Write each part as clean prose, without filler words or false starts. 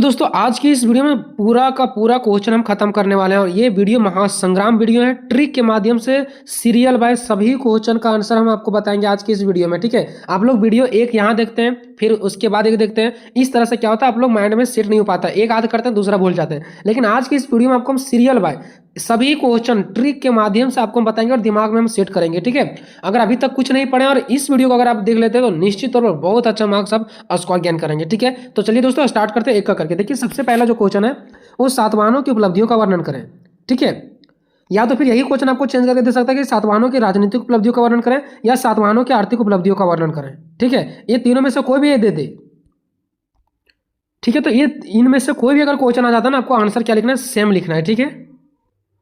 दोस्तों आज की इस वीडियो में पूरा का पूरा क्वेश्चन हम खत्म करने वाले हैं और ये वीडियो महासंग्राम वीडियो है। ट्रिक के माध्यम से सीरियल बाय सभी क्वेश्चन का आंसर हम आपको बताएंगे आज की इस वीडियो में। ठीक है, आप लोग वीडियो एक यहाँ देखते हैं, फिर उसके बाद एक देखते हैं। इस तरह से क्या होता है, आप लोग माइंड में सेट नहीं हो पाता, एक आध करते हैं दूसरा भूल जाते हैं। लेकिन आज की इस वीडियो में आपको हम सीरियल बाय सभी क्वेश्चन ट्रिक के माध्यम से आपको हम बताएंगे और दिमाग में हम सेट करेंगे। ठीक है, अगर अभी तक कुछ नहीं पढ़े और इस वीडियो को अगर आप देख लेते हैं तो निश्चित तौर पर बहुत अच्छा मार्क्स आप स्कोर गेन करेंगे। ठीक है, तो चलिए दोस्तों स्टार्ट करते हैं एक का करके। देखिए सबसे पहला जो क्वेश्चन है वो सातवाहनों की उपलब्धियों का वर्णन करें। ठीक है, या तो फिर यही क्वेश्चन आपको चेंज करके दे सकता है कि सातवाहनों की राजनीतिक उपलब्धियों का वर्णन करें या सातवाहनों की आर्थिक उपलब्धियों का वर्णन करें। ठीक है, ये तीनों में से कोई भी ये दे दे। ठीक है, तो ये इनमें से कोई भी अगर क्वेश्चन आ जाता है ना, आपको आंसर क्या लिखना है, सेम लिखना है। ठीक है,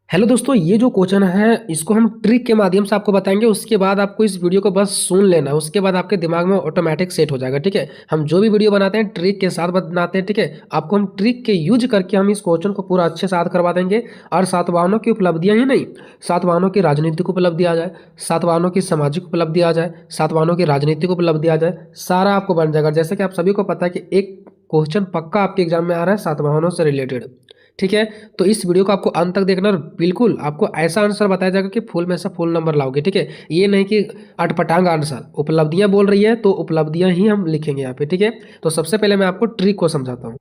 हेलो दोस्तों, ये जो क्वेश्चन है इसको हम ट्रिक के माध्यम से आपको बताएंगे। उसके बाद आपको इस वीडियो को बस सुन लेना है, उसके बाद आपके दिमाग में ऑटोमेटिक सेट हो जाएगा। ठीक है, हम जो भी वीडियो बनाते हैं ट्रिक के साथ बनाते हैं। ठीक है, आपको हम ट्रिक के यूज करके हम इस क्वेश्चन को पूरा अच्छे से याद करवा देंगे। और सातवाहनों की उपलब्धियां ही नहीं, सातवाहनों की राजनीतिक उपलब्धि आ जाए, सातवाहनों की सामाजिक उपलब्धि आ जाए, सातवाहनों की राजनीतिक उपलब्धि आ जाए, सारा आपको बन जाएगा। जैसे कि आप सभी को पता है कि एक क्वेश्चन पक्का आपके एग्जाम में आ रहा है सातवाहनों से रिलेटेड। ठीक है, तो इस वीडियो को आपको अंत तक देखना और बिल्कुल आपको ऐसा आंसर बताया जाएगा कि फुल में से फुल नंबर लाओगे। ठीक है, ये नहीं कि अटपटांग आंसर। उपलब्धियां बोल रही है तो उपलब्धियां ही हम लिखेंगे यहाँ पे। ठीक है, तो सबसे पहले मैं आपको ट्रिक को समझाता हूँ।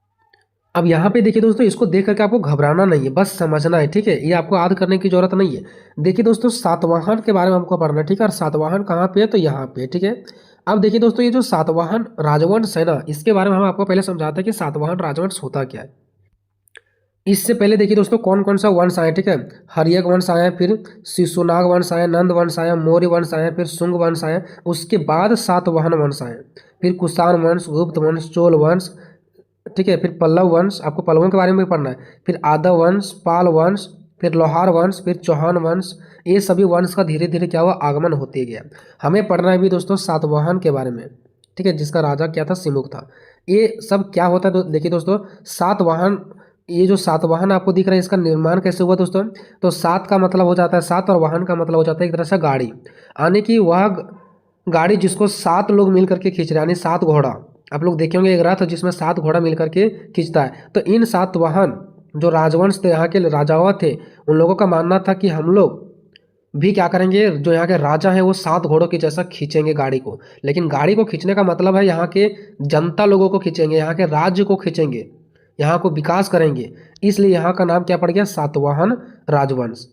अब यहाँ पे देखिए दोस्तों, इसको देख करके आपको घबराना नहीं है, बस समझना है। ठीक है, ये आपको याद करने की जरूरत नहीं है। देखिए दोस्तों, सातवाहन के बारे में हमको पढ़ना है। ठीक है, और सातवाहन कहाँ पे है, तो यहाँ पे। ठीक है, अब देखिए दोस्तों, ये जो सातवाहन राजवंश है ना, इसके बारे में हम आपको पहले समझाते हैं कि सातवाहन राजवंश होता क्या है। इससे पहले देखिए दोस्तों, कौन कौन सा वंश आए। ठीक है, हर्यक वंश आया, फिर शिशुनाग वंश आया, नंद वंश आया, मौर्य वंश आया, फिर शुंग वंश आया, उसके बाद सातवाहन वंश आए, फिर कुषाण वंश, गुप्त वंश, चोल वंश। ठीक है, फिर पल्लव वंश, आपको पल्लवों के बारे में भी पढ़ना है, फिर आदव वंश, पाल वंश, फिर लोहार वंश, फिर चौहान वंश। ये सभी वंश का धीरे धीरे क्या हुआ, आगमन होते गया। हमें पढ़ना है भी दोस्तों सातवाहन के बारे में। ठीक है, जिसका राजा क्या था, सिमुक था। ये सब क्या होता है, देखिए दोस्तों, सातवाहन, ये जो सातवाहन आपको दिख रहा है इसका निर्माण कैसे हुआ दोस्तों। तो सात का मतलब हो जाता है सात, और वाहन का मतलब हो जाता है एक तरह से गाड़ी। यानी कि वह गाड़ी जिसको सात लोग मिल करके खींच रहे हैं, यानी सात घोड़ा। आप लोग देखे होंगे एक रथ जिसमें सात घोड़ा मिल करके खींचता है। तो इन सात वाहन जो राजवंश थे, यहाँ के राजाओं थे, उन लोगों का मानना था कि हम लोग भी क्या करेंगे, जो यहाँ के राजा हैं वो सात घोड़ों के जैसा खींचेंगे गाड़ी को। लेकिन गाड़ी को खींचने का मतलब है यहाँ के जनता लोगों को खींचेंगे, यहाँ के राज्य को खींचेंगे, यहाँ को विकास करेंगे। इसलिए यहाँ का नाम क्या पड़ गया, सातवाहन राजवंश।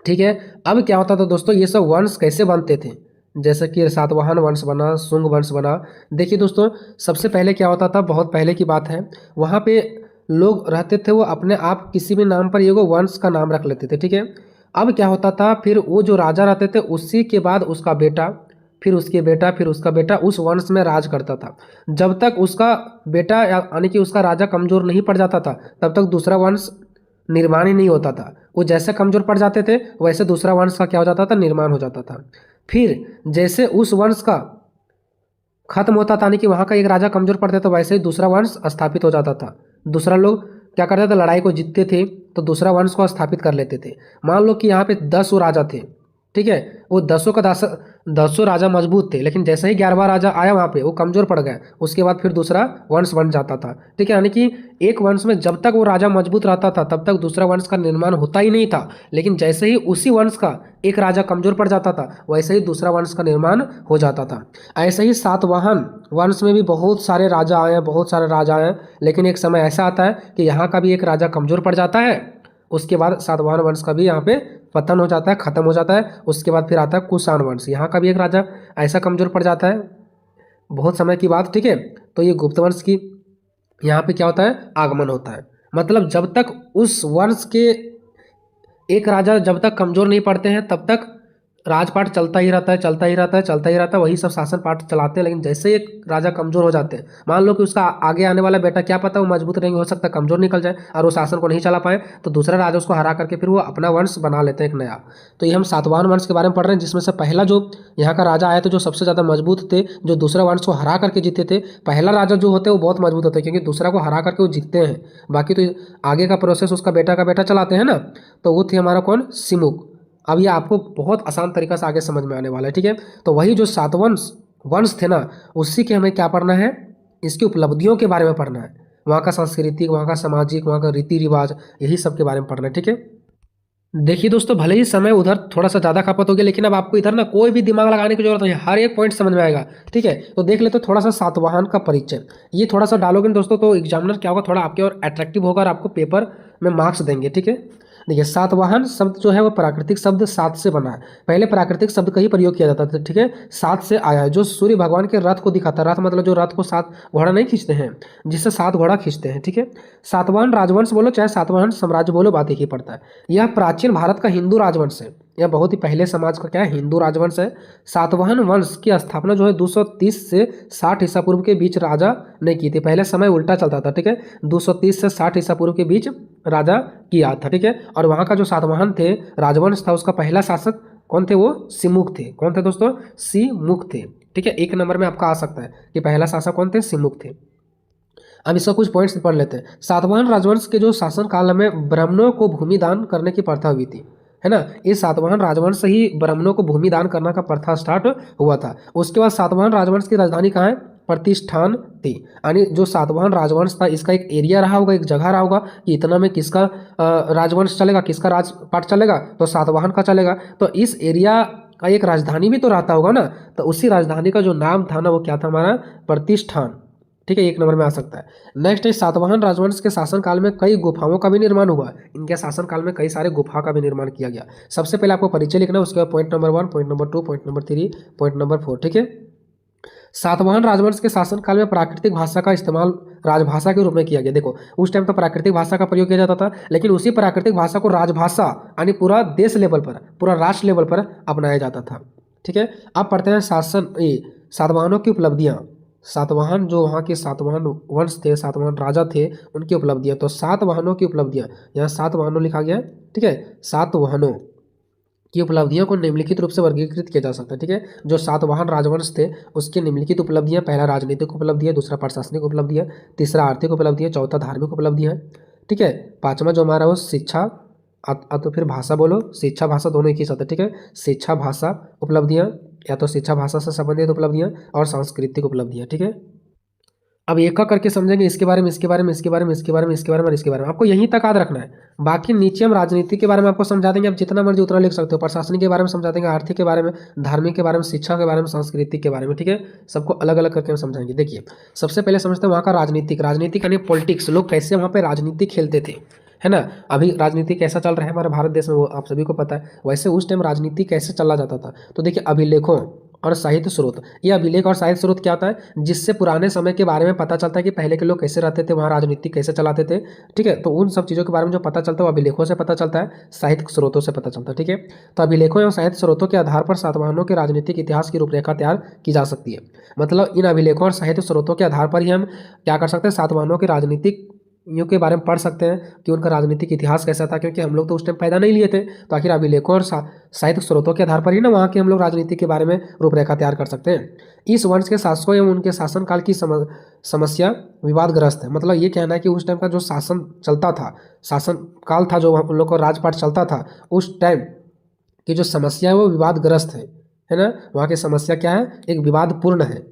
ठीक है, अब क्या होता था दोस्तों, ये सब वंश कैसे बनते थे, जैसे कि सातवाहन वंश बना, शुंग वंश बना। देखिए दोस्तों, सबसे पहले क्या होता था, बहुत पहले की बात है, वहाँ पे लोग रहते थे, वो अपने आप किसी भी नाम पर ये वो वंश का नाम रख लेते थे। ठीक है, अब क्या होता था, फिर वो जो राजा रहते थे उसी के बाद उसका बेटा, फिर उसके बेटा, फिर उसका बेटा उस वंश में राज करता था। जब तक उसका बेटा यानी कि उसका राजा कमजोर नहीं पड़ जाता था, तब तक दूसरा वंश निर्माण ही नहीं होता था। वो जैसे कमजोर पड़ जाते थे वैसे दूसरा वंश का क्या हो जाता था, निर्माण हो जाता था। फिर जैसे उस वंश का खत्म होता था, यानी कि वहाँ का एक राजा कमजोर पड़ता था, वैसे ही दूसरा वंश स्थापित हो जाता था। दूसरा लोग क्या करते थे, लड़ाई को जीतते थे तो दूसरा वंश को स्थापित कर लेते थे। मान लो कि यहाँ पे 10 राजा थे। ठीक है, वो दसों राजा मजबूत थे, लेकिन जैसे ही 11वां राजा आया वहाँ पे वो कमजोर पड़ गया, उसके बाद फिर दूसरा वंश बन जाता था। ठीक है, यानी कि एक वंश में जब तक वो राजा मजबूत रहता था तब तक दूसरा वंश का निर्माण होता ही नहीं था। लेकिन जैसे ही उसी वंश का एक राजा कमजोर पड़ जाता था वैसे ही दूसरा वंश का निर्माण हो जाता था। ऐसे ही सातवाहन वंश में भी बहुत सारे राजा आए हैं, बहुत सारे राजा आए हैं, लेकिन एक समय ऐसा आता है कि यहाँ का भी एक राजा कमजोर पड़ जाता है, उसके बाद सातवाहन वंश का भी यहाँ पे पतन हो जाता है, खत्म हो जाता है। उसके बाद फिर आता है कुषाण वंश, यहाँ का भी एक राजा ऐसा कमजोर पड़ जाता है बहुत समय की बात। ठीक है, तो ये गुप्त वंश की यहाँ पे क्या होता है, आगमन होता है। मतलब जब तक उस वंश के एक राजा जब तक कमजोर नहीं पड़ते हैं तब तक राजपाट चलता ही रहता है, चलता ही रहता है, चलता ही रहता है, वही सब शासन पाठ चलाते हैं। लेकिन जैसे एक राजा कमजोर हो जाते हैं, मान लो कि उसका आगे आने वाला बेटा क्या पता वो मजबूत रहेंगे, हो सकता है कमजोर निकल जाए और वो शासन को नहीं चला पाए, तो दूसरा राजा उसको हरा करके फिर वो अपना वंश बना लेते हैं एक नया। तो ये हम सातवाहन वंश के बारे में पढ़ रहे हैं, जिसमें से पहला जो यहाँ का राजा आया था जो सबसे ज़्यादा मजबूत थे, जो दूसरा वंश को हरा करके जीते थे। पहला राजा जो होते हैं वो बहुत मजबूत होते हैं क्योंकि दूसरा को हरा करके वो जीतते हैं, बाकी तो आगे का प्रोसेस उसका बेटा का बेटा चलाते हैं ना। तो वो थे हमारा कौन, सिमुक। अब ये आपको बहुत आसान तरीका से आगे समझ में आने वाला है। ठीक है, तो वही जो सातवंश वंश थे ना, उसी के हमें क्या पढ़ना है, इसकी उपलब्धियों के बारे में पढ़ना है। वहाँ का सांस्कृतिक, वहाँ का सामाजिक, वहाँ का रीति रिवाज, यही सब के बारे में पढ़ना है। ठीक है, देखिए दोस्तों, भले ही समय उधर थोड़ा सा ज़्यादा खपत होगी, लेकिन अब आपको इधर ना कोई भी दिमाग लगाने की जरूरत नहीं है, हर एक पॉइंट समझ में आएगा। ठीक है, तो देख लेते थोड़ा सा सातवाहन का परिचय। ये थोड़ा सा डालोगे ना दोस्तों, तो एग्जामिनर क्या होगा, थोड़ा आपके और अट्रैक्टिव होगा और आपको पेपर में मार्क्स देंगे। ठीक है, देखिए सातवाहन शब्द जो है वो प्राकृतिक शब्द सात से बना है। पहले प्राकृतिक शब्द का ही प्रयोग किया जाता था। ठीक है, सात से आया है, जो सूर्य भगवान के रथ को दिखाता है। रथ मतलब जो रथ को सात घोड़ा नहीं खींचते हैं, जिससे सात घोड़ा खींचते हैं। ठीक है, सातवाहन राजवंश बोलो चाहे सातवाहन साम्राज्य बोलो, बात एक ही पड़ता है। यह प्राचीन भारत का हिंदू राजवंश है। यह बहुत ही पहले समाज का क्या है, हिंदू राजवंश है। सातवाहन वंश की स्थापना जो है 230 से 60 ईसा पूर्व के बीच राजा ने की थी। पहले समय उल्टा चलता था। ठीक है, 230 से 60 ईसा पूर्व के बीच राजा किया था। ठीक है, और वहाँ का जो सातवाहन थे राजवंश था, उसका पहला शासक कौन थे, वो सिमुक थे। कौन थे दोस्तों, सिमुक थे। ठीक है, एक नंबर में आपका आ सकता है कि पहला शासक कौन थे, सिमुक थे। अब इसका कुछ पॉइंट्स पढ़ लेते हैं। सातवाहन राजवंश के जो शासन काल में ब्राह्मणों को भूमि दान करने की प्रथा हुई थी, है ना। इस सातवाहन राजवंश से ही ब्राह्मणों को भूमि दान करने का प्रथा स्टार्ट हुआ था। उसके बाद सातवाहन राजवंश की राजधानी कहाँ है, प्रतिष्ठान थी। यानी जो सातवाहन राजवंश था, इसका एक एरिया रहा होगा, एक जगह रहा होगा कि इतना में किसका राजवंश चलेगा, किसका राजपाट चलेगा, तो सातवाहन का चलेगा। तो इस एरिया का एक राजधानी भी तो रहता होगा ना, तो उसी राजधानी का जो नाम था ना, वो क्या था हमारा, प्रतिष्ठान। ठीक है, एक नंबर में आ सकता है। नेक्स्ट है, सातवाहन राजवंश के शासनकाल में कई गुफाओं का भी निर्माण हुआ। इनके शासनकाल में कई सारे गुफा का भी निर्माण किया गया। सबसे पहले आपको परिचय लिखना है, उसके बाद point number 1, point number 2, point number 3, point number 4। ठीक है, सातवाहन राजवंश के शासनकाल में प्राकृतिक भाषा का इस्तेमाल राजभाषा के रूप में किया गया। देखो, उस टाइम तो प्राकृतिक भाषा का प्रयोग किया जाता था, लेकिन उसी प्राकृतिक भाषा को राजभाषा यानी पूरा देश लेवल पर, पूरा राष्ट्र लेवल पर अपनाया जाता था। ठीक है, अब पढ़ते हैं सातवाहनों की उपलब्धियां। सातवाहन जो वहाँ के सातवाहन वंश थे, सातवाहन राजा थे, उनकी उपलब्धियां। तो सातवाहनों की उपलब्धियां, यहाँ सातवाहनों लिखा गया है। ठीक है, सातवाहनों की उपलब्धियों को निम्नलिखित रूप से वर्गीकृत किया जा सकता है। ठीक है, जो सातवाहन राजवंश थे उसकी निम्नलिखित उपलब्धियां, पहला राजनीतिक उपलब्धि है, दूसरा प्रशासनिक उपलब्धि है, तीसरा आर्थिक उपलब्धि है, चौथा धार्मिक उपलब्धि है। ठीक है, पांचवा जो हमारा वो शिक्षा, तो फिर भाषा बोलो, शिक्षा भाषा दोनों एक ही साथ है। ठीक है, शिक्षा भाषा उपलब्धियां, या तो शिक्षा भाषा से संबंधित उपलब्धियां और सांस्कृतिक उपलब्धियां। ठीक है, अब एक एक करके समझेंगे, इसके बारे में, इसके बारे में, इसके बारे में, इसके बारे में, इसके बारे में और इसके बारे में। आपको यहीं तक याद रखना है। बाकी नीचे हम राजनीति के बारे में आपको समझा देंगे, आप जितना मर्जी उतना लिख सकते हो। प्रशासनिक के बारे में समझा देंगे, आर्थिक के बारे में, धार्मिक के बारे में, शिक्षा के बारे में, सांस्कृतिक के बारे में। ठीक है, सबको अलग अलग करके हम समझाएंगे। देखिए, सबसे पहले समझते हैं वहाँ का राजनीतिक। राजनीतिक यानी पॉलिटिक्स, लोग कैसे वहाँ पे राजनीति खेलते थे, है ना। अभी राजनीति कैसा चल रहा है हमारे भारत देश में, वो आप सभी को पता है। वैसे उस टाइम राजनीति कैसे चला जाता था, तो देखिए, अभिलेखों और साहित्य स्रोत। ये अभिलेख और साहित्य स्रोत क्या होता है, जिससे पुराने समय के बारे में पता चलता है कि पहले के लोग कैसे रहते थे, वहाँ राजनीति कैसे चलाते थे। ठीक है, तो उन सब चीज़ों के बारे में जो पता चलता है वो अभिलेखों से पता चलता है, साहित्य स्रोतों से पता चलता है। ठीक है, तो अभिलेखों एवं साहित्य स्रोतों के आधार पर सातवाहनों के राजनीतिक इतिहास की रूपरेखा तैयार की जा सकती है। मतलब इन अभिलेखों और साहित्य स्रोतों के आधार पर ही हम क्या कर सकते हैं, सातवाहनों के राजनीतिक के बारे में पढ़ सकते हैं कि उनका राजनीतिक इतिहास कैसा था, क्योंकि हम लोग तो उस टाइम पैदा नहीं लिए थे। तो आखिर अभिलेखों और साहित्य स्रोतों के आधार पर ही ना वहाँ के हम लोग राजनीति के बारे में रूपरेखा तैयार कर सकते हैं। इस वंश के शासकों एवं उनके शासनकाल की समस्या विवादग्रस्त है। मतलब ये कहना है कि उस टाइम का जो शासन चलता था, शासन काल था, जो उन लोग का राजपाट चलता था, उस टाइम की जो समस्या है वो विवादग्रस्त है ना। वहाँ की समस्या क्या है, एक विवादपूर्ण है।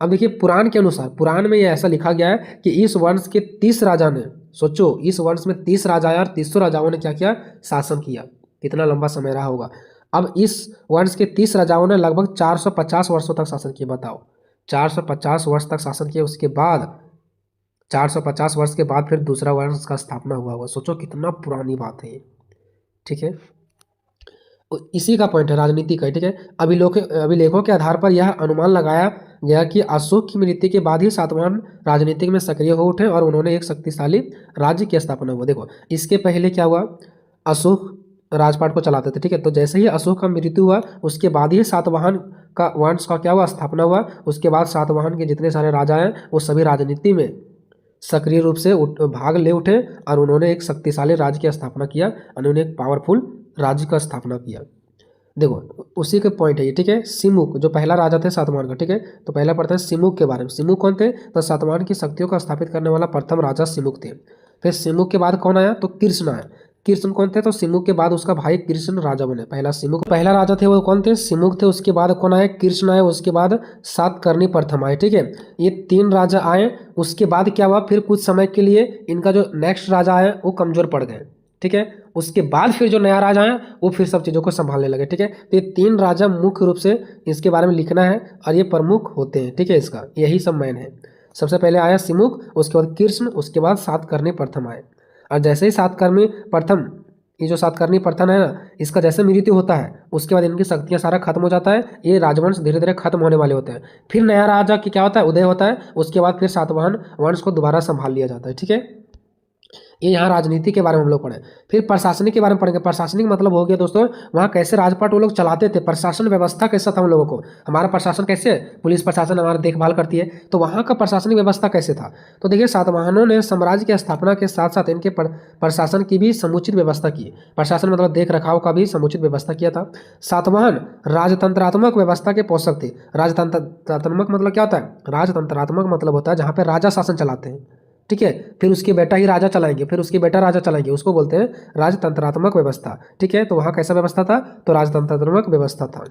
अब देखिए, पुराण के अनुसार, पुराण में ये ऐसा लिखा गया है कि इस वंश के 30 राजा ने, सोचो इस वंश में 30 राजा आए और 30 राजाओं ने क्या किया, शासन किया। कितना लंबा समय रहा होगा। अब इस वंश के 30 राजाओं ने लगभग 450 वर्षों तक शासन किया। बताओ, 450 वर्ष तक शासन किया। उसके बाद 450 वर्ष के बाद फिर दूसरा वंश का स्थापना हुआ होगा। सोचो कितना पुरानी बात है ये। ठीक है, इसी का पॉइंट है राजनीति का। ठीक है, अभिलेखों के आधार पर यह अनुमान लगाया गया कि अशोक की मृत्यु के बाद ही सातवाहन राजनीतिक में सक्रिय हो उठे और उन्होंने एक शक्तिशाली राज्य की स्थापना हुआ। देखो, इसके पहले क्या हुआ, अशोक राजपाट को चलाते थे। ठीक है, तो जैसे ही अशोक का मृत्यु हुआ उसके बाद ही सातवाहन का वंश का क्या हुआ, स्थापना हुआ। उसके बाद सातवाहन के जितने सारे राजा हैं वो सभी राजनीति में सक्रिय रूप से भाग ले उठे और उन्होंने एक शक्तिशाली राज्य की स्थापना किया, उन्होंने एक पावरफुल राज्य का स्थापना किया। देखो, उसी के पॉइंट है ये। ठीक है, सिमुक जो पहला राजा थे सातवाहन का। ठीक है, तो पहला पढ़ते हैं सिमुक के बारे में। सिमुक कौन थे, तो सातवाहन की शक्तियों को स्थापित करने वाला प्रथम राजा सिमुक थे। फिर सिमुक के बाद कौन आया, तो कृष्ण आया। कृष्ण कौन थे? तो सिमुक के बाद उसका भाई कृष्ण राजा बने। पहला राजा थे वो कौन थे? सिमुक थे। उसके बाद कौन आए? कृष्ण आए। उसके बाद सातकर्णी प्रथम आए। ठीक है, ये 3 राजा आए। उसके बाद क्या हुआ, फिर कुछ समय के लिए इनका जो नेक्स्ट राजा आए वो कमजोर पड़ गए। ठीक है, उसके बाद फिर जो नया राजा आया वो फिर सब चीज़ों को संभालने लगे। ठीक है, तो ये 3 राजा मुख्य रूप से इसके बारे में लिखना है और ये प्रमुख होते हैं। ठीक है, इसका यही सब मैन है। सबसे पहले आया सिमुक, उसके बाद कृष्ण, उसके बाद सातकर्णी प्रथम आए। और जैसे ही सातकर्णी प्रथम, ये जो सातकर्णी प्रथम है ना, इसका जैसे मृत्यु होता है उसके बाद इनकी शक्तियाँ सारा खत्म हो जाता है। ये राजवंश धीरे धीरे खत्म होने वाले होते हैं। फिर नया राजा की क्या होता है? उदय होता है। उसके बाद फिर सातवाहन वंश को दोबारा संभाल लिया जाता है। ठीक है, ये यहाँ राजनीति के बारे में हम लोग पढ़े। फिर प्रशासनिक के बारे में पढ़ेंगे। प्रशासनिक मतलब हो गया दोस्तों, वहाँ कैसे राजपाट वो लोग चलाते थे, प्रशासन व्यवस्था कैसा था उन लोगों को। हमारा प्रशासन कैसे, पुलिस प्रशासन हमारा देखभाल करती है, तो वहाँ का प्रशासनिक व्यवस्था कैसे था। तो देखिए, सातवाहनों ने साम्राज्य की स्थापना के साथ साथ इनके प्रशासन की भी समुचित व्यवस्था की। प्रशासन मतलब देख रखाव का भी समुचित व्यवस्था किया था। सातवाहन राजतंत्रात्मक व्यवस्था के पोषक थे। राजतंत्रात्मक मतलब क्या होता है? राजतंत्रात्मक मतलब होता है जहाँ पर राजा शासन चलाते हैं। ठीक है, फिर उसके बेटा ही राजा चलाएंगे, फिर उसके बेटा राजा चलाएंगे, उसको बोलते हैं राजतंत्रात्मक व्यवस्था। ठीक है, तो वहाँ कैसा व्यवस्था था? तो राजतंत्रात्मक व्यवस्था था।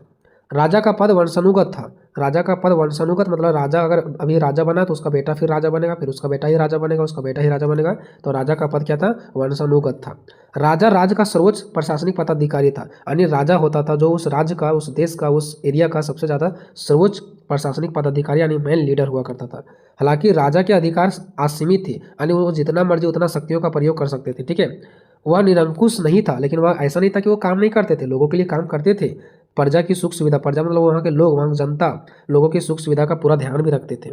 राजा का पद वंशानुगत था। राजा का पद वंशानुगत मतलब राजा अगर अभी राजा बना तो उसका बेटा फिर राजा बनेगा, फिर उसका बेटा ही राजा बनेगा, उसका बेटा ही राजा बनेगा। तो राजा का पद क्या था? वंशानुगत था। राजा राज्य का सर्वोच्च प्रशासनिक पदाधिकारी था। यानी राजा होता था जो उस राज्य का, उस देश का, उस एरिया का सबसे ज़्यादा सर्वोच्च प्रशासनिक पदाधिकारी यानी मेन लीडर हुआ करता था। हालांकि राजा के अधिकार असीमित थे, यानी वो जितना मर्जी उतना शक्तियों का प्रयोग कर सकते थे। ठीक है, वह निरंकुश नहीं था, लेकिन वह ऐसा नहीं था कि वो काम नहीं करते थे, लोगों के लिए काम करते थे। प्रजा की सुख सुविधा, प्रजा मतलब वहाँ के लोग, वहाँ जनता, लोगों की सुख सुविधा का पूरा ध्यान भी रखते थे।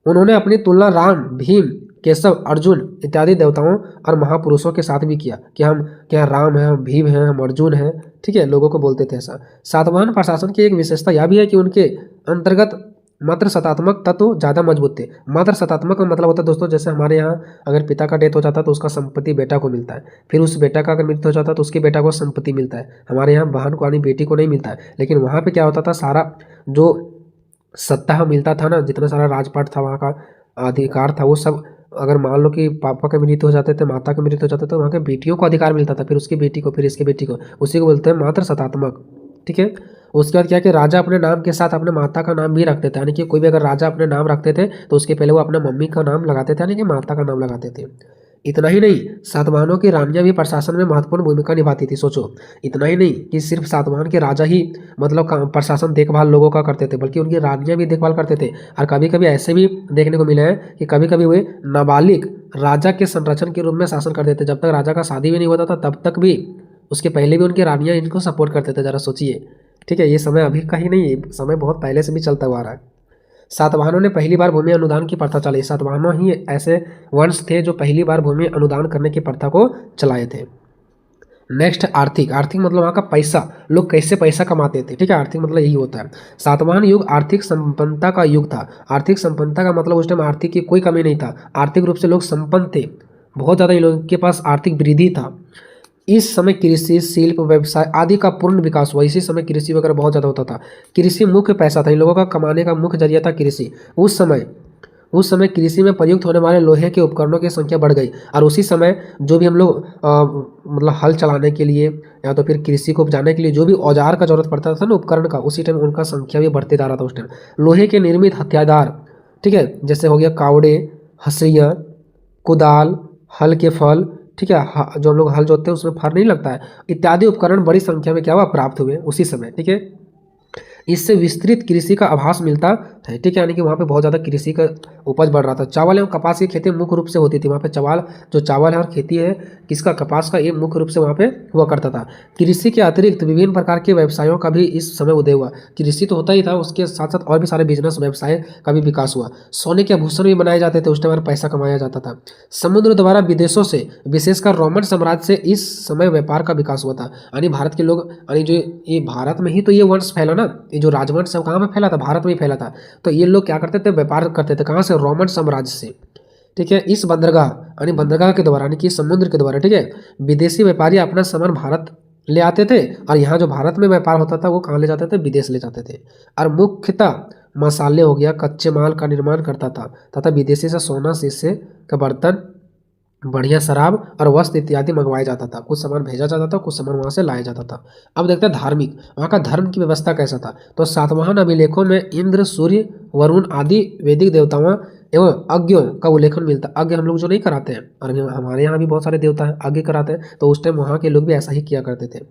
उन्होंने अपनी तुलना राम, भीम, केशव, अर्जुन इत्यादि देवताओं और महापुरुषों के साथ भी किया कि हम क्या राम हैं, हम भीम हैं, हम अर्जुन हैं। ठीक है, लोगों को बोलते थे ऐसा। सातवाहन प्रशासन की एक विशेषता यह भी है कि उनके अंतर्गत मात्र सत्तात्मक तत्व ज़्यादा मजबूत थे। मात्र सत्तात्मक का मतलब होता है दोस्तों, जैसे हमारे यहाँ अगर पिता का डेथ हो जाता है तो उसका संपत्ति बेटा को मिलता है, फिर उस बेटा का अगर मृत्यु हो जाता है तो उसके बेटा को संपत्ति मिलता है। हमारे यहाँ बहन को यानी बेटी को नहीं मिलता है। लेकिन वहाँ पे क्या होता था, सारा जो सत्ता मिलता था ना, जितना सारा राजपाट था, वहाँ का अधिकार था, वो सब अगर मान लो कि पापा के मृत्यु हो जाते थे, माता के मृत्यु हो जाते थे, तो वहाँ के बेटियों को अधिकार मिलता था, फिर उसकी बेटी को, फिर इसकी बेटी को, उसी को बोलते हैं मात्र सत्तात्मक। ठीक है, उसके बाद क्या है कि राजा अपने नाम के साथ अपने माता का नाम भी रखते थे। यानी कि कोई भी अगर राजा अपने नाम रखते थे तो उसके पहले वो अपने मम्मी का नाम लगाते थे, यानी कि माता का नाम लगाते थे। इतना ही नहीं, सातवाहनों की रानियां भी प्रशासन में महत्वपूर्ण भूमिका निभाती थी। सोचो, इतना ही नहीं कि सिर्फ सातवाहन के राजा ही मतलब प्रशासन देखभाल लोगों का करते थे, बल्कि उनकी रानियां भी देखभाल करते थे। और कभी कभी ऐसे भी देखने को मिला है कि कभी कभी वे नाबालिग राजा के संरक्षण के रूप में शासन करते थे। जब तक राजा का शादी भी नहीं होता था तब तक भी, उसके पहले भी उनकी रानियां इनको सपोर्ट करते थे। जरा सोचिए। ठीक है, ये समय अभी का ही नहीं है, समय बहुत पहले से भी चलता हुआ आ रहा है। सातवाहनों ने पहली बार भूमि अनुदान की प्रथा चलाई। सातवाहनों ही ऐसे वंश थे जो पहली बार भूमि अनुदान करने की प्रथा को चलाए थे। नेक्स्ट, आर्थिक। आर्थिक मतलब वहाँ का पैसा, लोग कैसे पैसा कमाते थे। ठीक है, आर्थिक मतलब यही होता है। सातवाहन युग आर्थिक संपन्नता का युग था। आर्थिक संपन्नता का मतलब उस टाइम आर्थिक की कोई कमी नहीं था, आर्थिक रूप से लोग संपन्न थे, बहुत ज़्यादा इन लोगों के पास आर्थिक वृद्धि था। इस समय कृषि, शिल्प, व्यवसाय आदि का पूर्ण विकास हुआ। इसी समय कृषि वगैरह बहुत ज़्यादा होता था। कृषि मुख्य पैसा था, इन लोगों का कमाने का मुख्य जरिया था कृषि। उस समय कृषि में प्रयुक्त होने वाले लोहे के उपकरणों की संख्या बढ़ गई। और उसी समय जो भी हम लोग मतलब हल चलाने के लिए या तो फिर कृषि को उपजाने के लिए जो भी औजार का जरूरत पड़ता था ना, उपकरण का, उसी टाइम उनका संख्या भी बढ़ते जा रहा था उस टाइम। लोहे के निर्मित हथियार, ठीक है, जैसे हो गया कावड़े, हंसियाँ, कुदाल, हल के फल, ठीक है, जो हम लोग हल जोतते हैं उसमें फर नहीं लगता है, इत्यादि उपकरण बड़ी संख्या में क्या हुआ, प्राप्त हुए उसी समय। ठीक है, इससे विस्तृत कृषि का आभास मिलता है। ठीक है, यानी कि वहाँ पे बहुत ज़्यादा कृषि का उपज बढ़ रहा था। चावल एवं कपास की खेती मुख्य रूप से होती थी वहाँ पे। चावल है और खेती है किसका, कपास का, ये मुख्य रूप से वहाँ पे हुआ करता था। कृषि के अतिरिक्त विभिन्न प्रकार के व्यवसायों का भी इस समय उदय हुआ। कृषि तो होता ही था, उसके साथ साथ और भी सारे बिजनेस व्यवसाय का भी विकास हुआ। सोने के आभूषण भी बनाए जाते थे, उस टाइम पैसा कमाया जाता था। समुद्र द्वारा विदेशों से, विशेषकर रोमन साम्राज्य से इस समय व्यापार का विकास हुआ था। यानी भारत के लोग, यानी जो ये भारत में ही तो ये वंश फैला ना, जो राजवंश सब कहाँ में फैला था, भारत में ही फैला था। तो ये लोग क्या करते थे, व्यापार करते थे, कहाँ से, रोमन साम्राज्य से। ठीक है, इस बंदरगाह यानी बंदरगाह के द्वारा, यानी कि समुद्र के द्वारा, ठीक है, विदेशी व्यापारी अपना सामान भारत ले आते थे, और यहाँ जो भारत में व्यापार होता था वो कहाँ ले जाते थे, विदेश ले जाते थे। और मुख्यतः मसाले हो गया, कच्चे माल का निर्माण करता था, तथा विदेशी से सोना, शीशे का बर्तन, बढ़िया शराब और वस्त्र इत्यादि मंगवाया जाता था। कुछ सामान भेजा जाता था, कुछ सामान वहाँ से लाया जाता था। अब देखते हैं धार्मिक, वहाँ का धर्म की व्यवस्था कैसा था। तो सातवाहन अभिलेखों में इंद्र, सूर्य, वरुण आदि वैदिक देवताओं एवं अज्ञों का उल्लेखन मिलता है। अज्ञ हम लोग जो नहीं कराते हैं, और हमारे यहाँ भी बहुत सारे देवता हैं अज्ञ कराते हैं, तो उस टाइम वहाँ के लोग भी ऐसा ही किया करते थे।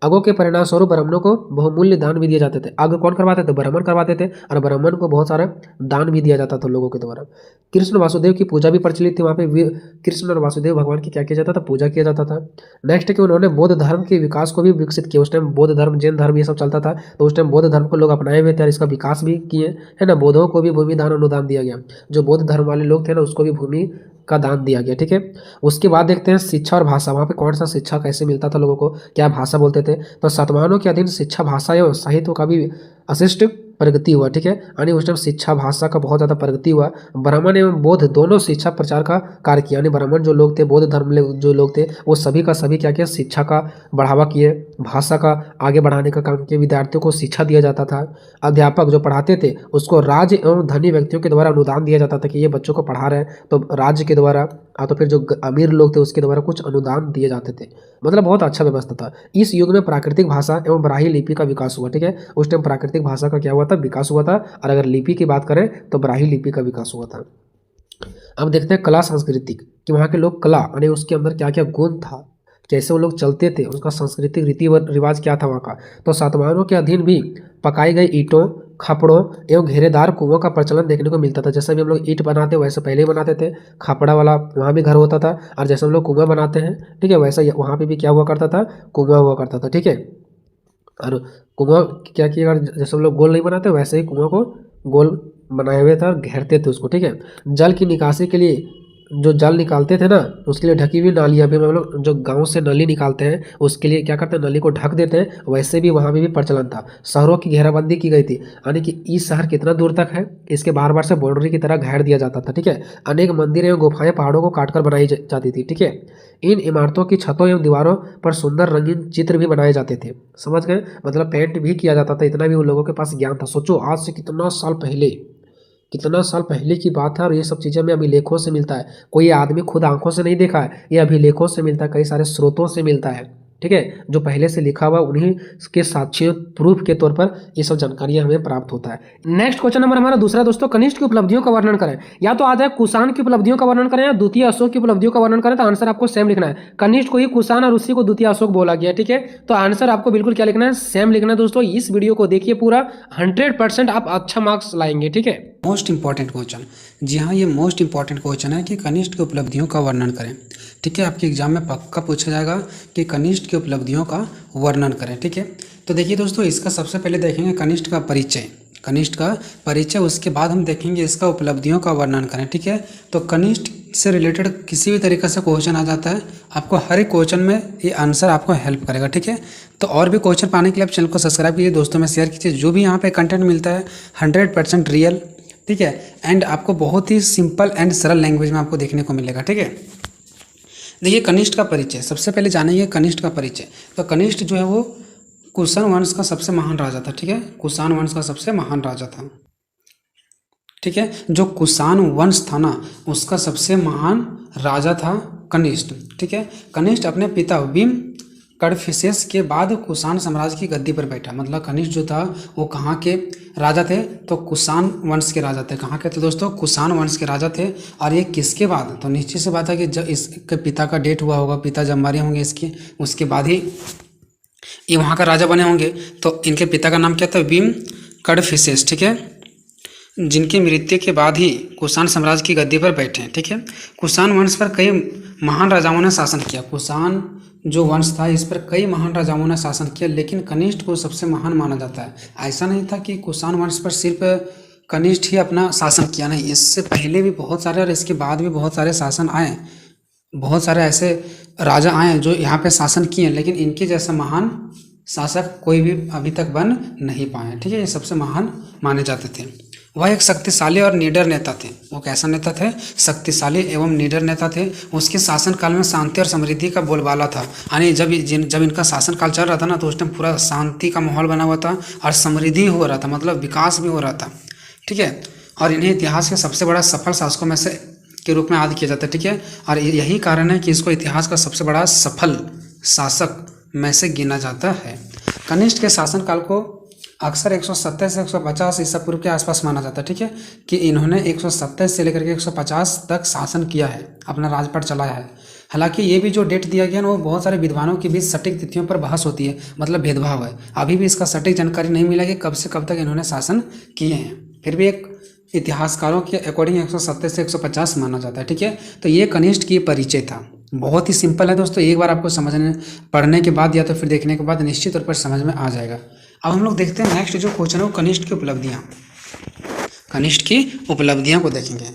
अगों के परिणाम स्वरूप ब्राह्मणों को बहुमूल्य दान भी दिए जाते थे। अग कौन करवाते थे? ब्राह्मण करवाते थे, और ब्राह्मण को बहुत सारा दान भी दिया जाता था लोगों के द्वारा। कृष्ण वासुदेव की पूजा भी प्रचलित थी वहाँ पे। कृष्ण और वासुदेव भगवान की क्या किया जाता था? पूजा किया जाता था। नेक्स्ट कि उन्होंने बौद्ध धर्म के विकास को भी विकसित किया। उस टाइम बौद्ध धर्म, जैन धर्म ये सब चलता था, तो उस टाइम बौद्ध धर्म को लोग अपनाए हुए थे और इसका विकास भी किए, है ना। बौद्धों को भी भूमि दान अनुदान दिया गया। जो बौद्ध धर्म वाले लोग थे ना, उसको भी भूमि का दान दिया गया, ठीक है। उसके बाद देखते हैं शिक्षा और भाषा। वहाँ पे कौन सा शिक्षा कैसे मिलता था लोगों को, क्या भाषा बोलते थे। तो सातवाहनों के अधीन शिक्षा, भाषा एवं साहित्य का भी अशिष्ट प्रगति हुआ, ठीक है। यानी उस टाइम शिक्षा भाषा का बहुत ज़्यादा प्रगति हुआ। ब्राह्मण एवं बौद्ध दोनों शिक्षा प्रचार का कार्य किया। यानी ब्राह्मण जो लोग थे, बौद्ध धर्म जो लोग थे, वो सभी का सभी क्या किया? शिक्षा का बढ़ावा किए, भाषा का आगे बढ़ाने का काम किया। विद्यार्थियों को शिक्षा दिया जाता था। अध्यापक जो पढ़ाते थे उसको राज्य एवं धनी व्यक्तियों के द्वारा अनुदान दिया जाता था कि ये बच्चों को पढ़ा रहे हैं, तो राज्य के द्वारा, तो फिर जो अमीर लोग थे उसके द्वारा कुछ अनुदान दिए जाते थे। मतलब बहुत अच्छा व्यवस्था था। इस युग में प्राकृतिक भाषा एवं ब्राह्मी लिपि का विकास हुआ, ठीक है। उस टाइम प्राकृतिक भाषा का क्या हुआ था? विकास हुआ था। और अगर लिपि की बात करें तो ब्राह्मी लिपि का विकास हुआ था। अब देखते हैं कला सांस्कृतिक, कि वहाँ के लोग कला यानी उसके अंदर क्या क्या गुण था, कैसे वो लोग चलते थे, उनका सांस्कृतिक रीति रिवाज क्या था वहाँ का। तो सातवाहनों के अधीन भी पकाई गई ईंटों, खपड़ों एवं घेरेदार कुओं का प्रचलन देखने को मिलता था। जैसे भी हम लोग ईंट बनाते वैसे पहले ही बनाते थे, खपड़ा वाला वहाँ भी घर होता था। और जैसे हम लोग कुआं बनाते हैं, ठीक है, वैसा वहाँ पे भी क्या हुआ करता था? कुआं हुआ करता था, ठीक है। और कुआं क्या किया, जैसे हम लोग गोल नहीं बनाते वैसे ही कुआं को गोल बनाए हुए था और घेरते थे उसको, ठीक है। जल की निकासी के लिए जो जल निकालते थे ना, उसके लिए ढकी हुई नालियाँ भी, हम लोग जो गांव से नली निकालते हैं उसके लिए क्या करते हैं? नली को ढक देते हैं। वैसे भी वहाँ भी प्रचलन था। शहरों की घेराबंदी की गई थी, यानी कि इस शहर कितना दूर तक है इसके बार बार से बाउंड्री की तरह घेर दिया जाता था, ठीक है। अनेक मंदिर एवं गुफाएं पहाड़ों को काटकर बनाई जाती थी, ठीक है। इन इमारतों की छतों एवं दीवारों पर सुंदर रंगीन चित्र भी बनाए जाते थे, समझ गए। मतलब पेंट भी किया जाता था। इतना भी उन लोगों के पास ज्ञान था। सोचो आज से कितना साल पहले, कितना साल पहले की बात है, और ये सब चीज़ें हमें अभिलेखों से मिलता है। कोई आदमी खुद आंखों से नहीं देखा है, ये अभिलेखों से मिलता है, कई सारे स्रोतों से मिलता है, ठीक है। जो पहले से लिखा हुआ उन्हीं के साक्ष्य प्रूफ के तौर पर ये सब जानकारियां हमें प्राप्त होता है। नेक्स्ट क्वेश्चन नंबर हमारा दूसरा दोस्तों, कनिष्ठ की उपलब्धियों का वर्णन करें। या तो आ जाए कुषाण की उपलब्धियों का वर्णन करें या द्वितीय अशोक की उपलब्धियों का वर्णन करें। तो आंसर आपको सेम लिखना है। कनिष्ठ को ही कुषाण और उसी को द्वितीय अशोक बोला गया, ठीक है। तो आंसर आपको बिल्कुल क्या लिखना है? सेम लिखना है दोस्तों। इस वीडियो को देखिए पूरा, 100% आप अच्छा मार्क्स लाएंगे, ठीक है। मोस्ट इंपॉर्टेंट क्वेश्चन, जी हाँ, ये मोस्ट इंपॉर्टेंट क्वेश्चन है कि कनिष्ठ की उपलब्धियों का वर्णन करें, ठीक है। आपके एग्जाम में पक्का पूछा जाएगा कि कनिष्ठ की उपलब्धियों का वर्णन करें, ठीक है। तो देखिए दोस्तों, इसका सबसे पहले देखेंगे कनिष्ठ का परिचय, कनिष्ठ का परिचय। उसके बाद हम देखेंगे इसका उपलब्धियों का वर्णन करें, ठीक है। तो कनिष्ठ से रिलेटेड किसी भी तरीके से क्वेश्चन आ जाता है, आपको हर एक क्वेश्चन में ये आंसर आपको हेल्प करेगा, ठीक है। तो और भी क्वेश्चन पाने के लिए आप चैनल को सब्सक्राइब कीजिए, दोस्तों में शेयर कीजिए। जो भी यहाँ पे कंटेंट मिलता है 100% रियल, ठीक है, एंड आपको बहुत ही सिंपल एंड सरल लैंग्वेज में आपको देखने को मिलेगा, ठीक है। देखिए कनिष्ठ का परिचय, सबसे पहले जानेंगे कनिष्ठ का परिचय। तो कनिष्ठ जो है वो कुषाण वंश का सबसे महान राजा था, ठीक है। कुषाण वंश का सबसे महान राजा था, ठीक है। जो कुषाण वंश था ना, उसका सबसे महान राजा था कनिष्ठ, ठीक है। कनिष्ठ अपने पिता भीम कड़फिसेस के बाद कुषाण साम्राज्य की गद्दी पर बैठा। मतलब कनिष्ठ जो था वो कहाँ के राजा थे? तो कुषाण वंश के राजा थे। कहाँ के थे दोस्तों? कुषाण वंश के राजा थे। और ये किसके बाद? तो निश्चित सी बात है कि जब इसके पिता का डेथ हुआ होगा, पिता जब मरे होंगे इसके, उसके बाद ही ये वहाँ का राजा बने होंगे। तो इनके पिता का नाम क्या था? भीम कड़फिसेस, ठीक है, जिनकी मृत्यु के बाद ही कुषाण साम्राज्य की गद्दी पर बैठे हैं, ठीक है। कुषाण वंश पर कई महान राजाओं ने शासन किया। कुषाण जो वंश था इस पर कई महान राजाओं ने शासन किया, लेकिन कनिष्ठ को सबसे महान माना जाता है। ऐसा नहीं था कि कुषाण वंश पर सिर्फ कनिष्ठ ही अपना शासन किया, नहीं, इससे पहले भी बहुत सारे और इसके बाद भी बहुत सारे शासन आए, बहुत सारे ऐसे राजा आए जो यहाँ पे शासन किए, लेकिन इनके जैसा महान शासक कोई भी अभी तक बन नहीं पाए, ठीक है। ये सबसे महान माने जाते थे। वह एक शक्तिशाली और निडर नेता थे। वो कैसा नेता थे? शक्तिशाली एवं निडर नेता थे। उसके शासनकाल में शांति और समृद्धि का बोलबाला था। यानी जब इनका शासनकाल चल रहा था ना, तो उस टाइम पूरा शांति का माहौल बना हुआ था और समृद्धि हो रहा था, मतलब विकास भी हो रहा था, ठीक है। और इन्हें इतिहास के सबसे बड़ा सफल शासकों में से के रूप में याद किया जाता है, ठीक है। और यही कारण है कि इसको इतिहास का सबसे बड़ा सफल शासक में से गिना जाता है। कनिष्क के शासनकाल को अक्सर 170 से 150 ईसा पूर्व के आसपास माना जाता है, ठीक है, कि इन्होंने 170 से लेकर के 150 तक शासन किया है, अपना राजपाट चलाया है। हालांकि ये भी जो डेट दिया गया ना, वो बहुत सारे विद्वानों के बीच सटीक तिथियों पर बहस होती है, मतलब भेदभाव है। अभी भी इसका सटीक जानकारी नहीं मिला कि कब से कब तक इन्होंने शासन किए हैं। फिर भी एक इतिहासकारों के अकॉर्डिंग 170 से 150 माना जाता है, ठीक है। तो ये कनिष्क की परिचय था। बहुत ही सिंपल है दोस्तों, एक बार आपको समझने पढ़ने के बाद या तो फिर देखने के बाद निश्चित तौर पर समझ में आ जाएगा। अब हम लोग देखते हैं नेक्स्ट जो क्वेश्चन है वो कनिष्क की उपलब्धियाँ। कनिष्क की उपलब्धियाँ को देखेंगे।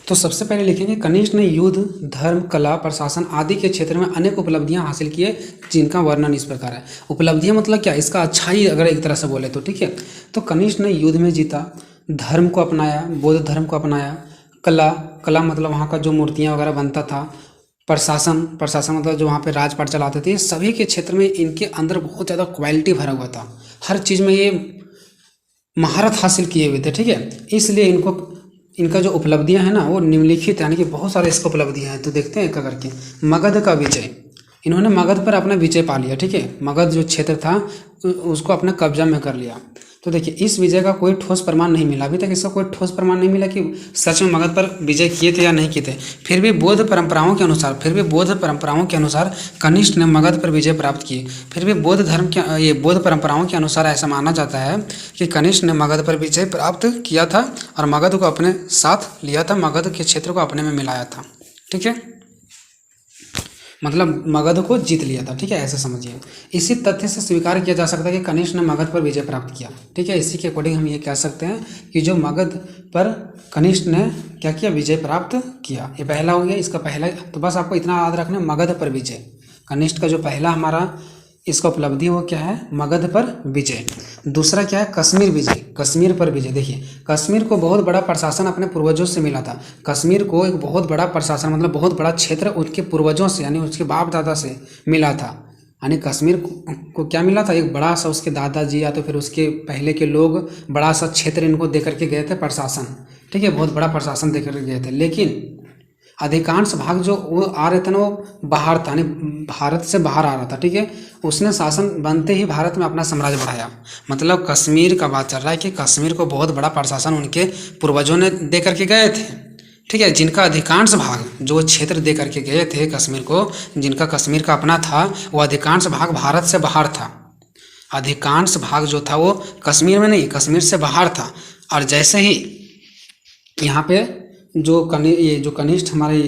तो सबसे पहले लिखेंगे कनिष्क ने युद्ध, धर्म, कला, प्रशासन आदि के क्षेत्र में अनेक उपलब्धियां हासिल की है, जिनका वर्णन इस प्रकार है। उपलब्धियां मतलब क्या, इसका अच्छाई अगर एक तरह से बोले तो, ठीक है। तो कनिष्क ने युद्ध में जीता, धर्म को अपनाया, बौद्ध धर्म को अपनाया, कला मतलब वहाँ का जो मूर्तियाँ वगैरह बनता था, प्रशासन मतलब जो वहाँ पे राजपाट चलाते थे, सभी के क्षेत्र में इनके अंदर बहुत ज़्यादा क्वालिटी भरा हुआ था। हर चीज़ में ये महारत हासिल किए हुए थे, ठीक है। इसलिए इनका जो उपलब्धियां हैं ना वो निम्नलिखित है, यानी कि बहुत सारे इसको उपलब्धियां हैं। तो देखते हैं एक करके। मगध का विजय, इन्होंने मगध पर अपना विजय पा लिया, ठीक है। मगध जो क्षेत्र था उसको अपने कब्जा में कर लिया। तो देखिए इस विजय का कोई ठोस प्रमाण नहीं मिला, अभी तक इसका कोई ठोस प्रमाण नहीं मिला कि सच में मगध पर विजय किए थे या नहीं किए थे। फिर भी बौद्ध परंपराओं के अनुसार कनिष्क ने मगध पर विजय प्राप्त की। फिर भी बौद्ध परंपराओं के अनुसार ऐसा माना जाता है कि कनिष्क ने मगध पर विजय प्राप्त किया था और मगध को अपने साथ लिया था, मगध के क्षेत्र को अपने में मिलाया था, ठीक है। मतलब मगध को जीत लिया था, ठीक है, ऐसे समझिए। इसी तथ्य से स्वीकार किया जा सकता है कि कनिष्क ने मगध पर विजय प्राप्त किया, ठीक है। इसी के अकॉर्डिंग हम ये कह सकते हैं कि जो मगध पर कनिष्क ने क्या किया, विजय प्राप्त किया। ये पहला हो गया, इसका पहला। तो बस आपको इतना याद रखना, मगध पर विजय। कनिष्क का जो पहला हमारा इसका उपलब्धि वो क्या है, मगध पर विजय। दूसरा क्या है, कश्मीर विजय, कश्मीर पर विजय। देखिए कश्मीर को बहुत बड़ा प्रशासन अपने पूर्वजों से मिला था। कश्मीर को एक बहुत बड़ा प्रशासन मतलब बहुत बड़ा क्षेत्र उसके पूर्वजों से यानी उसके बाप दादा से मिला था। यानी कश्मीर को क्या मिला था, एक बड़ा सा उसके दादाजी या तो फिर उसके पहले के लोग बड़ा सा क्षेत्र इनको दे करके गए थे, प्रशासन, ठीक है, बहुत बड़ा प्रशासन दे करके गए थे। लेकिन अधिकांश भाग जो वो आ रहे थे ना वो बाहर था, यानी भारत से बाहर आ रहा था, ठीक है। उसने शासन बनते ही भारत में अपना साम्राज्य बढ़ाया। मतलब कश्मीर का बात चल रहा है कि कश्मीर को बहुत बड़ा प्रशासन उनके पूर्वजों ने दे करके गए थे, ठीक है। जिनका अधिकांश भाग जो क्षेत्र दे करके गए थे कश्मीर को, जिनका कश्मीर का अपना था, वो अधिकांश भाग भारत से बाहर था। अधिकांश भाग जो था वो कश्मीर में नहीं, कश्मीर से बाहर था। और जैसे ही यहाँ पे जो कनिष्क हमारे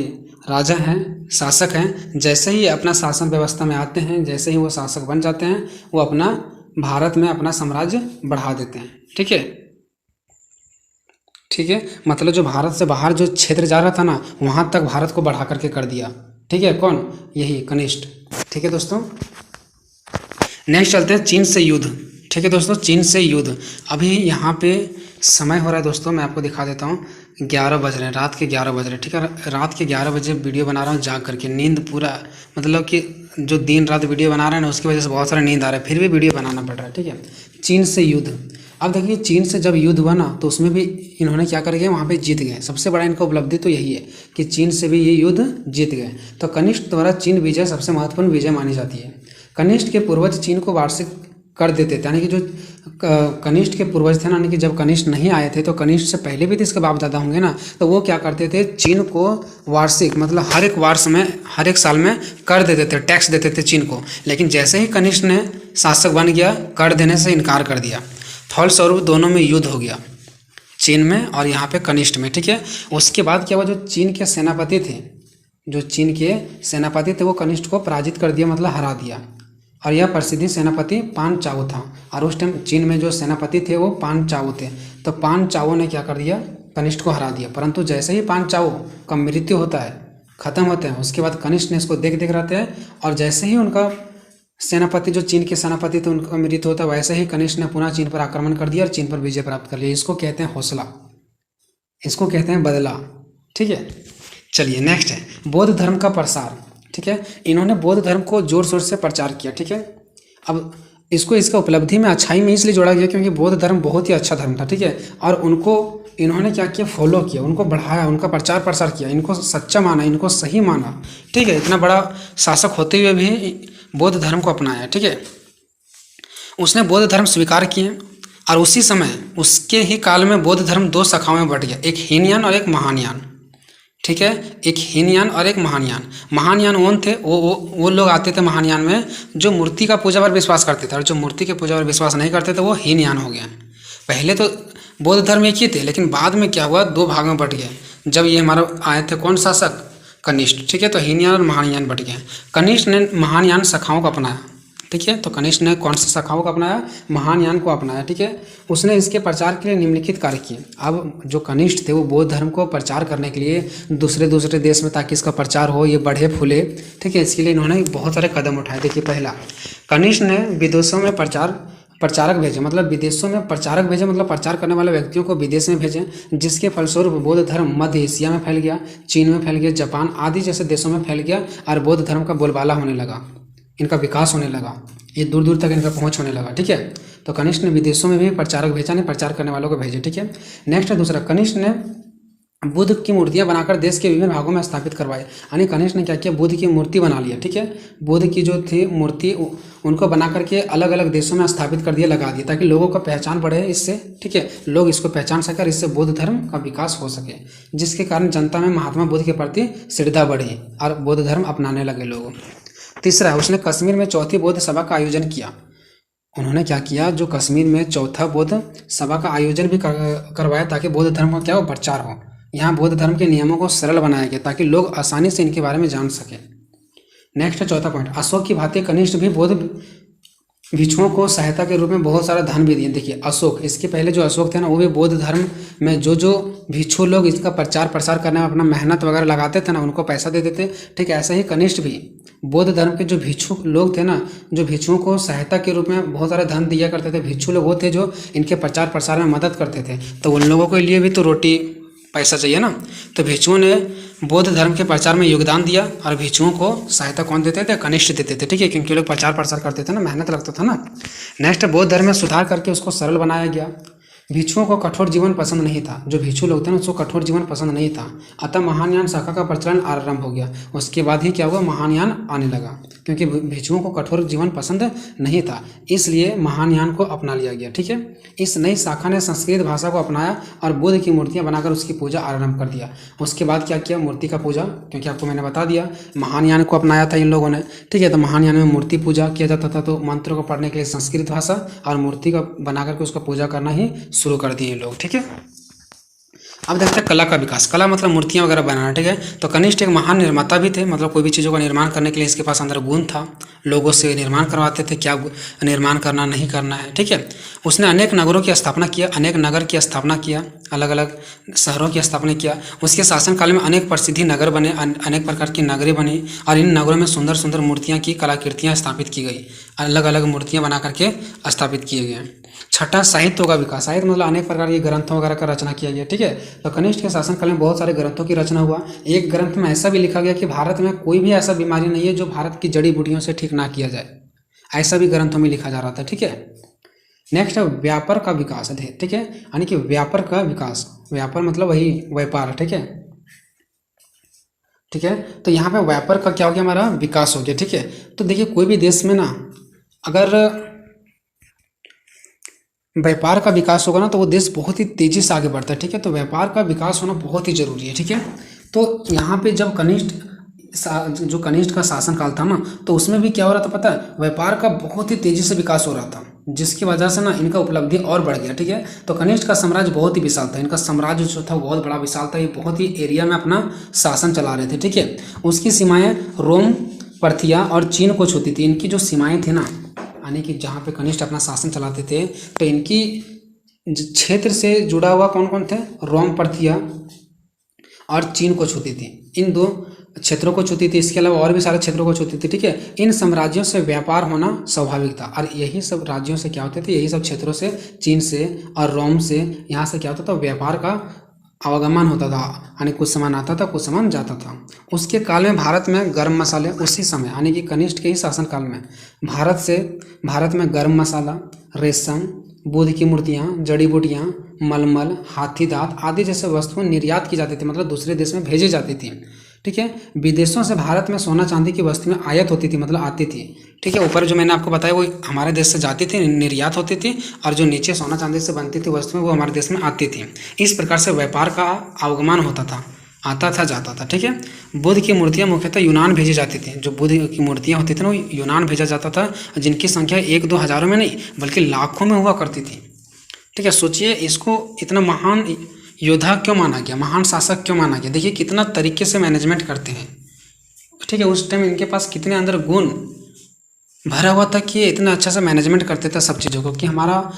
राजा हैं, शासक हैं, जैसे ही अपना शासन व्यवस्था में आते हैं, जैसे ही वो शासक बन जाते हैं, वो अपना भारत में अपना साम्राज्य बढ़ा देते हैं, ठीक है, ठीक है। मतलब जो भारत से बाहर जो क्षेत्र जा रहा था ना, वहाँ तक भारत को बढ़ा करके कर दिया, ठीक है। कौन, यही कनिष्क, ठीक है दोस्तों। नेक्स्ट चलते हैं चीन से युद्ध, ठीक है दोस्तों। चीन से युद्ध, अभी यहाँ पे समय हो रहा है दोस्तों, मैं आपको दिखा देता हूँ। 11 बज रहे हैं, रात के 11 बज रहे हैं, ठीक है। रात के 11 बजे वीडियो बना रहा हूँ जाग करके, नींद पूरा मतलब कि जो दिन रात वीडियो बना रहे हैं ना उसकी वजह से बहुत सारा नींद आ रहा है, फिर भी वीडियो बनाना पड़ रहा है, ठीक है। चीन से युद्ध, अब देखिए चीन से जब युद्ध हुआ ना तो उसमें भी इन्होंने क्या कर गए, वहाँ पे जीत गए। सबसे बड़ा इनका उपलब्धि तो यही है कि चीन से भी ये युद्ध जीत गए। तो कनिष्क द्वारा चीन विजय सबसे महत्वपूर्ण विजय मानी जाती है। कनिष्क के पूर्वज चीन को वार्षिक कर देते थे, यानी कि जो कनिष्क के पूर्वज थे ना, यानी कि जब कनिष्क नहीं आए थे तो कनिष्क से पहले भी तो इसके बाप दादा होंगे ना, तो वो क्या करते थे, चीन को वार्षिक मतलब हर एक साल में कर देते थे, टैक्स देते थे चीन को। लेकिन जैसे ही कनिष्क ने शासक बन गया, कर देने से इनकार कर दिया। फलस्वरूप दोनों में युद्ध हो गया, चीन में और यहाँ पे कनिष्क में, ठीक है। उसके बाद क्या हुआ, जो चीन के सेनापति थे वो कनिष्क को पराजित कर दिया, मतलब हरा दिया। और यह प्रसिद्ध सेनापति पान चाओ था। और उस टाइम चीन में जो सेनापति थे वो पान चाओ थे। तो पान चाओ ने क्या कर दिया, कनिष्क को हरा दिया। परंतु जैसे ही पान चाओ का मृत्यु होता है, खत्म होते हैं, उसके बाद कनिष्क ने इसको देख रहते हैं। और जैसे ही उनका सेनापति, जो चीन के सेनापति थे, उनका मृत्यु होता है, वैसे ही कनिष्क ने पुनः चीन पर आक्रमण कर दिया और चीन पर विजय प्राप्त कर लिया। इसको कहते हैं हौसला, इसको कहते हैं बदला, ठीक है। चलिए नेक्स्ट है बौद्ध धर्म का प्रसार, ठीक है। इन्होंने बौद्ध धर्म को जोर शोर से प्रचार किया, ठीक है। अब इसको इसका उपलब्धि में अच्छाई में इसलिए जोड़ा गया क्योंकि बौद्ध धर्म बहुत ही अच्छा धर्म था, ठीक है। और उनको इन्होंने क्या किया, फॉलो किया, उनको बढ़ाया, उनका प्रचार प्रसार किया, इनको सच्चा माना, इनको सही माना, ठीक है। इतना बड़ा शासक होते हुए भी बौद्ध धर्म को अपनाया, ठीक है। उसने बौद्ध धर्म स्वीकार किए और उसी समय उसके ही काल में बौद्ध धर्म दो शाखाओं में बढ़ गया, एक हीनयान और एक महानयान, ठीक है। एक हीनयान और एक महानयान। महानयान कौन थे, वो लोग आते थे महानयान में जो मूर्ति का पूजा पर विश्वास करते थे, और जो मूर्ति के पूजा पर विश्वास नहीं करते थे वो हीनयान हो गया। पहले तो बौद्ध धर्म एक ही थे, लेकिन बाद में क्या हुआ, दो भाग में बट गए। जब ये हमारा आए थे कौन शासक, कनिष्ठ, ठीक है। तो हीनयान और महानयान बट गए। कनिष्ठ ने महानयान शाखाओं को अपनाया, ठीक है। तो कनिष्ठ ने कौन सी शाखाओं को अपनाया, महानयान को अपनाया, ठीक है। उसने इसके प्रचार के लिए निम्नलिखित कार्य किए। अब जो कनिष्ठ थे वो बौद्ध धर्म को प्रचार करने के लिए दूसरे देश में, ताकि इसका प्रचार हो, ये बढ़े फूले, ठीक है, इसके लिए इन्होंने बहुत सारे कदम उठाए। देखिए, पहला, कनिष्ठ ने विदेशों में प्रचारक भेजे, मतलब विदेशों में प्रचारक भेजे, मतलब प्रचार करने वाले व्यक्तियों को विदेश में भेजे, जिसके फलस्वरूप बौद्ध धर्म मध्य एशिया में फैल गया, चीन में फैल गया, जापान आदि जैसे देशों में फैल गया, और बौद्ध धर्म का बोलबाला होने लगा, इनका विकास होने लगा, ये दूर दूर तक इनका पहुंच होने लगा, ठीक है। तो कनिष्ठ ने विदेशों में भी प्रचारक भेजा, ने प्रचार करने वालों को भेजे, ठीक है। नेक्स्ट है दूसरा, कनिष्ठ ने बुद्ध की मूर्तियां बनाकर देश के विभिन्न भागों में स्थापित करवाए। यानी कनिष्ठ ने क्या किया, बुद्ध की मूर्ति बना लिया, ठीक है। बुद्ध की जो थी मूर्ति उनको बना करके अलग अलग देशों में स्थापित कर दिया, लगा दिया, ताकि लोगों का पहचान बढ़े इससे, ठीक है, लोग इसको पहचान सके और इससे बौद्ध धर्म का विकास हो सके, जिसके कारण जनता में महात्मा बुद्ध के प्रति श्रद्धा बढ़ी और बौद्ध धर्म अपनाने लगे लोग। तीसरा है, उसने कश्मीर में चौथी बौद्ध सभा का आयोजन किया। उन्होंने क्या किया, जो कश्मीर में चौथा बौद्ध सभा का आयोजन भी करवाया, ताकि बौद्ध धर्म का क्या हो, प्रचार हो। यहाँ बौद्ध धर्म के नियमों को सरल बनाया गया, ताकि लोग आसानी से इनके बारे में जान सकें। नेक्स्ट है चौथा पॉइंट, अशोक की भांति कनिष्ठ भी बौद्ध भिक्षुओं को सहायता के रूप में बहुत सारा धन भी दिए। देखिए, अशोक, इसके पहले जो अशोक थे ना, वो भी बौद्ध धर्म में जो भिक्षु लोग इसका प्रचार प्रसार करने में अपना मेहनत वगैरह लगाते थे ना, उनको पैसा देते थे, ठीक है। ऐसे ही कनिष्ठ भी बौद्ध धर्म के जो भिक्षु लोग थे ना, जो भिक्षुओं को सहायता के रूप में बहुत सारे धन दिया करते थे। भिक्षु लोग वो थे जो इनके प्रचार प्रसार में मदद करते थे, तो उन लोगों के लिए भी तो रोटी पैसा चाहिए ना। तो भिक्षुओं ने बौद्ध धर्म के प्रचार में योगदान दिया, और भिक्षुओं को सहायता कौन देते थे, कनिष्ठ देते थे, ठीक है, क्योंकि लोग प्रचार प्रसार करते थे ना, मेहनत लगता था ना। नेक्स्ट, बौद्ध धर्म में सुधार करके उसको सरल बनाया गया। भिक्षुओं को कठोर जीवन पसंद नहीं था, जो भिक्षु लोग थे ना, उसको कठोर जीवन पसंद नहीं था, अतः महानयान शाखा का प्रचलन आरंभ हो गया। उसके बाद ही क्या हुआ, महानयान आने लगा, क्योंकि भिक्षुओं को कठोर जीवन पसंद नहीं था, इसलिए महानयान को अपना लिया गया, ठीक है। इस नई शाखा ने संस्कृत भाषा को अपनाया और बुद्ध की मूर्तियां बनाकर उसकी पूजा आरंभ कर दिया। उसके बाद क्या किया, मूर्ति का पूजा, क्योंकि आपको मैंने बता दिया महानयान को अपनाया था इन लोगों ने, ठीक है। तो महानयान में मूर्ति पूजा किया जाता था, तो मंत्रों को पढ़ने के लिए संस्कृत भाषा और मूर्ति का बना करके उसका पूजा करना ही शुरू कर दिए लोग, ठीक है। अब देखते हैं कला का विकास। कला मतलब मूर्तियां वगैरह बनाना, ठीक है। तो कनिष्ठ एक महान निर्माता भी थे, मतलब कोई भी चीज़ों का निर्माण करने के लिए इसके पास अंदर गुण था, लोगों से निर्माण करवाते थे, क्या निर्माण करना नहीं करना है, ठीक है। उसने अनेक नगरों की स्थापना किया, अनेक नगर की स्थापना किया, अलग अलग शहरों की स्थापना किया। उसके शासनकाल में अनेक प्रसिद्धि नगर बने, अनेक प्रकार की नगरें बनी, और इन नगरों में सुंदर सुंदर मूर्तियाँ की कलाकृतियाँ स्थापित की गई, अलग अलग मूर्तियाँ बना करके स्थापित किए गए। छठा, साहित्य का विकास। साहित्य मतलब अनेक प्रकार के ग्रंथों वगैरह का रचना किया गया, ठीक है। तो कनिष्ठ के शासनकाल में बहुत सारे ग्रंथों की रचना हुआ। एक ग्रंथ में ऐसा भी लिखा गया कि भारत में कोई भी ऐसा बीमारी नहीं है जो भारत की जड़ी बूटियों से ठीक ना किया जाए, ऐसा भी ग्रंथों में लिखा जा रहा था, ठीक है। नेक्स्ट है व्यापार का विकास, ठीक है, यानी कि व्यापार का विकास। व्यापार मतलब वही व्यापार, ठीक है, ठीक है। तो यहाँ पे व्यापार का क्या हो गया, हमारा विकास हो गया, ठीक है। तो देखिए, कोई भी देश में ना अगर व्यापार का विकास होगा ना, तो वो देश बहुत ही तेजी से आगे बढ़ता है, ठीक है। तो व्यापार का विकास होना बहुत ही जरूरी है, ठीक है। तो यहाँ पे जब जो कनिष्ठ का शासनकाल था ना, तो उसमें भी क्या हो रहा था पता है, व्यापार का बहुत ही तेजी से विकास हो रहा था, जिसकी वजह से ना इनका उपलब्धि और बढ़ गया, ठीक है। तो कनिष्ठ का साम्राज्य बहुत ही विशाल था, इनका साम्राज्य जो था बहुत बड़ा विशाल था, ये बहुत ही एरिया में अपना शासन चला रहे थे, ठीक है। उसकी सीमाएं रोम, पर्थिया और चीन को छूती थी। इनकी जो सीमाएं थी ना, यानी कि जहाँ पे कनिष्ठ अपना शासन चलाते थे, तो इनकी क्षेत्र से जुड़ा हुआ कौन कौन थे, रोम, पर्थिया और चीन को छूती थी, इन दो क्षेत्रों को छूती थी। इसके अलावा और भी सारे क्षेत्रों को छूती थी, ठीक है। इन साम्राज्यों से व्यापार होना स्वाभाविक था, और यही सब राज्यों से क्या होते थे, यही सब क्षेत्रों से, चीन से और रोम से, यहाँ से क्या होता था, व्यापार का आवागमन होता था, यानी कुछ सामान आता था कुछ सामान जाता था। उसके काल में भारत में गर्म मसाले उसी समय यानी कि कनिष्क के ही शासनकाल में भारत में गर्म मसाला, रेशम, बुद्ध की मूर्तियाँ, जड़ी बूटियाँ, मलमल, हाथी दांत आदि जैसे वस्तुएं निर्यात की जाती थी, मतलब दूसरे देश में भेजी जाती थी। ठीक है, विदेशों से भारत में सोना चांदी की वस्तुएं आयात होती थी, मतलब आती थी। ठीक है, ऊपर जो मैंने आपको बताया वो हमारे देश से जाती थी, निर्यात होती थी, और जो नीचे सोना चांदी से बनती थी वस्तुएं वो हमारे देश में आती थी। इस प्रकार से व्यापार का आवागमन होता था, आता था जाता था। ठीक है, बुद्ध की मूर्तियाँ मुख्यतः यूनान भेजी जाती थी। जो बुद्ध की मूर्तियाँ होती थी ना वो यूनान भेजा जाता था, जिनकी संख्या 1-2 हज़ारों में नहीं बल्कि लाखों में हुआ करती थी। ठीक है, सोचिए इसको इतना महान योद्धा क्यों माना गया, महान शासक क्यों माना गया। देखिए कितना तरीके से मैनेजमेंट करते हैं। ठीक है, उस टाइम इनके पास कितने अंदर गुण भरा हुआ था कि ये इतना अच्छा से मैनेजमेंट करते थे सब चीज़ों को, कि हमारा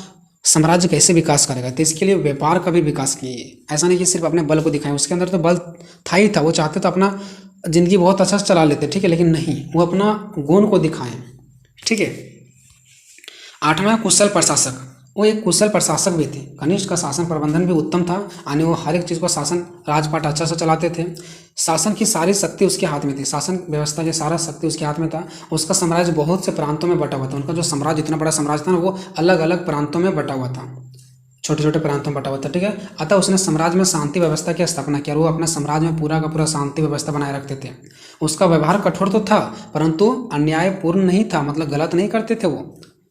साम्राज्य कैसे विकास करेगा। तो इसके लिए व्यापार का भी विकास किए, ऐसा नहीं कि सिर्फ अपने बल को दिखाएं। उसके अंदर तो बल था ही था, वो चाहते तो अपना जिंदगी बहुत अच्छा से चला लेते। ठीक है, लेकिन नहीं, वो अपना गुण को दिखाएं। ठीक है, 8वां कुशल प्रशासक, वो एक कुशल प्रशासक भी थे। कनिष्क का शासन प्रबंधन भी उत्तम था, यानी वो हर एक चीज़ को शासन राजपाट अच्छा से चलाते थे। शासन की सारी शक्ति उसके हाथ में थी, शासन व्यवस्था की सारा शक्ति उसके हाथ में था। उसका साम्राज्य बहुत से प्रांतों में बटा हुआ था। उनका जो साम्राज्य, इतना बड़ा साम्राज्य था ना, वो अलग अलग प्रांतों में बटा हुआ था, छोटे छोटे प्रांतों में बटा हुआ था। ठीक है, अतः उसने साम्राज्य में शांति व्यवस्था की स्थापना किया। वो अपने साम्राज्य में पूरा का पूरा शांति व्यवस्था बनाए रखते थे। उसका व्यवहार कठोर तो था परंतु अन्यायपूर्ण नहीं था, मतलब गलत नहीं करते थे वो,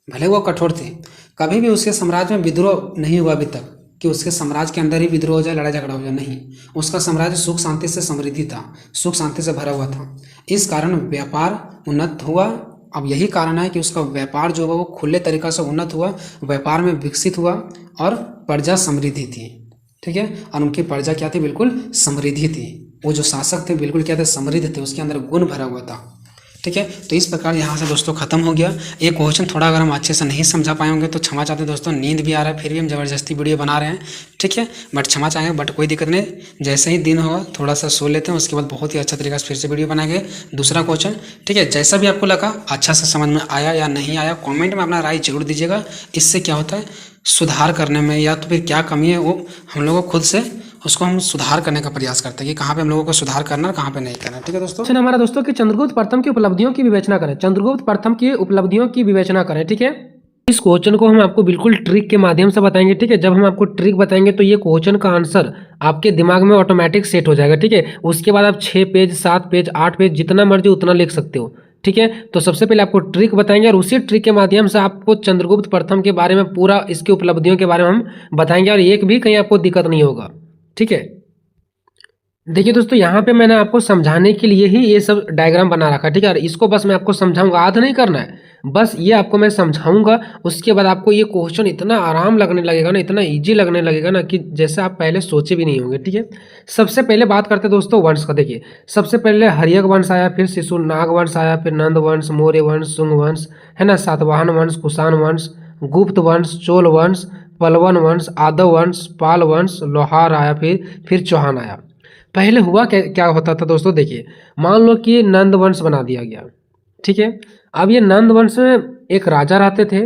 भले वो कठोर थे। कभी भी उसके साम्राज्य में विद्रोह नहीं हुआ अभी तक कि उसके साम्राज्य के अंदर ही विद्रोह हो जाए, लड़ाई झगड़ा हो जाए, नहीं। उसका साम्राज्य सुख शांति से समृद्धि था, सुख शांति से भरा हुआ था। इस कारण व्यापार उन्नत हुआ। अब यही कारण है कि उसका व्यापार जो हुआ वो खुले तरीक़ा से उन्नत हुआ, व्यापार में विकसित हुआ और प्रजा समृद्धि थी। ठीक है, और उनकी प्रजा क्या थी, बिल्कुल समृद्धि थी। वो जो शासक थे बिल्कुल क्या थे, समृद्ध थे, उसके अंदर गुण भरा हुआ था। ठीक है, तो इस प्रकार यहाँ से दोस्तों खत्म हो गया ये क्वेश्चन। थोड़ा अगर हम अच्छे से नहीं समझा पाए होंगे तो क्षमा चाहते हैं दोस्तों, नींद भी आ रहा है फिर भी हम ज़बरदस्ती वीडियो बना रहे हैं। ठीक है, बट क्षमा चाहेंगे, बट कोई दिक्कत नहीं। जैसे ही दिन होगा थोड़ा सा सो लेते हैं, उसके बाद बहुत ही अच्छा तरीका से फिर से वीडियो बनाएंगे दूसरा क्वेश्चन। ठीक है, जैसा भी आपको लगा, अच्छा से समझ में आया या नहीं आया, कॉमेंट में अपना राय जरूर दीजिएगा। इससे क्या होता है, सुधार करने में या तो फिर क्या कमी है वो हम लोगों को खुद से उसको हम सुधार करने का प्रयास करते हैं कि कहाँ पे हम लोगों को सुधार करना है, कहाँ पे नहीं करना। ठीक है दोस्तों, क्वेश्चन हमारा दोस्तों कि चंद्रगुप्त प्रथम की उपलब्धियों की विवेचना करें। चंद्रगुप्त प्रथम की उपलब्धियों की विवेचना करें। ठीक है, इस क्वेश्चन को हम आपको बिल्कुल ट्रिक के माध्यम से बताएंगे। ठीक है, जब हम आपको ट्रिक बताएंगे तो ये क्वेश्चन का आंसर आपके दिमाग में ऑटोमेटिक सेट हो जाएगा। ठीक है, उसके बाद आप 6 पेज 7 पेज 8 पेज जितना मर्जी उतना लिख सकते हो। ठीक है, तो सबसे पहले आपको ट्रिक बताएंगे और उसी ट्रिक के माध्यम से आपको चंद्रगुप्त प्रथम के बारे में पूरा इसकी उपलब्धियों के बारे में हम बताएंगे और एक भी कहीं आपको दिक्कत नहीं होगा। ठीक है, देखिए दोस्तों यहाँ पे मैंने आपको समझाने के लिए ही ये सब डायग्राम बना रखा है। ठीक है, और इसको बस मैं आपको समझाऊंगा, आधा नहीं करना है, बस ये आपको मैं समझाऊंगा। उसके बाद आपको ये क्वेश्चन इतना आराम लगने लगेगा ना, इतना इजी लगने लगेगा ना कि जैसे आप पहले सोचे भी नहीं होंगे। ठीक है, सबसे पहले बात करते हैं दोस्तों वंश का। देखिए सबसे पहले हर्यक वंश आया, फिर शिशुनाग वंश आया, फिर नंद वंश, मौर्य वंश, शुंग वंश, है ना, सातवाहन वंश, कुषाण वंश, गुप्त वंश, चोल वंश, पलवन वंश, आदव वंश, पाल वंश, लोहार आया, फिर चौहान आया। पहले हुआ क्या होता था दोस्तों, देखिए मान लो कि नंद वंश बना दिया गया। ठीक है, अब ये नंद वंश में एक राजा रहते थे,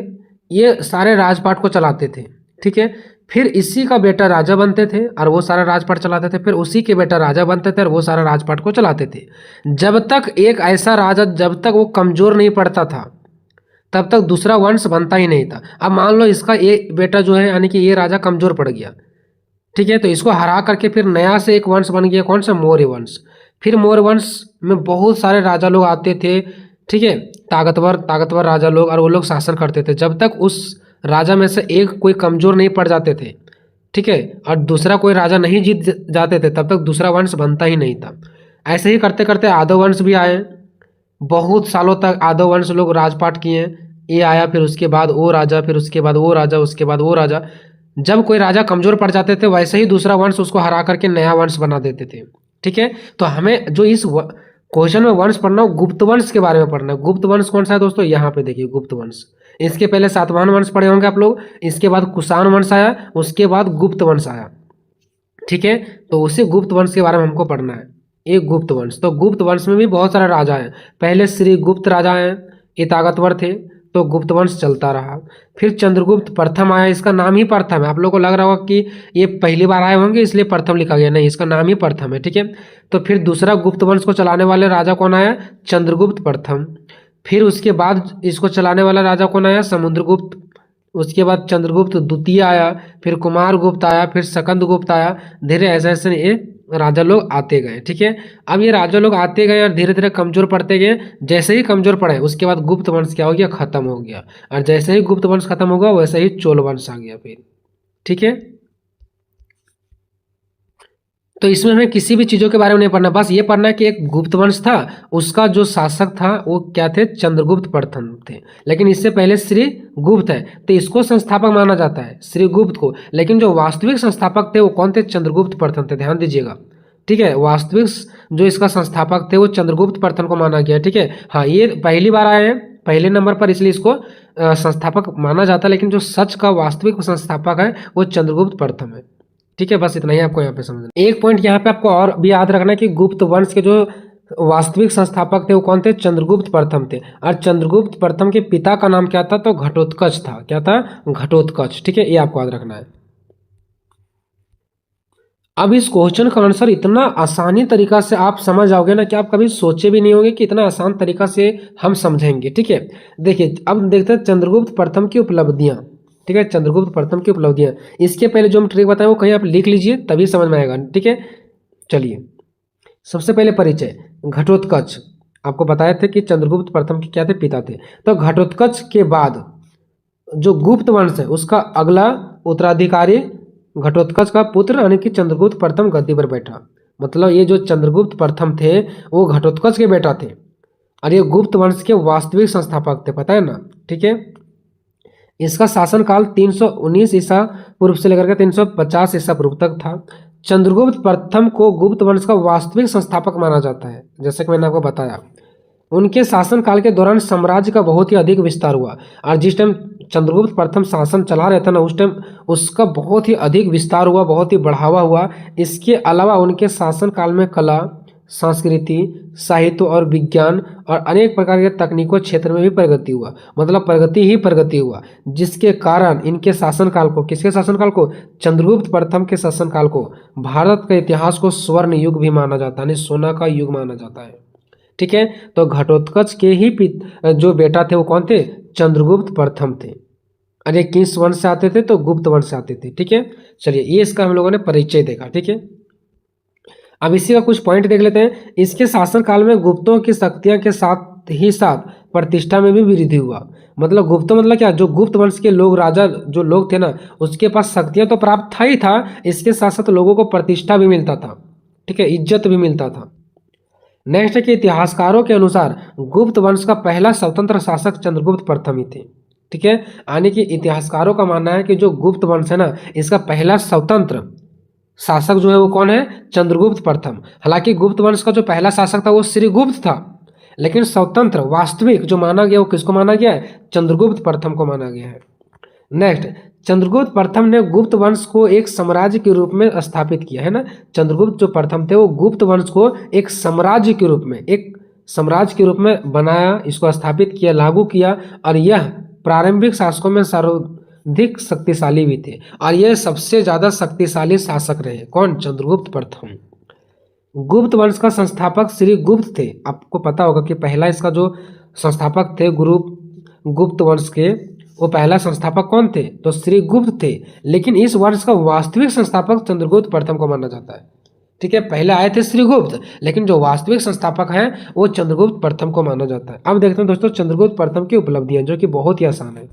ये सारे राजपाट को चलाते थे। ठीक है, फिर इसी का बेटा राजा बनते थे और वो सारा राजपाट चलाते थे, फिर उसी के बेटा राजा बनते थे और वो सारा राजपाट को चलाते थे। जब तक एक ऐसा राजा, जब तक वो कमजोर नहीं पड़ता था तब तक दूसरा वंश बनता ही नहीं था। अब मान लो इसका ये बेटा जो है, यानी कि ये राजा कमजोर पड़ गया। ठीक है, तो इसको हरा करके फिर नया से एक वंश बन गया, कौन सा, मौर्य वंश। फिर मौर्य वंश में बहुत सारे राजा लोग आते थे। ठीक है, ताकतवर राजा लोग, और वो लोग शासन करते थे जब तक उस राजा में से एक कोई कमजोर नहीं पड़ जाते थे। ठीक है, और दूसरा कोई राजा नहीं जीत जाते थे तब तक दूसरा वंश बनता ही नहीं था। ऐसे ही करते करते आदव वंश भी आए, बहुत सालों तक आदव वंश लोग राजपाट किए। ये आया, फिर उसके बाद वो राजा, फिर उसके बाद वो राजा, उसके बाद वो राजा। जब कोई राजा कमजोर पड़ जाते थे वैसे ही दूसरा वंश उसको हरा करके नया वंश बना देते थे। ठीक है, तो हमें जो इस क्वेश्चन में वंश पढ़ना हो, गुप्त वंश के बारे में पढ़ना है। गुप्त वंश कौन सा है दोस्तों, यहाँ पे देखिए गुप्त वंश। इसके पहले सातवाहन वंश पढ़े होंगे आप लोग, इसके बाद कुषाण वंश आया, उसके बाद गुप्त वंश आया। ठीक है, तो उसी गुप्त वंश के बारे में हमको पढ़ना है, एक गुप्त वंश। तो गुप्त वंश में भी बहुत सारे राजा हैं। पहले श्री गुप्त राजा हैं, ये ताकतवर थे। तो गुप्त वंश चलता रहा। फिर चंद्रगुप्त प्रथम आया, इसका नाम ही प्रथम है। आप लोगों को लग रहा होगा कि ये पहली बार आए होंगे इसलिए प्रथम लिखा गया, नहीं, इसका नाम ही प्रथम है, ठीक है। तो फिर दूसरा गुप्त वंश को चलाने वाले राजा कौन आया? चंद्रगुप्त प्रथम। फिर उसके बाद इसको चलाने वाला राजा कौन आया? समुद्रगुप्त। उसके बाद चंद्रगुप्त द्वितीय आया, फिर कुमारगुप्त आया, फिर सकंदगुप्त आया। धीरे ऐसे ऐसे ये राजा लोग आते गए, ठीक है। अब ये राजा लोग आते गए और धीरे धीरे कमजोर पड़ते गए। जैसे ही कमजोर पड़े उसके बाद गुप्त वंश क्या हो गया? खत्म हो गया। और जैसे ही गुप्त वंश खत्म होगा वैसे ही चोल वंश आ गया फिर, ठीक है। तो इसमें हमें किसी भी चीज़ों के बारे में नहीं पढ़ना, बस ये पढ़ना है कि एक गुप्त वंश था, उसका जो शासक था वो क्या थे? चंद्रगुप्त प्रथम थे। लेकिन इससे पहले श्री गुप्त है, तो इसको संस्थापक माना जाता है, श्री गुप्त को। लेकिन जो वास्तविक संस्थापक थे वो कौन थे? चंद्रगुप्त प्रथम थे, ध्यान दीजिएगा, ठीक है। वास्तविक जो इसका संस्थापक थे वो चंद्रगुप्त प्रथम को माना गया, ठीक है। हाँ, ये पहली बार आए हैं पहले नंबर पर, इसलिए इसको संस्थापक माना जाता है। लेकिन जो सच का वास्तविक संस्थापक है वो चंद्रगुप्त प्रथम है, ठीक है। बस इतना ही आपको यहाँ पे समझना। एक पॉइंट यहाँ पे आपको और भी याद रखना है कि गुप्त वंश के जो वास्तविक संस्थापक थे वो कौन थे? चंद्रगुप्त प्रथम थे। और चंद्रगुप्त प्रथम के पिता का नाम क्या था? तो घटोत्कच था। क्या था? घटोत्कच, ठीक है, ये आपको याद रखना है। अब इस क्वेश्चन का आंसर इतना आसानी तरीका से आप समझ जाओगे ना कि आप कभी सोचे भी नहीं होंगे कि इतना आसान तरीका से हम समझेंगे, ठीक है। देखिए अब देखते हैं चंद्रगुप्त प्रथम की उपलब्धियां, ठीक है। चंद्रगुप्त प्रथम की उपलब्धियां, इसके पहले जो हम ट्रिक बताएं वो कहीं आप लिख लीजिए तभी समझ में आएगा, ठीक है। चलिए सबसे पहले परिचय, घटोत्कच। आपको बताए थे कि चंद्रगुप्त प्रथम के क्या थे? पिता थे। तो घटोत्कच के बाद जो गुप्त वंश है उसका अगला उत्तराधिकारी घटोत्कच का पुत्र यानी कि चंद्रगुप्त प्रथम गद्दी पर बैठा। मतलब ये जो चंद्रगुप्त प्रथम थे वो घटोत्कच के बेटा थे और ये गुप्त वंश के वास्तविक संस्थापक थे, पता है ना, ठीक है। इसका शासनकाल 319 ईसा पूर्व से लेकर के 350 ईसा पूर्व तक था। चंद्रगुप्त प्रथम को गुप्त वंश का वास्तविक संस्थापक माना जाता है, जैसे कि मैंने आपको बताया। उनके शासनकाल के दौरान साम्राज्य का बहुत ही अधिक विस्तार हुआ और जिस टाइम चंद्रगुप्त प्रथम शासन चला रहे थे ना उस टाइम उसका बहुत ही अधिक विस्तार हुआ, बहुत ही बढ़ावा हुआ। इसके अलावा उनके शासनकाल में कला, संस्कृति, साहित्य और विज्ञान और अनेक प्रकार के तकनीकों क्षेत्र में भी प्रगति हुआ। मतलब प्रगति ही प्रगति हुआ, जिसके कारण इनके शासनकाल को, किसके शासनकाल को? चंद्रगुप्त प्रथम के शासनकाल को भारत के इतिहास को स्वर्ण युग भी माना जाता है, यानी सोना का युग माना जाता है, ठीक है। तो घटोत्कच के ही जो बेटा थे वो कौन थे? चंद्रगुप्त प्रथम थे। अरे किस वंश से आते थे? तो गुप्त वंश से आते थे, ठीक है। चलिए ये इसका हम लोगों ने परिचय देखा, ठीक है। अब इसी का कुछ पॉइंट देख लेते हैं। इसके शासनकाल में गुप्तों की शक्तियां के साथ ही साथ प्रतिष्ठा में भी वृद्धि हुआ। मतलब गुप्त मतलब क्या? जो गुप्त वंश के लोग, राजा जो लोग थे ना, उसके पास शक्तियां तो प्राप्त था ही था, इसके साथ साथ लोगों को प्रतिष्ठा भी मिलता था, ठीक है, इज्जत भी मिलता था। नेक्स्ट है कि इतिहासकारों के अनुसार गुप्त वंश का पहला स्वतंत्र शासक चंद्रगुप्त प्रथम ही थे, ठीक है। यानी कि इतिहासकारों का मानना है कि जो गुप्त वंश है ना इसका पहला स्वतंत्र शासक जो है वो कौन है? चंद्रगुप्त प्रथम। हालांकि गुप्त वंश का जो पहला शासक था वो श्रीगुप्त था, लेकिन स्वतंत्र वास्तविक जो माना गया वो किसको माना गया है? चंद्रगुप्त प्रथम को माना गया है। नेक्स्ट, चंद्रगुप्त प्रथम ने गुप्त वंश को एक साम्राज्य के रूप में स्थापित किया है ना। चंद्रगुप्त जो प्रथम थे वो गुप्त वंश को एक साम्राज्य के रूप में, एक साम्राज्य के रूप में बनाया, इसको स्थापित किया, लागू किया। और यह प्रारंभिक शासकों में सर्वाधिक शक्तिशाली भी थे और यह सबसे ज्यादा शक्तिशाली शासक रहे। कौन? चंद्रगुप्त प्रथम। गुप्त वंश का संस्थापक श्री गुप्त थे। आपको पता होगा कि पहला इसका जो संस्थापक थे गुप्त वंश के, वो पहला संस्थापक कौन थे? तो श्री गुप्त थे। लेकिन इस वंश का वास्तविक संस्थापक चंद्रगुप्त प्रथम को माना जाता है, ठीक है। पहले आए थे श्रीगुप्त, लेकिन जो वास्तविक संस्थापक है वो चंद्रगुप्त प्रथम को माना जाता है। अब देखते हैं दोस्तों चंद्रगुप्त प्रथम की उपलब्धियां, जो कि बहुत ही आसान है।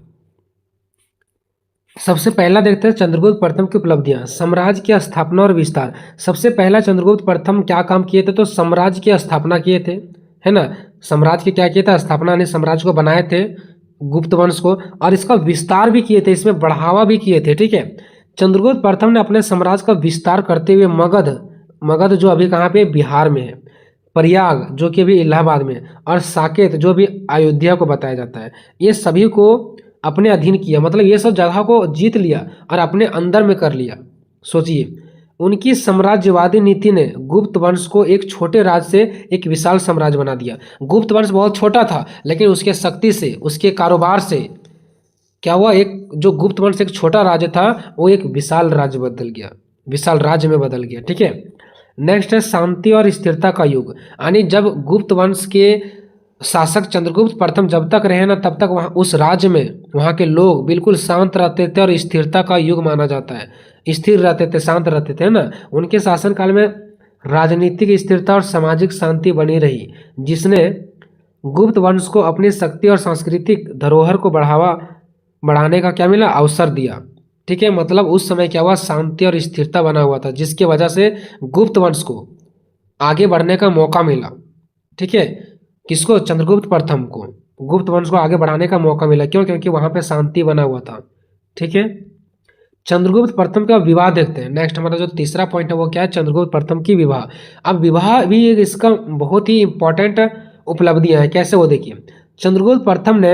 सबसे पहला देखते हैं चंद्रगुप्त प्रथम की उपलब्धियां। साम्राज्य की स्थापना और विस्तार। सबसे पहला चंद्रगुप्त प्रथम क्या काम किए थे? तो साम्राज्य की स्थापना किए थे, है ना। साम्राज्य की क्या किया था? स्थापना, यानी साम्राज्य को बनाए थे गुप्त वंश को, और इसका विस्तार भी किए थे, इसमें बढ़ावा भी किए थे, ठीक है। चंद्रगुप्त प्रथम ने अपने साम्राज्य का विस्तार करते हुए मगध जो अभी कहाँ पे? बिहार में है, प्रयाग जो कि अभी इलाहाबाद में, और साकेत जो भी अयोध्या को बताया जाता है, ये सभी को अपने अधीन किया। मतलब ये सब जगह को जीत लिया और अपने अंदर में कर लिया। सोचिए, उनकी साम्राज्यवादी नीति ने गुप्त वंश को एक छोटे राज्य से एक विशाल साम्राज्य बना दिया। गुप्त वंश बहुत छोटा था, लेकिन उसके शक्ति से, उसके कारोबार से क्या हुआ, एक जो गुप्त वंश एक छोटा राज्य था वो एक विशाल राज्य बदल गया, विशाल राज्य में बदल गया। ठीक है, नेक्स्ट है शांति और स्थिरता का युग। यानी जब गुप्त वंश के शासक चंद्रगुप्त प्रथम जब तक रहे ना, तब तक वहाँ उस राज्य में वहाँ के लोग बिल्कुल शांत रहते थे और स्थिरता का युग माना जाता है। स्थिर रहते थे, शांत रहते थे ना। उनके शासनकाल में राजनीतिक स्थिरता और सामाजिक शांति बनी रही, जिसने गुप्त वंश को अपनी शक्ति और सांस्कृतिक धरोहर को बढ़ाने का क्या मिला, अवसर दिया। ठीक है, मतलब उस समय क्या हुआ, शांति और स्थिरता बना हुआ था, जिसके वजह से गुप्त वंश को आगे बढ़ने का मौका मिला। ठीक है, किसको, चंद्रगुप्त प्रथम को गुप्त वंश को आगे बढ़ाने का मौका मिला। क्यों, क्योंकि वहां पे शांति बना हुआ था। ठीक है, चंद्रगुप्त प्रथम का विवाह देखते हैं। नेक्स्ट हमारा जो तीसरा पॉइंट है वो क्या है, चंद्रगुप्त प्रथम की विवाह। अब विवाह भी एक इसका बहुत ही इंपॉर्टेंट उपलब्धियां हैं। कैसे, वो देखिए, चंद्रगुप्त प्रथम ने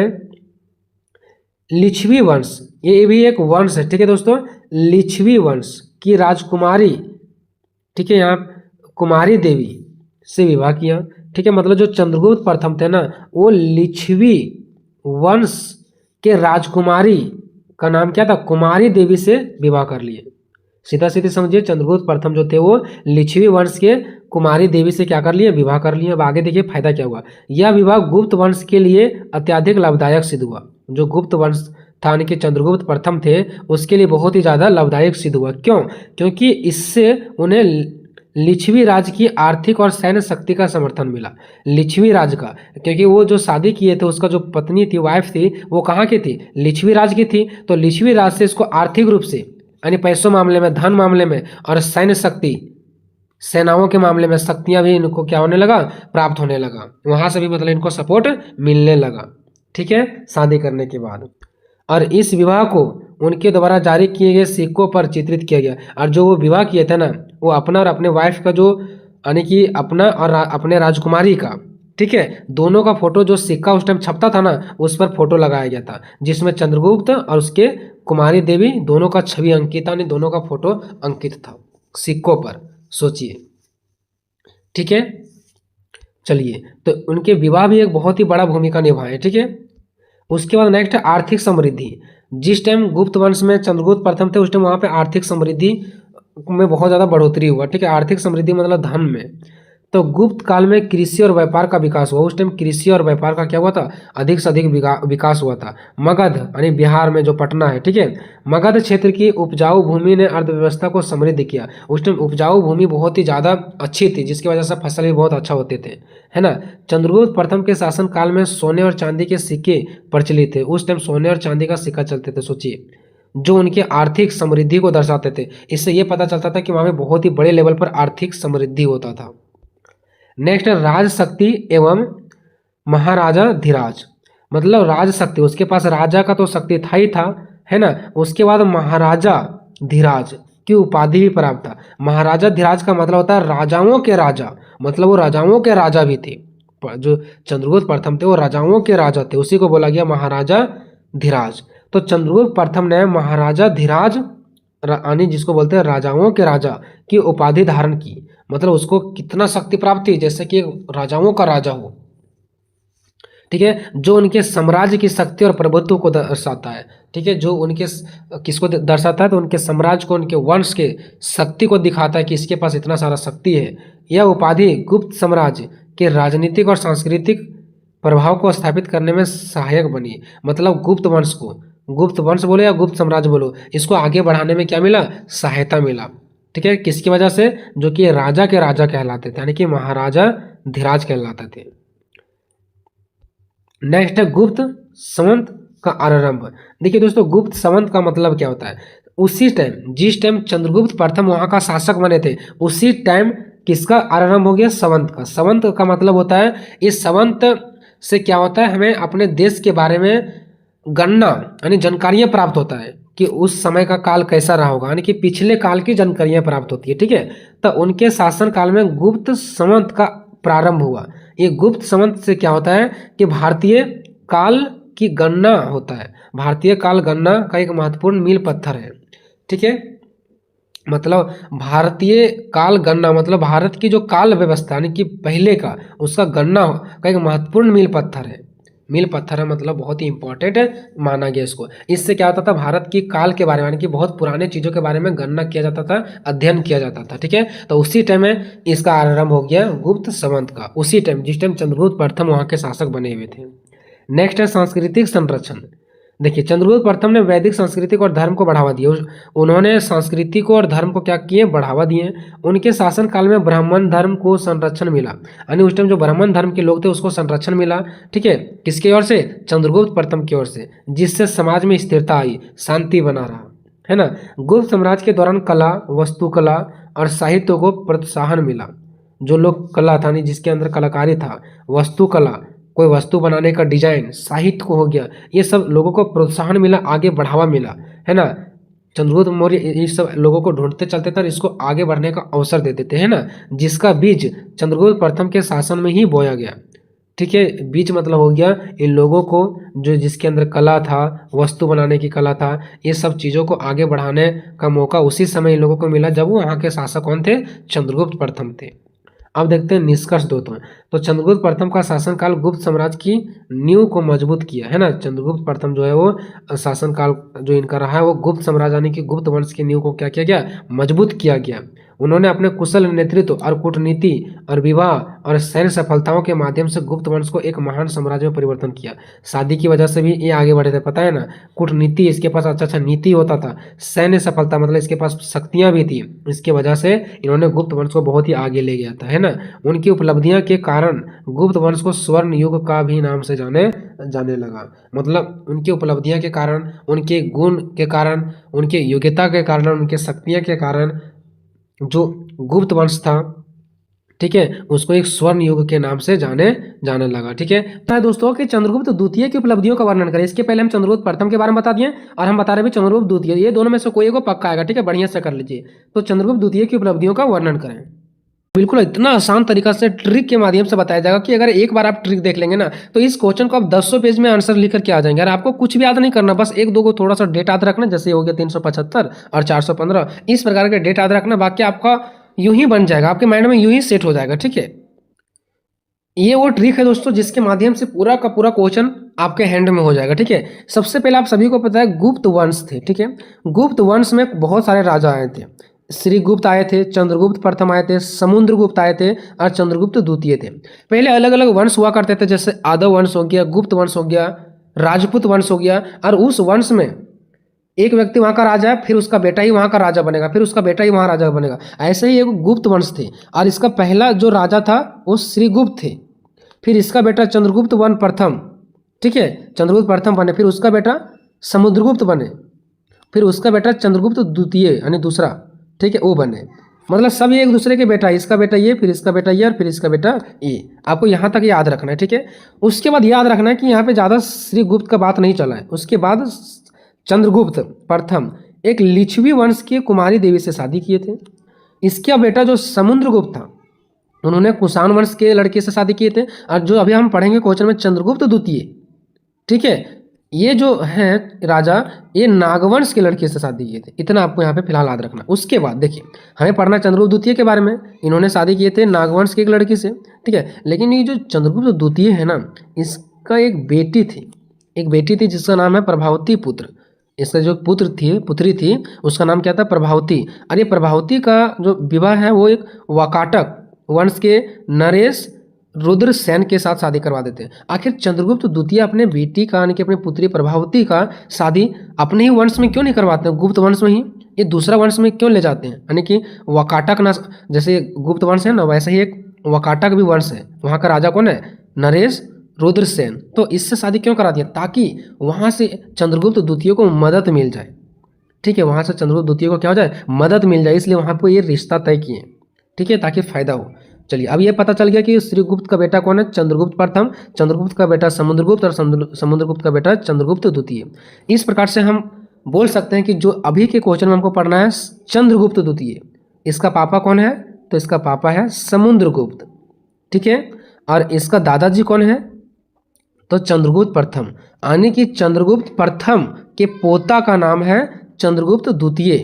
लिच्छवी वंश, ये भी एक वंश है। ठीक है दोस्तों, लिच्छवी वंश की राजकुमारी, ठीक है, यहाँ कुमारी देवी से विवाह किया। ठीक है, मतलब जो चंद्रगुप्त प्रथम थे ना, वो लिच्छवी वंश के राजकुमारी का नाम क्या था, कुमारी देवी से विवाह कर लिए। सीधा सीधे समझिए, चंद्रगुप्त प्रथम जो थे वो लिच्छवी वंश के कुमारी देवी से क्या कर लिए, विवाह कर लिए। अब आगे देखिए फायदा क्या हुआ। यह विवाह गुप्त वंश के लिए अत्यधिक लाभदायक सिद्ध हुआ। जो गुप्त वंश था, यानी कि चंद्रगुप्त प्रथम थे, उसके लिए बहुत ही ज़्यादा लाभदायक सिद्ध हुआ। क्यों, क्योंकि इससे उन्हें लिच्छवी राज की आर्थिक और सैन्य शक्ति का समर्थन मिला। लिच्छवी राज का, क्योंकि वो जो शादी किए थे, उसका जो पत्नी थी, वाइफ थी, वो कहाँ की थी, लिच्छवी राज की थी। तो लिच्छवी राज से इसको आर्थिक रूप से, यानी पैसों मामले में, धन मामले में, और सैन्य शक्ति, सेनाओं के मामले में शक्तियां भी इनको क्या होने लगा, प्राप्त होने लगा। वहां से भी मतलब इनको सपोर्ट मिलने लगा। ठीक है, शादी करने के बाद। और इस विवाह को उनके द्वारा जारी किए गए सिक्कों पर चित्रित किया गया। और जो वो विवाह किए थे ना, वो अपना और अपने वाइफ का, जो यानी कि अपना और अपने राजकुमारी का, ठीक है, दोनों का फोटो जो सिक्का उस टाइम छपता था ना, उस पर फोटो लगाया गया था, जिसमें चंद्रगुप्त और उसके कुमारी देवी दोनों का छवि अंकित, यानी दोनों का फोटो अंकित था सिक्कों पर। सोचिए। ठीक है, चलिए, तो उनके विवाह भी एक बहुत ही बड़ा भूमिका निभाए। ठीक है, उसके बाद नेक्स्ट है आर्थिक समृद्धि। जिस टाइम गुप्त वंश में चंद्रगुप्त प्रथम थे, उस टाइम वहाँ पे आर्थिक समृद्धि में बहुत ज़्यादा बढ़ोतरी हुआ। ठीक है, आर्थिक समृद्धि मतलब धन में। तो गुप्त काल में कृषि और व्यापार का विकास हुआ। उस टाइम कृषि और व्यापार का क्या हुआ था, अधिक से अधिक विकास हुआ था। मगध, यानी बिहार में जो पटना है, ठीक है, मगध क्षेत्र की उपजाऊ भूमि ने अर्थव्यवस्था को समृद्ध किया। उस टाइम उपजाऊ भूमि बहुत ही ज़्यादा अच्छी थी, जिसकी वजह से फसल भी बहुत अच्छा होते थे, है ना। चंद्रगुप्त प्रथम के शासन काल में सोने और चांदी के सिक्के प्रचलित थे। उस टाइम सोने और चांदी का सिक्का चलते थे। सोचिए, जो उनकी आर्थिक समृद्धि को दर्शाते थे। इससे ये पता चलता था कि वहाँ पे बहुत ही बड़े लेवल पर आर्थिक समृद्धि होता था। नेक्स्ट है राजशक्ति एवं महाराजा धीराज। मतलब राजशक्ति, उसके पास राजा का तो शक्ति था ही था, है ना। उसके बाद महाराजा धीराज की उपाधि भी प्राप्त था। महाराजा धीराज का मतलब होता है राजाओं के राजा, मतलब वो राजाओं के राजा भी थे। जो चंद्रगुप्त प्रथम थे वो राजाओं के राजा थे, उसी को बोला गया महाराजा धीराज। तो चंद्रगुप्त प्रथम ने महाराजा धीराज, यानी जिसको बोलते हैं राजाओं के राजा, की उपाधि धारण की। मतलब उसको कितना शक्ति प्राप्त थी, जैसे कि राजाओं का राजा हो। ठीक है, जो उनके साम्राज्य की शक्ति और प्रभुत्व को दर्शाता है। ठीक है, जो उनके किसको दर्शाता है, तो उनके साम्राज्य को, उनके वंश के शक्ति को दिखाता है कि इसके पास इतना सारा शक्ति है। यह उपाधि गुप्त साम्राज्य के राजनीतिक और सांस्कृतिक प्रभाव को स्थापित करने में सहायक बनी। मतलब गुप्त वंश को, गुप्त वंश बोलो या गुप्त साम्राज्य बोलो, इसको आगे बढ़ाने में क्या मिला, सहायता मिला। ठीक है, किसकी वजह से, जो कि राजा के राजा कहलाते थे, यानी कि महाराजा धीराज कहलाते थे। नेक्स्ट है गुप्त संवत का आरंभ। देखिए दोस्तों, गुप्त संवत का मतलब क्या होता है, उसी टाइम, जिस टाइम चंद्रगुप्त प्रथम वहां का शासक बने थे, उसी टाइम किसका आरंभ हो गया, संवत का। संवत का मतलब होता है, इस संवत से क्या होता है, हमें अपने देश के बारे में गणना, यानी जानकारियां प्राप्त होता है कि उस समय का काल कैसा रहा होगा, यानी कि पिछले काल की जानकारियां प्राप्त होती है। ठीक है, तो उनके शासन काल में गुप्त संवत का प्रारंभ हुआ। ये गुप्त संवत से क्या होता है कि भारतीय काल की गणना होता है। भारतीय काल गणना का एक महत्वपूर्ण मील पत्थर है। ठीक है, मतलब भारतीय काल गणना, मतलब भारत की जो काल व्यवस्था यानी कि पहले का उसका गणना का एक महत्वपूर्ण मील पत्थर है। मील पत्थर है मतलब बहुत ही इंपॉर्टेंट है माना गया इसको। इससे क्या होता था, भारत की काल के बारे में यानी कि बहुत पुराने चीज़ों के बारे में गणना किया जाता था, अध्ययन किया जाता था। ठीक है, तो उसी टाइम में इसका आरंभ हो गया गुप्त संवत का, उसी टाइम जिस टाइम चंद्रगुप्त प्रथम वहाँ के शासक बने हुए थे। नेक्स्ट है सांस्कृतिक संरक्षण। देखिए चंद्रगुप्त प्रथम ने वैदिक संस्कृति को और धर्म को बढ़ावा दिया। उन्होंने संस्कृति को और धर्म को क्या किए, बढ़ावा दिए। उनके शासन काल में ब्राह्मण धर्म को संरक्षण मिला, यानी उस टाइम जो ब्राह्मण धर्म के लोग थे उसको संरक्षण मिला। ठीक है, किसकी ओर से, चंद्रगुप्त प्रथम की ओर से, जिससे समाज में स्थिरता आई, शांति बना रहा है ना। गुप्त साम्राज्य के दौरान कला, वस्तुकला और साहित्य को प्रोत्साहन मिला। जो लोग कला था, जिसके अंदर कलाकारी था, वस्तुकला, कोई वस्तु बनाने का डिजाइन, साहित्य को हो गया, ये सब लोगों को प्रोत्साहन मिला, आगे बढ़ावा मिला, है ना। चंद्रगुप्त मौर्य इस सब लोगों को ढूंढते चलते थे और इसको आगे बढ़ने का अवसर दे देते हैं ना, जिसका बीज चंद्रगुप्त प्रथम के शासन में ही बोया गया। ठीक है, बीज मतलब हो गया इन लोगों को जो जिसके अंदर कला था, वस्तु बनाने की कला था, ये सब चीज़ों को आगे बढ़ाने का मौका उसी समय इन लोगों को मिला जब वो वहाँ के शासक कौन थे, चंद्रगुप्त प्रथम थे। अब देखते हैं निष्कर्ष दोस्तों। तो चंद्रगुप्त प्रथम का शासनकाल गुप्त साम्राज्य की नींव को मजबूत किया, है ना। चंद्रगुप्त प्रथम जो है वो शासनकाल जो इनका रहा है वो गुप्त साम्राज्य यानी कि गुप्त वंश की नींव को क्या किया गया, मजबूत किया गया। उन्होंने अपने कुशल नेतृत्व और कूटनीति और विवाह और सैन्य सफलताओं के माध्यम से गुप्त वंश को एक महान साम्राज्य में परिवर्तन किया। शादी की वजह से भी ये आगे बढ़े थे, पता है ना। कूटनीति, इसके पास अच्छा नीति होता था। सैन्य सफलता मतलब इसके पास शक्तियां भी थी, इसके वजह से इन्होंने गुप्त वंश को बहुत ही आगे ले गया था, है ना। उनकी उपलब्धियां के कारण गुप्त वंश को स्वर्ण युग का भी नाम से जाने लगा। मतलब उनकी उपलब्धियां के कारण, उनके गुण के कारण, उनके योग्यता के कारण, उनके शक्तियां के कारण जो गुप्त वंश था, ठीक है, उसको एक स्वर्ण युग के नाम से जाने लगा। ठीक है, तो दोस्तों कि चंद्रगुप्त द्वितीय की उपलब्धियों का वर्णन करें। इसके पहले हम चंद्रगुप्त प्रथम के बारे में बता दिए और हम बता रहे हैं चंद्रगुप्त द्वितीय, ये दोनों में से कोई एक पक्का आएगा। ठीक है, बढ़िया से कर लीजिए। तो चंद्रगुप्त द्वितीय की उपलब्धियों का वर्णन करें। बिल्कुल इतना आसान तरीका से ट्रिक के माध्यम से बताया जाएगा कि अगर एक बार आप ट्रिक देख लेंगे ना तो इस क्वेश्चन को आप 100 पेज में आंसर लिख करके आ जाएंगे। और आपको कुछ भी याद नहीं करना, बस एक दो को थोड़ा सा डेट याद रखना, जैसे हो गया 375 और 415, इस प्रकार के डेट याद रखना, बाकी आपका यूं ही बन जाएगा, आपके माइंड में यूं ही सेट हो जाएगा। ठीक है, ये वो ट्रिक है दोस्तों जिसके माध्यम से पूरा का पूरा क्वेश्चन आपके हैंड में हो जाएगा। ठीक है, सबसे पहले आप सभी को पता है गुप्त वंश थे। ठीक है, गुप्त वंश में बहुत सारे राजा आए थे। श्रीगुप्त आए थे, चंद्रगुप्त प्रथम आए थे, समुद्रगुप्त आए थे और चंद्रगुप्त द्वितीय थे। पहले अलग अलग वंश हुआ करते थे, जैसे यादव वंश हो गया, गुप्त वंश हो गया, राजपूत वंश हो गया। और उस वंश में एक व्यक्ति वहाँ का राजा है, फिर उसका बेटा ही वहाँ का राजा बनेगा, फिर उसका बेटा ही वहाँ राजा बनेगा। ऐसे ही एक गुप्त वंश थे और इसका पहला जो राजा था वो श्रीगुप्त थे, फिर इसका बेटा चंद्रगुप्त वन प्रथम, ठीक है, चंद्रगुप्त प्रथम बने, फिर उसका बेटा समुद्रगुप्त बने, फिर उसका बेटा चंद्रगुप्त द्वितीय यानी दूसरा, ठीक है, वो बने। मतलब सब ये एक दूसरे के बेटा, इसका बेटा ये, फिर इसका बेटा ये और फिर इसका बेटा ये। आपको यहाँ तक याद रखना है। ठीक है, उसके बाद याद रखना है कि यहाँ पे ज़्यादा श्रीगुप्त का बात नहीं चला है। उसके बाद चंद्रगुप्त प्रथम एक लिच्छवी वंश की कुमारी देवी से शादी किए थे। इसका बेटा जो समुद्रगुप्त था उन्होंने कुषाण वंश के लड़के से शादी किए थे। और जो अभी हम पढ़ेंगे क्वेश्चन में चंद्रगुप्त द्वितीय, ठीक है, ये जो है राजा ये नागवंश के लड़के से शादी किए थे। इतना आपको यहाँ पे फिलहाल याद रखना। उसके बाद देखिए हमें पढ़ना चंद्रगुप्त द्वितीय के बारे में। इन्होंने शादी किए थे नागवंश की एक लड़की से, ठीक है। लेकिन ये जो चंद्रगुप्त द्वितीय है ना, इसका एक बेटी थी जिसका नाम है प्रभावती पुत्र। इसका जो पुत्री थी उसका नाम क्या था, प्रभावती। और ये प्रभावती का जो विवाह है वो एक वाकाटक वंश के नरेश रुद्रसेन के साथ शादी करवा देते हैं। आखिर चंद्रगुप्त द्वितीय अपने बेटी का यानी कि अपनी पुत्री प्रभावती का शादी अपने ही वंश में क्यों नहीं करवाते हैं, गुप्त वंश में ही, ये दूसरा वंश में क्यों ले जाते हैं। यानी कि वाकाटक ना, जैसे गुप्त वंश है ना वैसे ही एक वाकाटक भी वंश है, वहाँ का राजा कौन है, नरेश रुद्रसेन। तो इससे शादी क्यों करा दिया, ताकि वहाँ से चंद्रगुप्त द्वितीय को मदद मिल जाए। ठीक है, वहाँ से चंद्रगुप्त द्वितीय को क्या हो जाए, मदद मिल जाए, इसलिए वहाँ पर ये रिश्ता तय किए, ठीक है, ताकि फायदा हो। चलिए अब ये पता चल गया कि श्रीगुप्त का बेटा कौन है, चंद्रगुप्त प्रथम, चंद्रगुप्त का बेटा समुद्रगुप्त और समुद्रगुप्त का बेटा चंद्रगुप्त द्वितीय। इस प्रकार से हम बोल सकते हैं कि जो अभी के क्वेश्चन में हमको पढ़ना है चंद्रगुप्त द्वितीय, इसका पापा कौन है, तो इसका पापा है समुद्रगुप्त, ठीक है। और इसका दादाजी कौन है, तो चंद्रगुप्त प्रथम, यानी कि चंद्रगुप्त प्रथम के पोता का नाम है चंद्रगुप्त द्वितीय,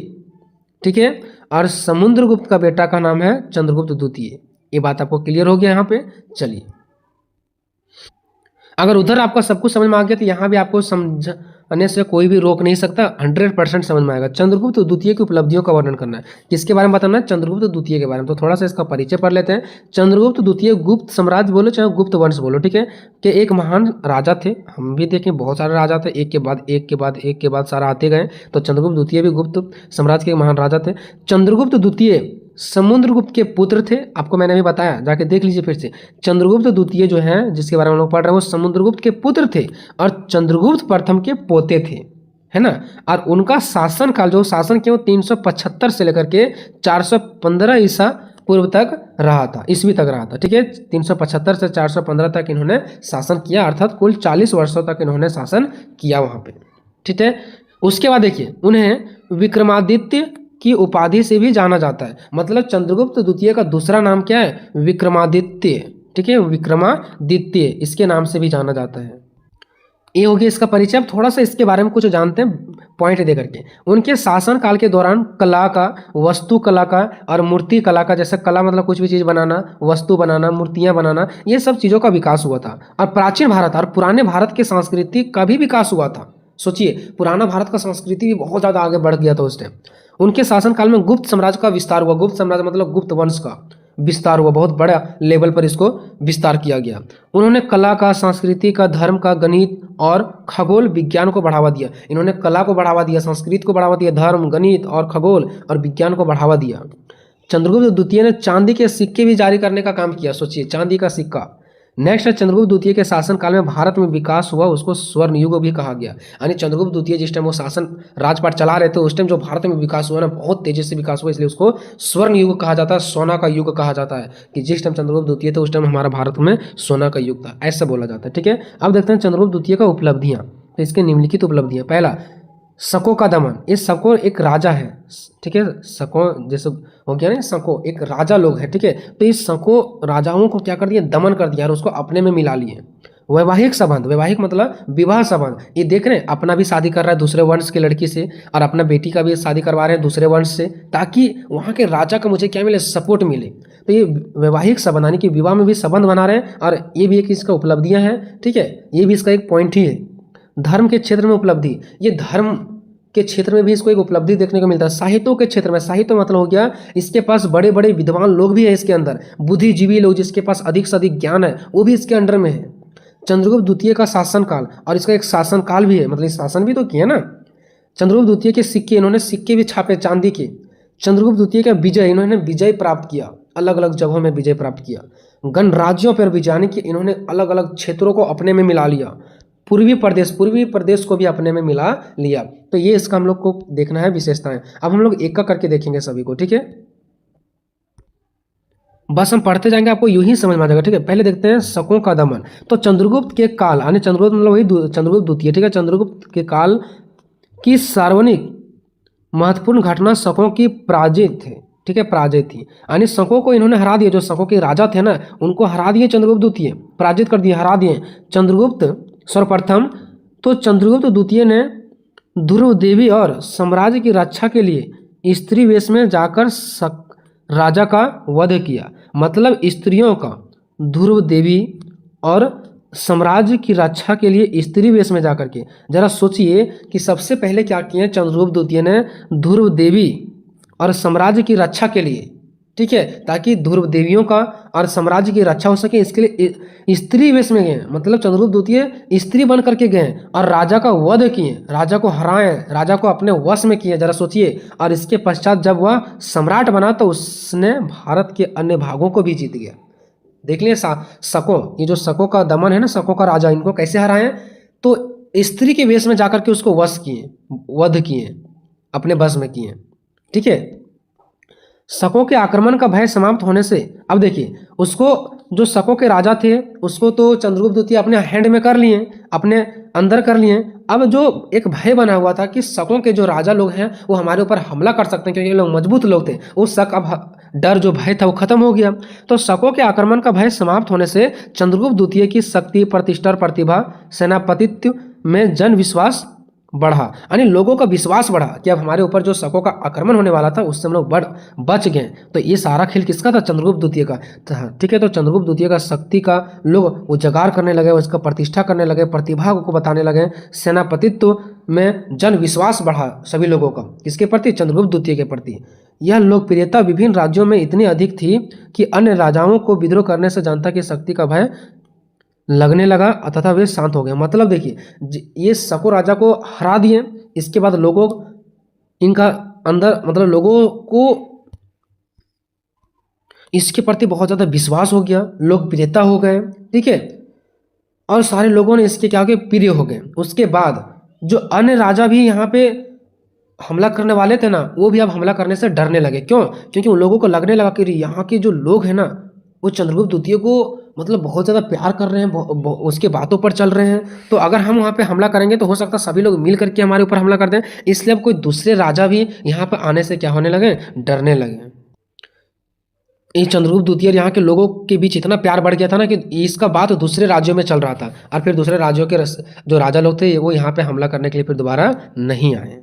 ठीक है। और समुद्रगुप्त का बेटा का नाम है चंद्रगुप्त द्वितीय। ये बात आपको क्लियर हो गया यहाँ पे। चलिए, अगर उधर आपका सब कुछ समझ में आ गया तो यहाँ भी आपको समझने से कोई भी रोक नहीं सकता, 100% समझ में आएगा। चंद्रगुप्त द्वितीय की उपलब्धियों का वर्णन करना है। किसके बारे में बताना है? चंद्रगुप्त द्वितीय के बारे में। तो थोड़ा सा इसका परिचय पढ़ लेते हैं। चंद्रगुप्त द्वितीय गुप्त साम्राज्य बोलो चाहे गुप्त वंश बोलो, ठीक है, कि एक महान राजा थे। हम भी देखें बहुत सारे राजा थे, एक के बाद एक के बाद एक के बाद सारा आते गए। तो चंद्रगुप्त द्वितीय भी गुप्त साम्राज्य के महान राजा थे। चंद्रगुप्त द्वितीय समुद्रगुप्त के पुत्र थे। आपको मैंने अभी बताया, जाके देख लीजिए फिर से। चंद्रगुप्त द्वितीय जो है जिसके बारे में हम लोग पढ़ रहे हैं वो समुद्रगुप्त के पुत्र थे और चंद्रगुप्त प्रथम के पोते थे, है ना। और उनका शासन काल जो शासन किया वो 375 से लेकर के 415 ईसा पूर्व तक रहा था, ईस्वी तक रहा था, ठीक है। 375 से 415 तक इन्होंने शासन किया, अर्थात कुल 40 वर्षों तक इन्होंने शासन किया वहाँ पे, ठीक है। उसके बाद देखिए उन्हें विक्रमादित्य की उपाधि से भी जाना जाता है। मतलब चंद्रगुप्त द्वितीय का दूसरा नाम क्या है? विक्रमादित्य, ठीक है, विक्रमादित्य इसके नाम से भी जाना जाता है। ये हो गया इसका परिचय। अब थोड़ा सा इसके बारे में कुछ जानते हैं पॉइंट दे करके। उनके शासन काल के दौरान कला का, वस्तु कला का और मूर्ति कला का, जैसे कला मतलब कुछ भी चीज़ बनाना, वस्तु बनाना, मूर्तियां बनाना, ये सब चीज़ों का विकास हुआ था। और प्राचीन भारत और पुराने भारत के संस्कृति का भी विकास हुआ था। सोचिए, पुराना भारत का संस्कृति भी बहुत ज़्यादा आगे बढ़ गया था उस टाइम। उनके शासनकाल में गुप्त साम्राज्य का विस्तार हुआ। गुप्त साम्राज्य मतलब गुप्त वंश का विस्तार हुआ, बहुत बड़ा लेवल पर इसको विस्तार किया गया। उन्होंने कला का, संस्कृति का, धर्म का, गणित और खगोल विज्ञान को बढ़ावा दिया। इन्होंने कला को बढ़ावा दिया, संस्कृत को बढ़ावा दिया, धर्म, गणित और खगोल और विज्ञान को बढ़ावा दिया। चंद्रगुप्त द्वितीय ने चांदी के सिक्के भी जारी करने का काम किया। सोचिए, चांदी का सिक्का। नेक्स्ट है चंद्रगुप्त द्वितीय के शासनकाल में भारत में विकास हुआ, उसको स्वर्ण युग भी कहा गया। यानी चंद्रगुप्त द्वितीय जिस टाइम वो शासन राजपाट चला रहे थे उस टाइम जो भारत में विकास हुआ ना, बहुत तेजी से विकास हुआ, इसलिए उसको स्वर्ण युग कहा जाता है, सोना का युग कहा जाता है। कि जिस टाइम चंद्रगुप्त द्वितीय थे उस टाइम हमारा भारत में सोना का युग था, ऐसा बोला जाता है, ठीक है। अब देखते हैं चंद्रगुप्त द्वितीय का उपलब्धियाँ। तो इसके निम्नलिखित उपलब्धियाँ। पहला, शकों का दमन। ये शको एक राजा है, ठीक है। शको जैसे हो गया ना, शको एक राजा लोग है, ठीक है। तो इस शको राजाओं को क्या कर दिया? दमन कर दिया और उसको अपने में मिला लिए। वैवाहिक संबंध, वैवाहिक मतलब विवाह संबंध। ये देख रहे हैं, अपना भी शादी कर रहा है दूसरे वंश की लड़की से और अपना बेटी का भी शादी करवा रहे हैं दूसरे वंश से, ताकि वहाँ के राजा का मुझे क्या मिले? सपोर्ट मिले। तो ये वैवाहिक संबंध यानी कि विवाह में भी संबंध बना रहे हैं और ये भी एक इसका उपलब्धियाँ हैं, ठीक है। ये भी इसका एक पॉइंट ही है। धर्म के क्षेत्र में उपलब्धि, ये धर्म के क्षेत्र में भी इसको एक उपलब्धि देखने को मिलता है। साहित्यों के क्षेत्र में, साहित्य मतलब हो गया इसके पास बड़े बड़े विद्वान लोग भी है इसके अंदर, बुद्धिजीवी लोग जिसके पास अधिक से अधिक ज्ञान है वो भी इसके अंडर में है। चंद्रगुप्त द्वितीय का शासनकाल, और इसका एक शासनकाल भी है, मतलब शासन भी तो किया ना। चंद्रगुप्त द्वितीय के सिक्के, इन्होंने सिक्के भी छापे चांदी के। चंद्रगुप्त द्वितीय का विजय, इन्होंने विजय प्राप्त किया, अलग अलग जगहों में विजय प्राप्त किया। गणराज्यों पर विजय यानी कि इन्होंने अलग अलग क्षेत्रों को अपने में मिला लिया। पूर्वी प्रदेश को भी अपने में मिला लिया। तो ये इसका हम लोग को देखना है विशेषताएं। अब हम लोग एक का करके देखेंगे सभी को, ठीक है। बस हम पढ़ते जाएंगे, आपको यूं ही समझ में आ जाएगा, ठीक है। पहले देखते हैं शकों का दमन। तो चंद्रगुप्त के काल, यानी चंद्रगुप्त मतलब वही चंद्रगुप्त द्वितीय, ठीक है। चंद्रगुप्त के काल की सार्वजनिक महत्वपूर्ण घटना शकों की पराजित थे, ठीक है, पराजय थी। यानी शकों को इन्होंने हरा दिया। जो शकों के राजा थे ना, उनको हरा दिए चंद्रगुप्त द्वितीय, पराजित कर दिए, हरा दिए चंद्रगुप्त सर्वप्रथम। तो चंद्रगुप्त द्वितीय ने ध्रुव देवी और साम्राज्य की रक्षा के लिए स्त्री वेश में जाकर राजा का वध किया। मतलब स्त्रियों का, ध्रुव देवी और साम्राज्य की रक्षा के लिए स्त्री वेश में जाकर के, जरा सोचिए कि सबसे पहले क्या किए चंद्रगुप्त द्वितीय ने? ध्रुव देवी और साम्राज्य की रक्षा के लिए, ठीक है, ताकि ध्रुव देवियों का और साम्राज्य की रक्षा हो सके, इसके लिए स्त्री वेश में गए। मतलब चंद्रगुप्त द्वितीय स्त्री बन करके गए और राजा का वध किए, राजा को हराए, राजा को अपने वश में किए, जरा सोचिए। और इसके पश्चात जब वह सम्राट बना तो उसने भारत के अन्य भागों को भी जीत गया। देख लिए शकों, ये जो शकों का दमन है ना, शकों का राजा, इनको कैसे हराए? तो स्त्री के वेश में जाकर के उसको वश किए, वध किए, अपने वश में किए, ठीक है। शकों के आक्रमण का भय समाप्त होने से, अब देखिए उसको, जो शकों के राजा थे उसको तो चंद्रगुप्त द्वितीय अपने हैंड में कर लिए, अपने अंदर कर लिए। अब जो एक भय बना हुआ था कि शकों के जो राजा लोग हैं वो हमारे ऊपर हमला कर सकते हैं, क्योंकि ये लोग मजबूत लोग थे, वो शक, अब डर जो भय था वो खत्म हो गया। तो शकों के आक्रमण का भय समाप्त होने से चंद्रगुप्त द्वितीय की शक्ति, प्रतिष्ठा और प्रतिभा, सेनापतित्व में जन विश्वास बढ़ा, यानी लोगों का विश्वास बढ़ा कि अब हमारे ऊपर जो शकों का आक्रमण होने वाला था उससे हम लोग बच गए। तो ये सारा खेल किसका था? चंद्रगुप्त द्वितीय का था। ठीक है, तो चंद्रगुप्त द्वितीय का शक्ति का लोग उजागर करने लगे, उसका प्रतिष्ठा करने लगे, प्रतिभा को बताने लगे, सेनापतित्व में जन विश्वास बढ़ा सभी लोगों का। किसके प्रति? चंद्रगुप्त द्वितीय के प्रति। यह लोकप्रियता विभिन्न राज्यों में इतनी अधिक थी कि अन्य राजाओं को विद्रोह करने से जनता की शक्ति का भय लगने लगा तथा वे शांत हो गए। मतलब देखिए, ये शको राजा को हरा दिए, इसके बाद लोगों इनका अंदर मतलब लोगों को इसके प्रति बहुत ज़्यादा विश्वास हो गया, लोकप्रियता हो गए। ठीक है, और सारे लोगों ने इसके क्या हो गए? प्रिय हो गए। उसके बाद जो अन्य राजा भी यहाँ पे हमला करने वाले थे ना, वो भी अब हमला करने से डरने लगे। क्यों? क्योंकि उन लोगों को लगने लगा कि यहाँ के जो लोग हैं ना, वो चंद्रगुप्त द्वितीय को मतलब बहुत ज़्यादा प्यार कर रहे हैं, उसके बातों पर चल रहे हैं। तो अगर हम वहाँ पे हमला करेंगे तो हो सकता है सभी लोग मिल करके हमारे ऊपर हमला कर दें। इसलिए अब कोई दूसरे राजा भी यहाँ पर आने से क्या होने लगे? डरने लगे। ये चंद्रगुप्त द्वितीय यहाँ के लोगों के बीच इतना प्यार बढ़ गया था ना कि इसका बात दूसरे राज्यों में चल रहा था, और फिर दूसरे राज्यों के जो राजा लोग थे वो यहाँ पे हमला करने के लिए फिर दोबारा नहीं आए।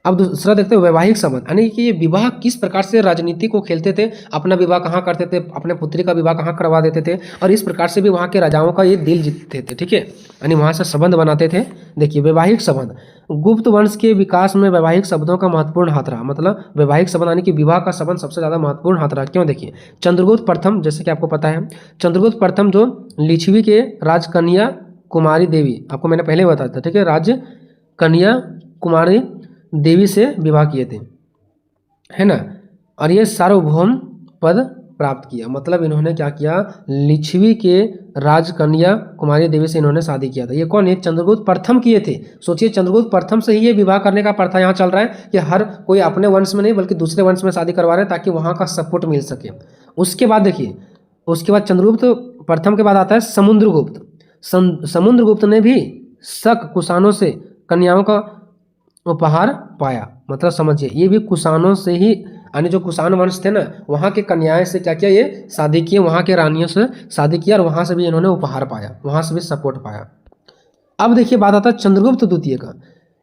अब दूसरा देखते हैं वैवाहिक संबंध, यानी कि ये विवाह किस प्रकार से राजनीति को खेलते थे, अपना विवाह कहाँ करते थे, अपने पुत्री का विवाह कहाँ करवा देते थे, और इस प्रकार से भी वहाँ के राजाओं का ये दिल जीतते थे। ठीक है, यानी वहाँ से संबंध बनाते थे। देखिए, वैवाहिक संबंध, गुप्त वंश के विकास में वैवाहिक शब्दों का महत्वपूर्ण हाथ रहा। मतलब वैवाहिक संबंध यानी कि विवाह का संबंध सबसे ज़्यादा महत्वपूर्ण हाथ रहा। क्यों? देखिए, चंद्रगुप्त प्रथम, जैसे कि आपको पता है, चंद्रगुप्त प्रथम जो लिच्छवी के राजकन्या कुमारी देवी, आपको मैंने पहले बताया था, ठीक है, राजकन्या कुमारी देवी से विवाह किए थे, है ना, और ये सार्वभौम पद प्राप्त किया। मतलब इन्होंने क्या किया? लिच्छवी के राजकन्या कुमारी देवी से इन्होंने शादी किया था। ये कौन? ये चंद्रगुप्त प्रथम किए थे। सोचिए, चंद्रगुप्त प्रथम से ही ये विवाह करने का प्रथा यहाँ चल रहा है कि हर कोई अपने वंश में नहीं बल्कि दूसरे वंश में शादी करवा रहे हैं ताकि वहाँ का सपोर्ट मिल सके। उसके बाद देखिए, उसके बाद चंद्रगुप्त प्रथम के बाद आता है समुद्रगुप्त। समुद्रगुप्त ने भी शक कुषाणों से कन्याओं का उपहार पाया। मतलब समझिए, ये भी कुषाणों से ही, यानी जो कुषाण वंश थे ना, वहाँ के कन्याएं से क्या किया? ये शादी किए, वहाँ के रानियों से शादी किया, और वहाँ से भी इन्होंने उपहार पाया, वहाँ से भी सपोर्ट पाया। अब देखिए, बात आता है चंद्रगुप्त द्वितीय का।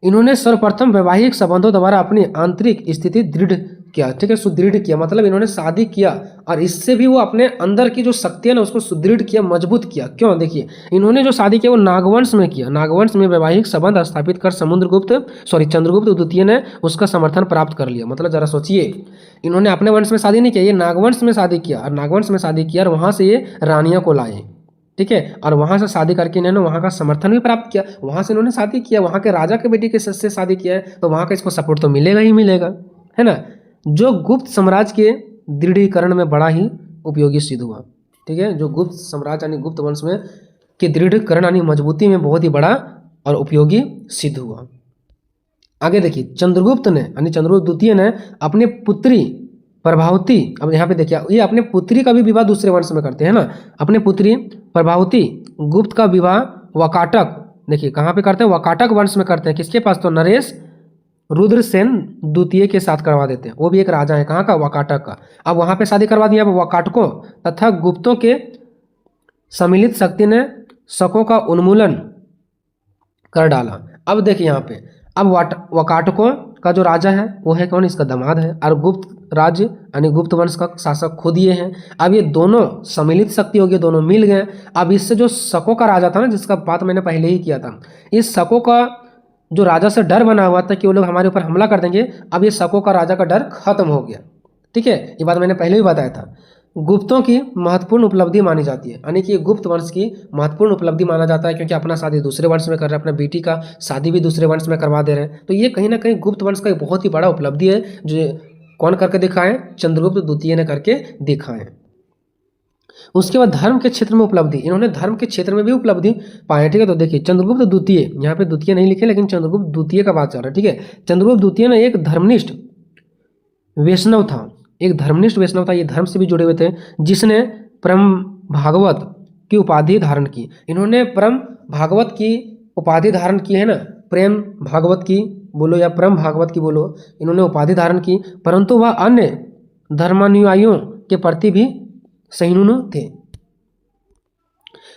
इन्होंने सर्वप्रथम वैवाहिक संबंधों द्वारा अपनी आंतरिक स्थिति दृढ़ किया। ठीक है, सुदृढ़ किया। मतलब इन्होंने शादी किया और इससे भी वो अपने अंदर की जो शक्ति है ना उसको सुदृढ़ किया, मजबूत किया। क्यों? देखिए, इन्होंने जो शादी किया वो नागवंश में किया। नागवंश में वैवाहिक संबंध स्थापित कर चंद्रगुप्त द्वितीय ने उसका समर्थन प्राप्त कर लिया। मतलब जरा सोचिए, इन्होंने अपने वंश में शादी नहीं किया, ये नागवंश में शादी किया, और नागवंश में शादी किया और वहाँ से ये रानियों को लाए। ठीक है, और वहाँ से शादी करके इन्होंने वहाँ का समर्थन भी प्राप्त किया। वहाँ से इन्होंने शादी किया, वहाँ के राजा के बेटी के से शादी किया है, तो वहाँ का इसको सपोर्ट तो मिलेगा ही मिलेगा, है ना, जो गुप्त साम्राज्य के दृढ़ीकरण में बड़ा ही उपयोगी सिद्ध हुआ। ठीक है, जो गुप्त साम्राज्य यानी गुप्त वंश में के दृढ़ीकरण यानी मजबूती में बहुत ही बड़ा और उपयोगी सिद्ध हुआ। आगे देखिए, चंद्रगुप्त ने यानी चंद्रगुप्त द्वितीय ने अपनी पुत्री प्रभावती, अब यहाँ पे देखिए, ये अपने पुत्री का भी विवाह दूसरे वंश में करते हैं ना। अपने पुत्री प्रभावती गुप्त का विवाह वकाटक, देखिए कहाँ पे करते हैं? वकाटक वंश में करते हैं। किसके पास? तो नरेश रुद्रसेन द्वितीय के साथ करवा देते हैं। वो भी एक राजा है, कहाँ का? वकाटक का। अब वहाँ पे शादी करवा दिया। अब वकाटकों तथा गुप्तों के सम्मिलित शक्ति ने शकों का उन्मूलन कर डाला। अब देखिए यहाँ पे, अब वकाटकों का जो राजा है वो है कौन? इसका दामाद है, और गुप्त राज्य यानी गुप्त वंश का शासक खुद ये हैं। अब ये दोनों सम्मिलित शक्ति हो गई, दोनों मिल गए। अब इससे जो शकों का राजा था ना, जिसका बात मैंने पहले ही किया था, इस शकों का जो राजा से डर बना हुआ था कि वो लोग हमारे ऊपर हमला कर देंगे, अब ये शकों का राजा का डर खत्म हो गया। ठीक है, ये बात मैंने पहले भी बताया था। गुप्तों की महत्वपूर्ण उपलब्धि मानी जाती है, यानी कि गुप्त वंश की महत्वपूर्ण उपलब्धि माना जाता है, क्योंकि अपना शादी दूसरे वंश में कर रहे हैं, अपने बेटी का शादी भी दूसरे वंश में करवा दे रहे हैं। तो ये कहीं ना कहीं गुप्त वंश का एक बहुत ही बड़ा उपलब्धि है, जो कौन करके दिखाएं? चंद्रगुप्त द्वितीय ने करके दिखाएं। उसके बाद धर्म के क्षेत्र में उपलब्धि, इन्होंने धर्म के क्षेत्र में भी उपलब्धि पाए। ठीक है, तो देखिए, चंद्रगुप्त द्वितीय, यहाँ पे द्वितीय नहीं लिखे लेकिन चंद्रगुप्त द्वितीय का बात चल रहा है। ठीक है, चंद्रगुप्त द्वितीय ने एक धर्मनिष्ठ वैष्णव था, एक धर्मनिष्ठ वैष्णव था, ये धर्म से भी जुड़े हुए थे, जिसने परम भागवत की उपाधि धारण की। इन्होंने परम भागवत की उपाधि धारण की है ना, प्रेम भागवत की बोलो या परम भागवत की बोलो, इन्होंने उपाधि धारण की, परंतु वह अन्य धर्मानुयायियों के प्रति भी सहिष्णु थे।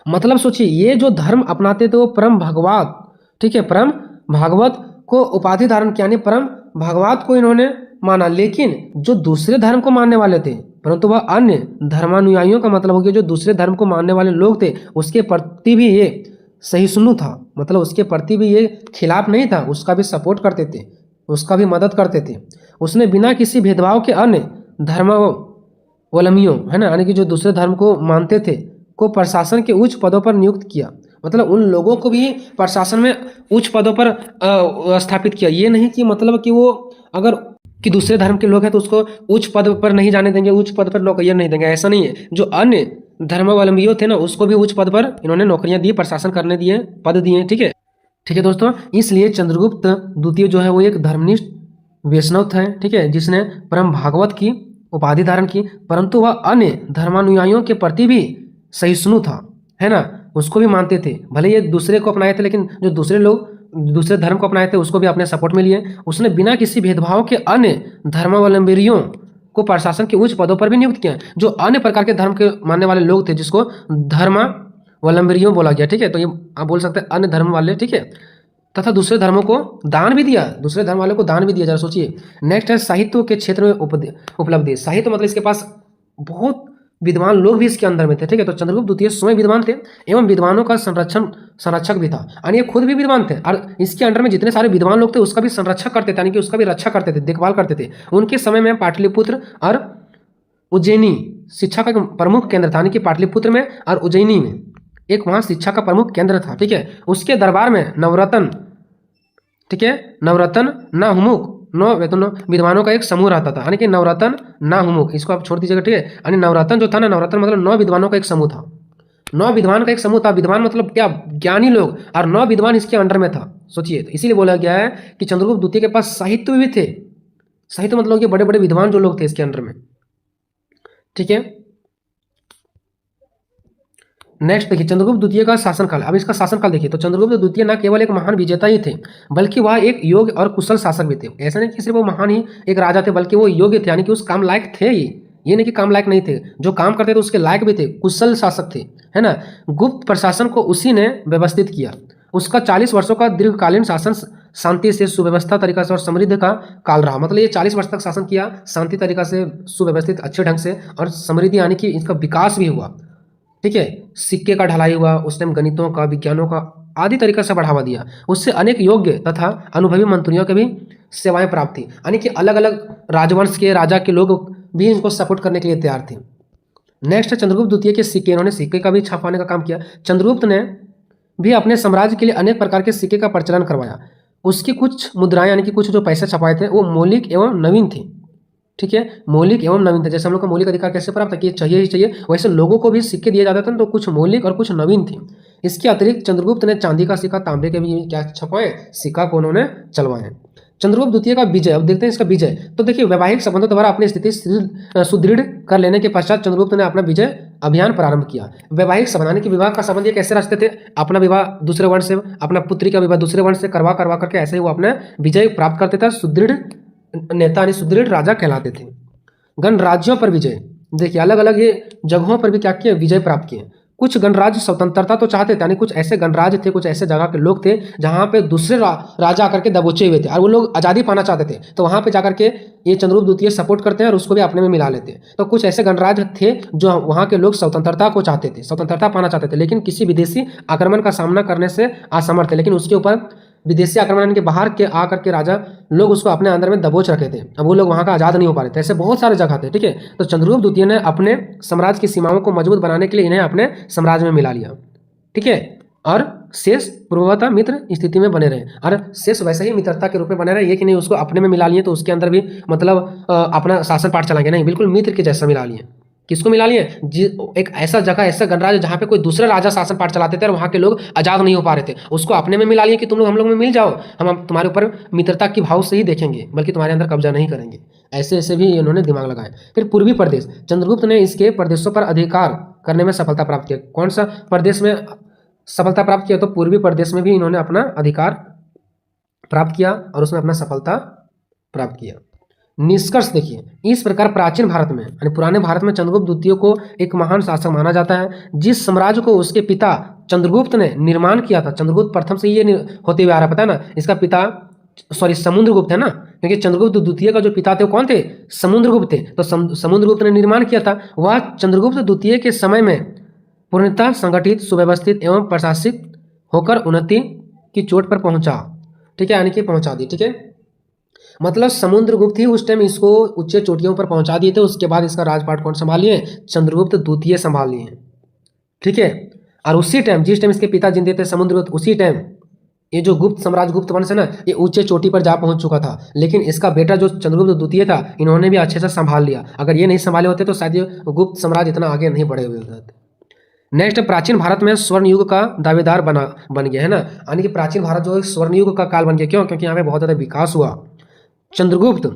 मतलब सोचिए, ये जो धर्म अपनाते थे वो परम भगवत, ठीक है, परम भागवत को उपाधि धारण किया, यानी परम भागवत को इन्होंने माना। लेकिन जो दूसरे धर्म को मानने वाले थे, परंतु वह अन्य धर्मानुयायियों का मतलब हो गया जो दूसरे धर्म को मानने वाले लोग थे, उसके प्रति भी ये सहिष्णु था, मतलब उसके प्रति भी ये खिलाफ नहीं था, उसका भी सपोर्ट करते थे, उसका भी मदद करते थे। उसने बिना किसी भेदभाव के अन्य धर्मावलंबियों, है ना, यानी कि जो दूसरे धर्म को मानते थे, को प्रशासन के उच्च पदों पर नियुक्त किया। मतलब उन लोगों को भी प्रशासन में उच्च पदों पर स्थापित किया। ये नहीं कि मतलब कि वो अगर कि दूसरे धर्म के लोग हैं तो उसको उच्च पद पर नहीं जाने देंगे, उच्च पद पर नौकरियां नहीं देंगे, ऐसा नहीं है। जो अन्य धर्मावलंबियों थे ना, उसको भी उच्च पद पर इन्होंने नौकरियां दी, प्रशासन करने दिए, पद दिए। ठीक है, ठीक है दोस्तों। इसलिए चंद्रगुप्त द्वितीय जो है वो एक धर्मनिष्ठ वैष्णव थे, ठीक है, जिसने परम भागवत की उपाधि धारण की, परंतु वह अन्य धर्मानुयायियों के प्रति भी सहिष्णु था, है ना, उसको भी मानते थे। भले ये दूसरे को अपनाए थे, लेकिन जो दूसरे लोग दूसरे धर्म को अपनाए थे उसको भी अपने सपोर्ट में लिए। उसने बिना किसी भेदभाव के अन्य धर्मावलंबियों को प्रशासन के उच्च पदों पर भी नियुक्त किया। जो अन्य प्रकार के धर्म के मानने वाले लोग थे, जिसको धर्मावलंबियों बोला गया, ठीक है, तो ये आप बोल सकते हैं अन्य धर्म वाले, ठीक है, तथा दूसरे धर्मों को दान भी दिया, दूसरे धर्म वाले को दान भी दिया। जरा सोचिए। नेक्स्ट है साहित्य के क्षेत्र में उपलब्धि। साहित्य मतलब इसके पास बहुत विद्वान लोग भी इसके अंदर में थे, ठीक है। तो चंद्रगुप्त द्वितीय स्वयं विद्वान थे एवं विद्वानों का संरक्षक भी था, यानी ये खुद भी विद्वान थे और इसके अंडर में जितने सारे विद्वान लोग थे उसका भी संरक्षक करते थे, यानी कि उसका भी रक्षा करते थे, देखभाल करते थे। उनके समय में पाटलिपुत्र और उज्जैनी शिक्षा का प्रमुख केंद्र था, यानी कि पाटलिपुत्र में और उज्जैनी में एक वहाँ शिक्षा का प्रमुख केंद्र था, ठीक है। उसके दरबार में नवरत्न, ठीक है, नवरत्न नाहुमुख, नौ विद्वानों का एक समूह रहता था, यानी कि नवरत्न नाहुमुख, इसको आप छोड़ दीजिएगा, ठीक है। यानी नवरत्न जो था ना, नवरत्न मतलब 9 विद्वानों का एक समूह था, 9 विद्वान का एक समूह था। विद्वान मतलब क्या, ज्ञानी लोग, और 9 विद्वान इसके अंडर में था। सोचिए, तो इसीलिए बोला गया है कि चंद्रगुप्त द्वितीय के पास साहित्य भी थे। साहित्य मतलब कि बड़े बड़े विद्वान जो लोग थे इसके अंडर में, ठीक है। नेक्स्ट देखिए चंद्रगुप्त द्वितीय का शासनकाल। अब इसका शासनकाल देखिए, तो चंद्रगुप्त द्वितीय न केवल एक महान विजेता ही थे, बल्कि वह एक योग्य और कुशल शासक भी थे। ऐसा नहीं कि सिर्फ वो महान ही एक राजा थे, बल्कि वो योग्य थे, यानी कि उस काम लायक थे ही, ये नहीं कि काम लायक नहीं थे, जो काम करते थे उसके लायक भी थे, कुशल शासक थे, है ना। गुप्त प्रशासन को उसी ने व्यवस्थित किया। उसका 40 वर्षों का दीर्घकालीन शासन शांति से सुव्यवस्था तरीका से और समृद्धि का काल रहा। मतलब ये 40 वर्ष तक शासन किया, शांति तरीका से, सुव्यवस्थित, अच्छे ढंग से, और समृद्धि यानी कि इसका विकास भी हुआ, ठीक है। सिक्के का ढलाई हुआ, उस टाइम गणितों का, विज्ञानों का आदि तरीका से बढ़ावा दिया। उससे अनेक योग्य तथा अनुभवी मंत्रियों के भी सेवाएं प्राप्त थी, यानी कि अलग अलग राजवंश के राजा के लोग भी इनको सपोर्ट करने के लिए तैयार थे। नेक्स्ट है चंद्रगुप्त द्वितीय के सिक्के। इन्होंने सिक्के का भी छापवाने का काम किया। चंद्रगुप्त ने भी अपने साम्राज्य के लिए अनेक प्रकार के सिक्के का प्रचलन करवाया। उसकी कुछ मुद्राएं, यानी कि कुछ जो पैसे छपाए थे, वो मौलिक एवं नवीन थी, ठीक है, मौलिक एवं नवीन थे। जैसे हम लोग को मौलिक अधिकार कैसे प्राप्त है कि चाहिए ही चाहिए, वैसे लोगों को भी सिक्के दिए जाते थे, तो कुछ मौलिक और कुछ नवीन थी। इसके अतिरिक्त चंद्रगुप्त ने चांदी का सिक्का, तांबे के भी क्या छपवाए, सिक्का को उन्होंने चलवाए। चंद्रगुप्त द्वितीय का विजय। अब देखते हैं इसका विजय। तो देखिए, वैवाहिक संबंधों द्वारा अपनी स्थिति सुदृढ़ कर लेने के पश्चात चंद्रगुप्त ने अपना विजय अभियान प्रारंभ किया। वैवाहिक संबंध, यानी कि विवाह का संबंध ये कैसे रचते थे, अपना विवाह दूसरे वंश से, अपना पुत्री का विवाह दूसरे वंश से करवा करके ऐसे ही वो अपना विजय प्राप्त करते थे। सुदृढ़ नेता यानी सुदृढ़ राजा कहलाते थे। गणराज्यों पर विजय। देखिए, अलग अलग ये जगहों पर भी क्या किए, विजय प्राप्त किए। कुछ गणराज्य स्वतंत्रता तो चाहते थे, यानी कुछ ऐसे गणराज्य थे, कुछ ऐसे जगह के लोग थे जहाँ पे दूसरे राजा आकर के दबोचे हुए थे और वो लोग आज़ादी पाना चाहते थे, तो वहाँ पे जाकर के ये चंद्रगुप्त द्वितीय सपोर्ट करते हैं और उसको भी अपने में मिला लेते हैं। तो कुछ ऐसे गणराज्य थे जो वहाँ के लोग स्वतंत्रता को चाहते थे, स्वतंत्रता पाना चाहते थे, लेकिन किसी विदेशी आक्रमण का सामना करने से असमर्थ थे। लेकिन उसके ऊपर विदेशी आक्रमण के बाहर के आकर के राजा लोग उसको अपने अंदर में दबोच रखे थे, अब वो लोग वहाँ का आज़ाद नहीं हो पा रहे थे। ऐसे बहुत सारे जगह थे, ठीक है। तो चंद्रगुप्त द्वितीय ने अपने साम्राज्य की सीमाओं को मजबूत बनाने के लिए इन्हें अपने साम्राज्य में मिला लिया, ठीक है। और शेष पूर्ववत मित्र स्थिति में बने रहे, और शेष वैसे ही मित्रता के रूप में बने रहे, ये कि नहीं उसको अपने में मिला लिए तो उसके अंदर भी मतलब अपना शासन पाठ चलाएंगे, नहीं, बिल्कुल मित्र के जैसा मिला लिए। किसको मिला लिए, एक ऐसा जगह, ऐसा गणराज्य जहाँ पे कोई दूसरे राजा शासन पाठ चलाते थे और वहाँ के लोग आज़ाद नहीं हो पा रहे थे, उसको अपने में मिला लिए कि तुम लोग हम लोग में मिल जाओ, हम तुम्हारे ऊपर मित्रता की भाव से ही देखेंगे, बल्कि तुम्हारे अंदर कब्जा नहीं करेंगे। ऐसे ऐसे भी इन्होंने दिमाग लगाया। फिर पूर्वी प्रदेश। चंद्रगुप्त ने इसके प्रदेशों पर अधिकार करने में सफलता प्राप्त किया। कौन सा प्रदेश में सफलता प्राप्त किया, तो पूर्वी प्रदेश में भी इन्होंने अपना अधिकार प्राप्त किया और उसमें अपना सफलता प्राप्त किया। निष्कर्ष देखिए, इस प्रकार प्राचीन भारत में यानी पुराने भारत में चंद्रगुप्त द्वितीय को एक महान शासक माना जाता है। जिस साम्राज्य को उसके पिता चंद्रगुप्त ने निर्माण किया था। चंद्रगुप्त प्रथम से ये होते हुए आ रहा है, पता है ना। इसका पिता सॉरी समुद्रगुप्त है ना, क्योंकि चंद्रगुप्त द्वितीय का जो पिता थे वो कौन थे? समुद्रगुप्त थे। तो समुद्रगुप्त ने निर्माण किया था। वह चंद्रगुप्त द्वितीय के समय में पूर्णतः संगठित, सुव्यवस्थित एवं प्रशासित होकर उन्नति की चोट पर पहुंचा। ठीक है, यानी कि पहुंचा दी। ठीक है, मतलब समुद्रगुप्त ही उस टाइम इसको उच्च चोटियों पर पहुंचा दिए थे। उसके बाद इसका राजपाट कौन संभालिए? चंद्रगुप्त द्वितीय संभालिए। ठीक है, और उसी टाइम जिस टाइम इसके पिता जिंदे थे समुद्रगुप्त, उसी टाइम ये जो गुप्त साम्राज्य गुप्त वंश है ना, ये ऊंचे चोटी पर जा पहुंच चुका था। लेकिन इसका बेटा जो चंद्रगुप्त द्वितीय था, इन्होंने भी अच्छे से संभाल लिया। अगर ये नहीं संभाले होते तो शायद ये गुप्त साम्राज्य इतना आगे नहीं बढ़े हुए होते। नेक्स्ट, प्राचीन भारत में स्वर्ण युग का दावेदार बन गया है ना, यानी कि प्राचीन भारत जो है स्वर्ण युग का काल बन गया। क्यों? क्योंकि यहाँ पे बहुत ज़्यादा विकास हुआ। चंद्रगुप्त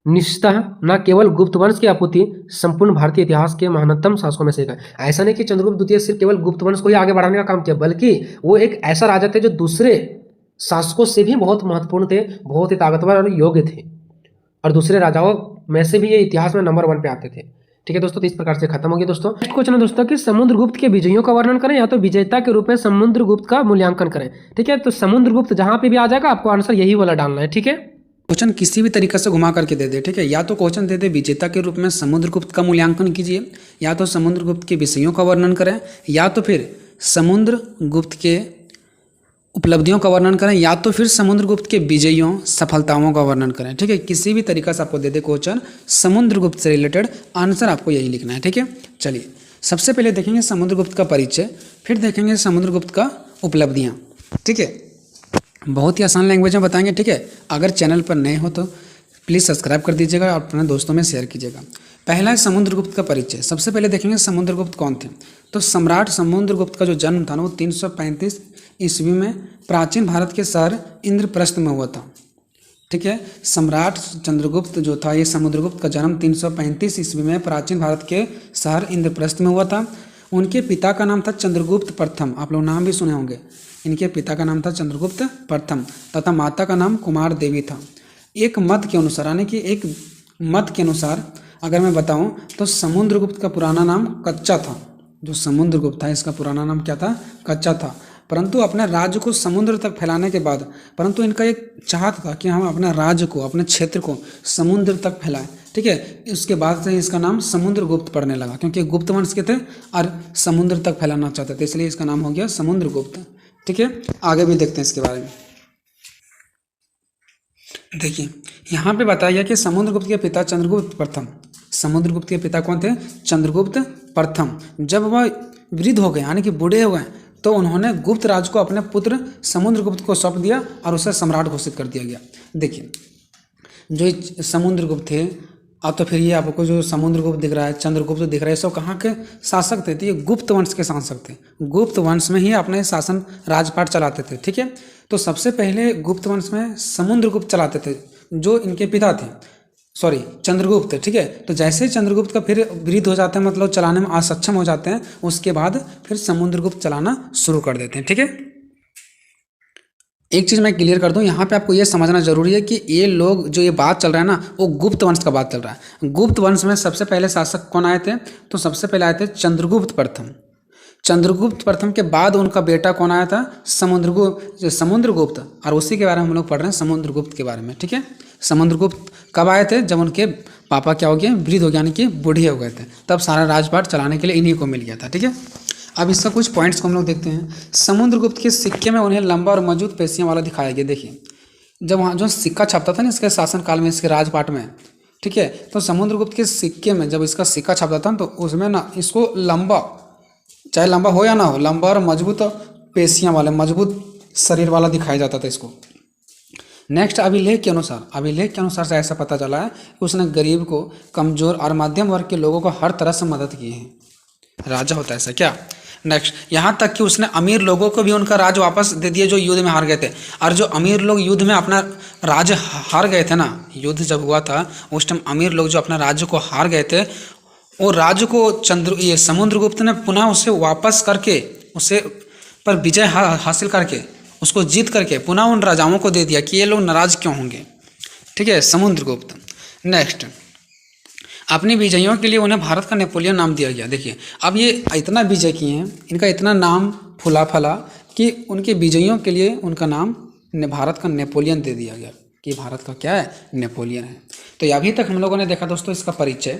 निश्चितः न केवल गुप्त वंश की आपूर्ति संपूर्ण भारतीय इतिहास के महानतम शासकों में से एक है। ऐसा नहीं कि चंद्रगुप्त द्वितीय सिर्फ केवल गुप्त वंश को ही आगे बढ़ाने का काम किया, बल्कि वो एक ऐसा राजा थे जो दूसरे शासकों से भी बहुत महत्वपूर्ण थे, बहुत ही ताकतवर और योग्य थे, और दूसरे राजाओं में से भी ये इतिहास में नंबर 1 पे आते थे। ठीक है दोस्तों, तो इस प्रकार से खत्म हो गया दोस्तों। नेक्स्ट क्वेश्चन है दोस्तों कि समुद्रगुप्त के विजयों का वर्णन करें या तो विजेता के रूप में समुद्रगुप्त का मूल्यांकन करें। ठीक है, तो समुद्रगुप्त जहां पे भी आ जाएगा आपको आंसर यही वाला डालना है। ठीक है, क्वेश्चन किसी भी तरीके से घुमा करके दे दे। ठीक है, या तो क्वेश्चन दे दे विजेता के रूप में समुद्रगुप्त का मूल्यांकन कीजिए, या तो समुद्रगुप्त के विषयों का वर्णन करें, या तो फिर समुद्रगुप्त के उपलब्धियों का वर्णन करें, या तो फिर समुद्रगुप्त के विजयों सफलताओं का वर्णन करें। ठीक है, किसी भी तरीका से आपको दे दे क्वेश्चन समुद्रगुप्त से रिलेटेड, आंसर आपको यही लिखना है। ठीक है, चलिए सबसे पहले देखेंगे समुद्रगुप्त का परिचय, फिर देखेंगे समुद्रगुप्त का उपलब्धियाँ। ठीक है, बहुत ही आसान लैंग्वेज में बताएंगे। ठीक है, अगर चैनल पर नए हो तो प्लीज़ सब्सक्राइब कर दीजिएगा और अपने दोस्तों में शेयर कीजिएगा। पहला है समुद्रगुप्त का परिचय। सबसे पहले देखेंगे समुद्रगुप्त कौन थे। तो सम्राट समुद्रगुप्त का जो जन्म था ना वो 335 ईस्वी में प्राचीन भारत के शहर इंद्रप्रस्थ में हुआ था। ठीक है, सम्राट चंद्रगुप्त जो था, ये समुद्रगुप्त का जन्म 335 ईस्वी में प्राचीन भारत के शहर इंद्रप्रस्थ में हुआ था। उनके पिता का नाम था चंद्रगुप्त प्रथम, आप लोग नाम भी सुने होंगे। इनके पिता का नाम था चंद्रगुप्त प्रथम तथा माता का नाम कुमार देवी था। एक मत के अनुसार, यानी कि एक मत के अनुसार अगर मैं बताऊं तो समुद्रगुप्त का पुराना नाम कच्चा था। जो समुद्रगुप्त था इसका पुराना नाम क्या था? कच्चा था। परंतु अपने राज्य को समुद्र तक फैलाने के बाद, परंतु इनका एक चाहत था कि हम अपने राज्य को, अपने क्षेत्र को समुद्र तक फैलाएं। ठीक है, उसके बाद से इसका नाम समुद्रगुप्त पड़ने लगा, क्योंकि गुप्त वंश के थे और समुद्र तक फैलाना चाहते थे, इसलिए इसका नाम हो गया समुद्रगुप्त। ठीक है, आगे भी देखते हैं इसके बारे में। देखिए यहाँ पे बताया गया कि समुद्रगुप्त के पिता चंद्रगुप्त प्रथम, समुद्रगुप्त के पिता कौन थे? चंद्रगुप्त प्रथम। जब वह वृद्ध हो गए यानी कि बूढ़े हो गए तो उन्होंने गुप्त राज को अपने पुत्र समुद्रगुप्त को सौंप दिया और उसे सम्राट घोषित कर दिया गया। देखिए जो समुद्रगुप्त थे, अब तो फिर ये आपको जो समुद्रगुप्त दिख रहा है, चंद्रगुप्त दिख रहा है, सब कहाँ के शासक थे? तो ये गुप्त वंश के शासक थे। गुप्त वंश में ही अपने शासन राजपाट चलाते थे। ठीक है, तो सबसे पहले गुप्त वंश में समुद्रगुप्त चलाते थे, जो इनके पिता थे, सॉरी चंद्रगुप्त। ठीक है, तो जैसे ही चंद्रगुप्त का फिर वृद्ध हो जाते हैं, मतलब चलाने में असक्षम हो जाते हैं, उसके बाद फिर समुद्रगुप्त चलाना शुरू कर देते हैं। ठीक है, एक चीज़ मैं क्लियर कर दूं, यहाँ पे आपको ये समझना जरूरी है कि ये लोग जो ये बात चल रहा है ना, वो गुप्त वंश का बात चल रहा है। गुप्त वंश में सबसे पहले शासक कौन आए थे? तो सबसे पहले आए थे चंद्रगुप्त प्रथम। चंद्रगुप्त प्रथम के बाद उनका बेटा कौन आया था? समुद्रगुप्त। और उसी के बारे में हम लोग पढ़ रहे हैं, समुद्रगुप्त के बारे में। ठीक है, समुद्रगुप्त कब आए थे? जब उनके पापा क्या हो गए? वृद्ध हो गए, यानी कि बूढ़े हो गए थे, तब सारा राजपाट चलाने के लिए इन्हीं को मिल गया था। ठीक है, अब इसका कुछ पॉइंट्स को हम लोग देखते हैं। समुद्रगुप्त के सिक्के में उन्हें लंबा और मजबूत पेशियाँ वाला दिखाया गया। देखिए जब वहाँ जो सिक्का छपता था ना इसके शासनकाल में, इसके राजपाट में, ठीक है, तो समुद्रगुप्त के सिक्के में जब इसका सिक्का छपता था तो उसमें ना इसको लंबा, चाहे लंबा हो या ना हो, लंबा और मजबूत पेशियाँ वाले, मजबूत शरीर वाला दिखाया जाता था इसको। नेक्स्ट, अभिलेख के अनुसार से ऐसा पता चला है कि उसने गरीब को, कमजोर और मध्यम वर्ग के लोगों को हर तरह से मदद की है। राजा होता है ऐसा क्या? नेक्स्ट, यहाँ तक कि उसने अमीर लोगों को भी उनका राज वापस दे दिए जो युद्ध में हार गए थे। और जो अमीर लोग युद्ध में अपना राज्य हार गए थे ना, युद्ध जब हुआ था उस टाइम अमीर लोग जो अपना राज्य को हार गए थे, वो राज्य को ये समुद्रगुप्त ने पुनः उसे वापस करके, उसे पर विजय हासिल करके, उसको जीत करके पुनः उन राजाओं को दे दिया कि ये लोग नाराज क्यों होंगे। ठीक है, समुद्रगुप्त। नेक्स्ट, अपनी विजयों के लिए उन्हें भारत का नेपोलियन नाम दिया गया। देखिए अब ये इतना विजय किए हैं, इनका इतना नाम फूला फला कि उनके विजयों के लिए उनका नाम भारत का नेपोलियन दे दिया गया कि भारत का क्या है, नेपोलियन है। तो ये अभी तक हम लोगों ने देखा दोस्तों इसका परिचय,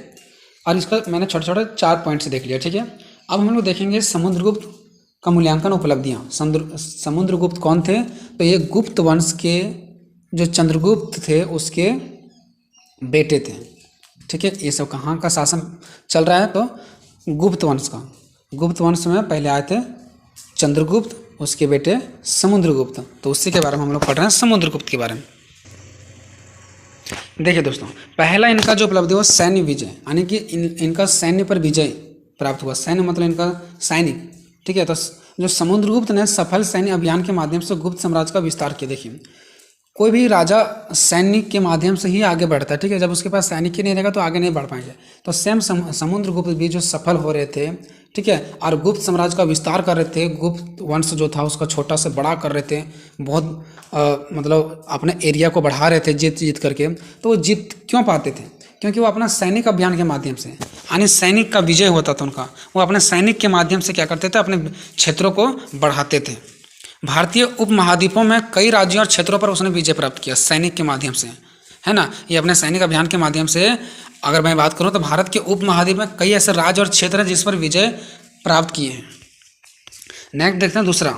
और इसका मैंने छोटे छोटे 4 पॉइंट्स देख लिया, ठीक है। अब हम लोग देखेंगे समुद्रगुप्त का मूल्यांकन उपलब्धियाँ। समुद्रगुप्त कौन थे? तो ये गुप्त वंश के जो चंद्रगुप्त थे उसके बेटे थे, ठीक है। ये सब कहाँ का शासन चल रहा है? तो गुप्त वंश का। गुप्त वंश में पहले आए थे चंद्रगुप्त, उसके बेटे समुद्रगुप्त। तो उसी के बारे में हम लोग पढ़ रहे हैं, समुद्रगुप्त के बारे में। देखिए दोस्तों, पहला इनका जो उपलब्धि हुआ सैन्य विजय, यानी कि इनका सैन्य पर विजय प्राप्त हुआ। सैन्य मतलब इनका सैनिक, ठीक है। तो जो समुद्रगुप्त ने सफल सैन्य अभियान के माध्यम से गुप्त साम्राज्य का विस्तार किया। देखिए कोई भी राजा सैनिक के माध्यम से ही आगे बढ़ता है, ठीक है। जब उसके पास सैनिक ही नहीं रहेगा तो आगे नहीं बढ़ पाएंगे। तो सेम समुद्रगुप्त भी जो सफल हो रहे थे, ठीक है, और गुप्त साम्राज्य का विस्तार कर रहे थे, गुप्त वंश जो था उसका छोटा से बड़ा कर रहे थे, बहुत मतलब अपने एरिया को बढ़ा रहे थे जीत जीत करके। तो वो जीत क्यों पाते थे? क्योंकि वो अपना सैनिक अभियान के माध्यम से, यानी सैनिक का विजय होता था उनका, वो अपने सैनिक के माध्यम से क्या करते थे, अपने क्षेत्रों को बढ़ाते थे। भारतीय उपमहाद्वीपों में कई राज्यों और क्षेत्रों पर उसने विजय प्राप्त किया सैनिक के माध्यम से, है ना। ये अपने सैनिक अभियान के माध्यम से, अगर मैं बात करूं तो भारत के उपमहाद्वीप में कई ऐसे राज्य और क्षेत्र हैं जिस पर विजय प्राप्त किए हैं। नेक्स्ट देखते हैं दूसरा,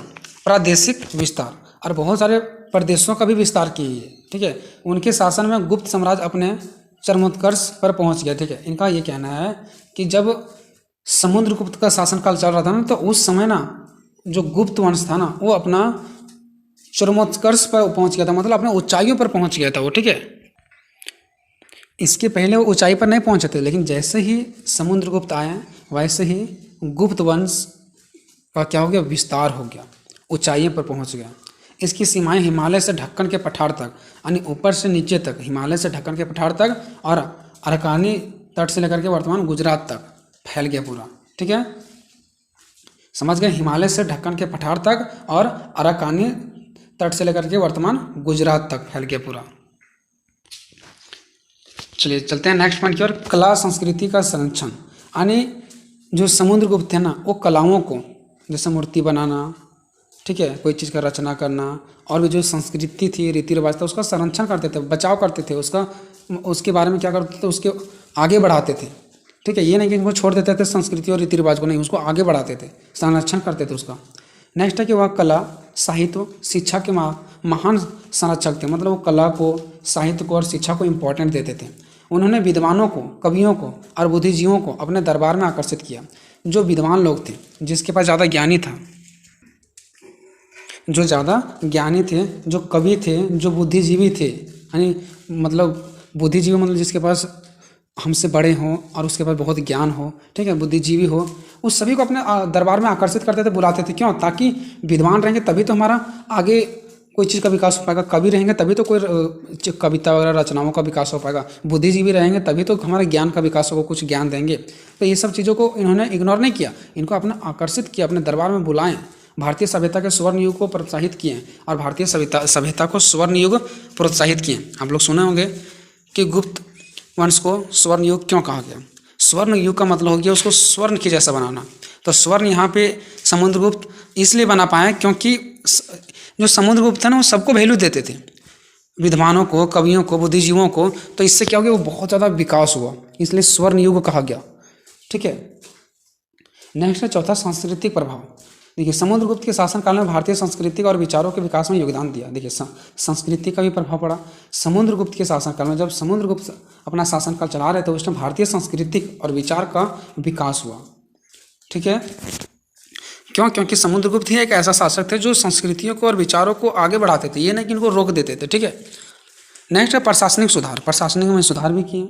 प्रादेशिक विस्तार, और बहुत सारे प्रदेशों का भी विस्तार किए, ठीक है। उनके शासन में गुप्त साम्राज्य अपने चरमोत्कर्ष पर पहुंच गया, ठीक है। इनका ये कहना है कि जब समुद्रगुप्त का शासनकाल चल रहा था ना, तो उस समय ना जो गुप्त वंश था ना वो अपना चरमोत्कर्ष पर पहुंच गया था, मतलब अपने ऊंचाइयों पर पहुंच गया था वो, ठीक है। इसके पहले वो ऊंचाई पर नहीं पहुंचे थे, लेकिन जैसे ही समुद्रगुप्त आए वैसे ही गुप्त वंश का क्या हो गया, विस्तार हो गया, ऊंचाइयों पर पहुंच गया। इसकी सीमाएं हिमालय से ढक्कन के पठार तक, यानी ऊपर से नीचे तक, हिमालय से ढक्कन के पठार तक और अरकानी तट से लेकर के वर्तमान गुजरात तक फैल गया पूरा, ठीक है। समझ गए, हिमालय से ढक्कन के पठार तक और अरकानी तट से लेकर के वर्तमान गुजरात तक फैल गया पूरा। चलिए चलते हैं नेक्स्ट पॉइंट की ओर, कला संस्कृति का संरक्षण। यानी जो समुद्रगुप्त थे ना वो कलाओं को, जैसे मूर्ति बनाना, ठीक है, कोई चीज़ का रचना करना, और भी जो संस्कृति थी, रीति रिवाज था, उसका संरक्षण करते थे, बचाव करते थे, उसके बारे में क्या करते थे, उसके आगे बढ़ाते थे, ठीक है। ये नहीं कि इनको छोड़ देते थे संस्कृति और रीति रिवाज को, नहीं, उसको आगे बढ़ाते थे, संरक्षण करते थे उसका। नेक्स्ट है कि वह कला, साहित्य, शिक्षा के महान संरक्षक थे, मतलब वो कला को, साहित्य को और शिक्षा को इम्पोर्टेंट देते थे। उन्होंने विद्वानों को, कवियों को और बुद्धिजीवियों को अपने दरबार में आकर्षित किया। जो विद्वान लोग थे, जिसके पास ज़्यादा ज्ञानी था, जो ज़्यादा ज्ञानी थे, जो कवि थे, जो बुद्धिजीवी थे, यानी मतलब बुद्धिजीवी मतलब जिसके पास हमसे बड़े हों और उसके पास बहुत ज्ञान हो, ठीक है, बुद्धिजीवी हो, उस सभी को अपने दरबार में आकर्षित करते थे, बुलाते थे। क्यों? ताकि विद्वान रहेंगे तभी तो हमारा आगे कोई चीज़ का विकास हो पाएगा, कवि रहेंगे तभी तो कोई कविता वगैरह रचनाओं का विकास हो पाएगा, बुद्धिजीवी रहेंगे तभी तो हमारे ज्ञान का विकास होगा, कुछ ज्ञान देंगे। तो ये सब चीज़ों को इन्होंने इग्नोर नहीं किया, इनको अपना आकर्षित किया, अपने दरबार में बुलाएं, भारतीय सभ्यता के स्वर्ण युग को प्रोत्साहित किए और भारतीय सभ्यता को स्वर्ण युग प्रोत्साहित किए। आप लोग सुने होंगे कि गुप्त वंश को स्वर्ण युग क्यों कहा गया। स्वर्ण युग का मतलब हो गया उसको स्वर्ण के जैसा बनाना। तो स्वर्ण यहाँ पे समुद्रगुप्त इसलिए बना पाए क्योंकि जो समुद्रगुप्त था ना वो सबको वैल्यू देते थे, विद्वानों को, कवियों को, बुद्धिजीवियों को। तो इससे क्या हो गया, वो बहुत ज़्यादा विकास हुआ, इसलिए स्वर्ण युग कहा गया, ठीक है। नेक्स्ट है चौथा, सांस्कृतिक प्रभाव। देखिए समुद्रगुप्त के शासनकाल में भारतीय संस्कृति और विचारों के विकास में योगदान दिया। देखिए संस्कृति का भी प्रभाव पड़ा समुद्रगुप्त के शासनकाल में। जब समुद्रगुप्त अपना शासनकाल चला रहे थे उस टाइम भारतीय संस्कृति और विचार का विकास हुआ, ठीक है। क्यों? क्योंकि समुद्रगुप्त ही एक ऐसा शासक थे जो संस्कृतियों को और विचारों को आगे बढ़ाते थे, ये नहीं कि इनको रोक देते थे, ठीक है। नेक्स्ट है प्रशासनिक सुधार। प्रशासनिक में सुधार भी किए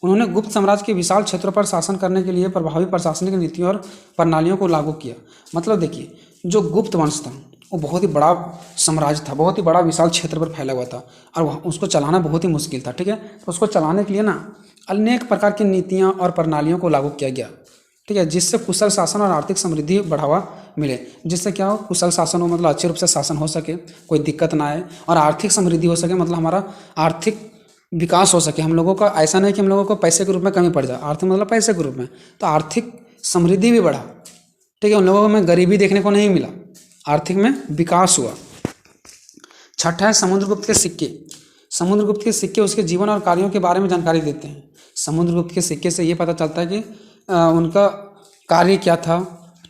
उन्होंने। गुप्त साम्राज्य के विशाल क्षेत्रों पर शासन करने के लिए प्रभावी प्रशासनिक नीतियों और प्रणालियों को लागू किया। मतलब देखिए जो गुप्त वंश था वो बहुत ही बड़ा साम्राज्य था, बहुत ही बड़ा विशाल क्षेत्र पर फैला हुआ था और उसको चलाना बहुत ही मुश्किल था, ठीक है। तो उसको चलाने के लिए ना अनेक प्रकार की नीतियाँ और प्रणालियों को लागू किया गया, ठीक है, जिससे कुशल शासन और आर्थिक समृद्धि बढ़ावा मिले। जिससे क्या हो, कुशल शासन हो, मतलब अच्छे रूप से शासन हो सके, कोई दिक्कत ना आए, और आर्थिक समृद्धि हो सके, मतलब हमारा आर्थिक विकास हो सके। हम लोगों का ऐसा नहीं कि हम लोगों को पैसे के रूप में कमी पड़ जाए, आर्थिक मतलब पैसे के रूप में, तो आर्थिक समृद्धि भी बढ़ा। ठीक है, उन लोगों को में गरीबी देखने को नहीं मिला, आर्थिक में विकास हुआ। छठा है समुद्रगुप्त के सिक्के। समुद्रगुप्त के सिक्के उसके जीवन और कार्यों के बारे में जानकारी देते हैं। समुद्रगुप्त के सिक्के से ये पता चलता है कि उनका कार्य क्या था,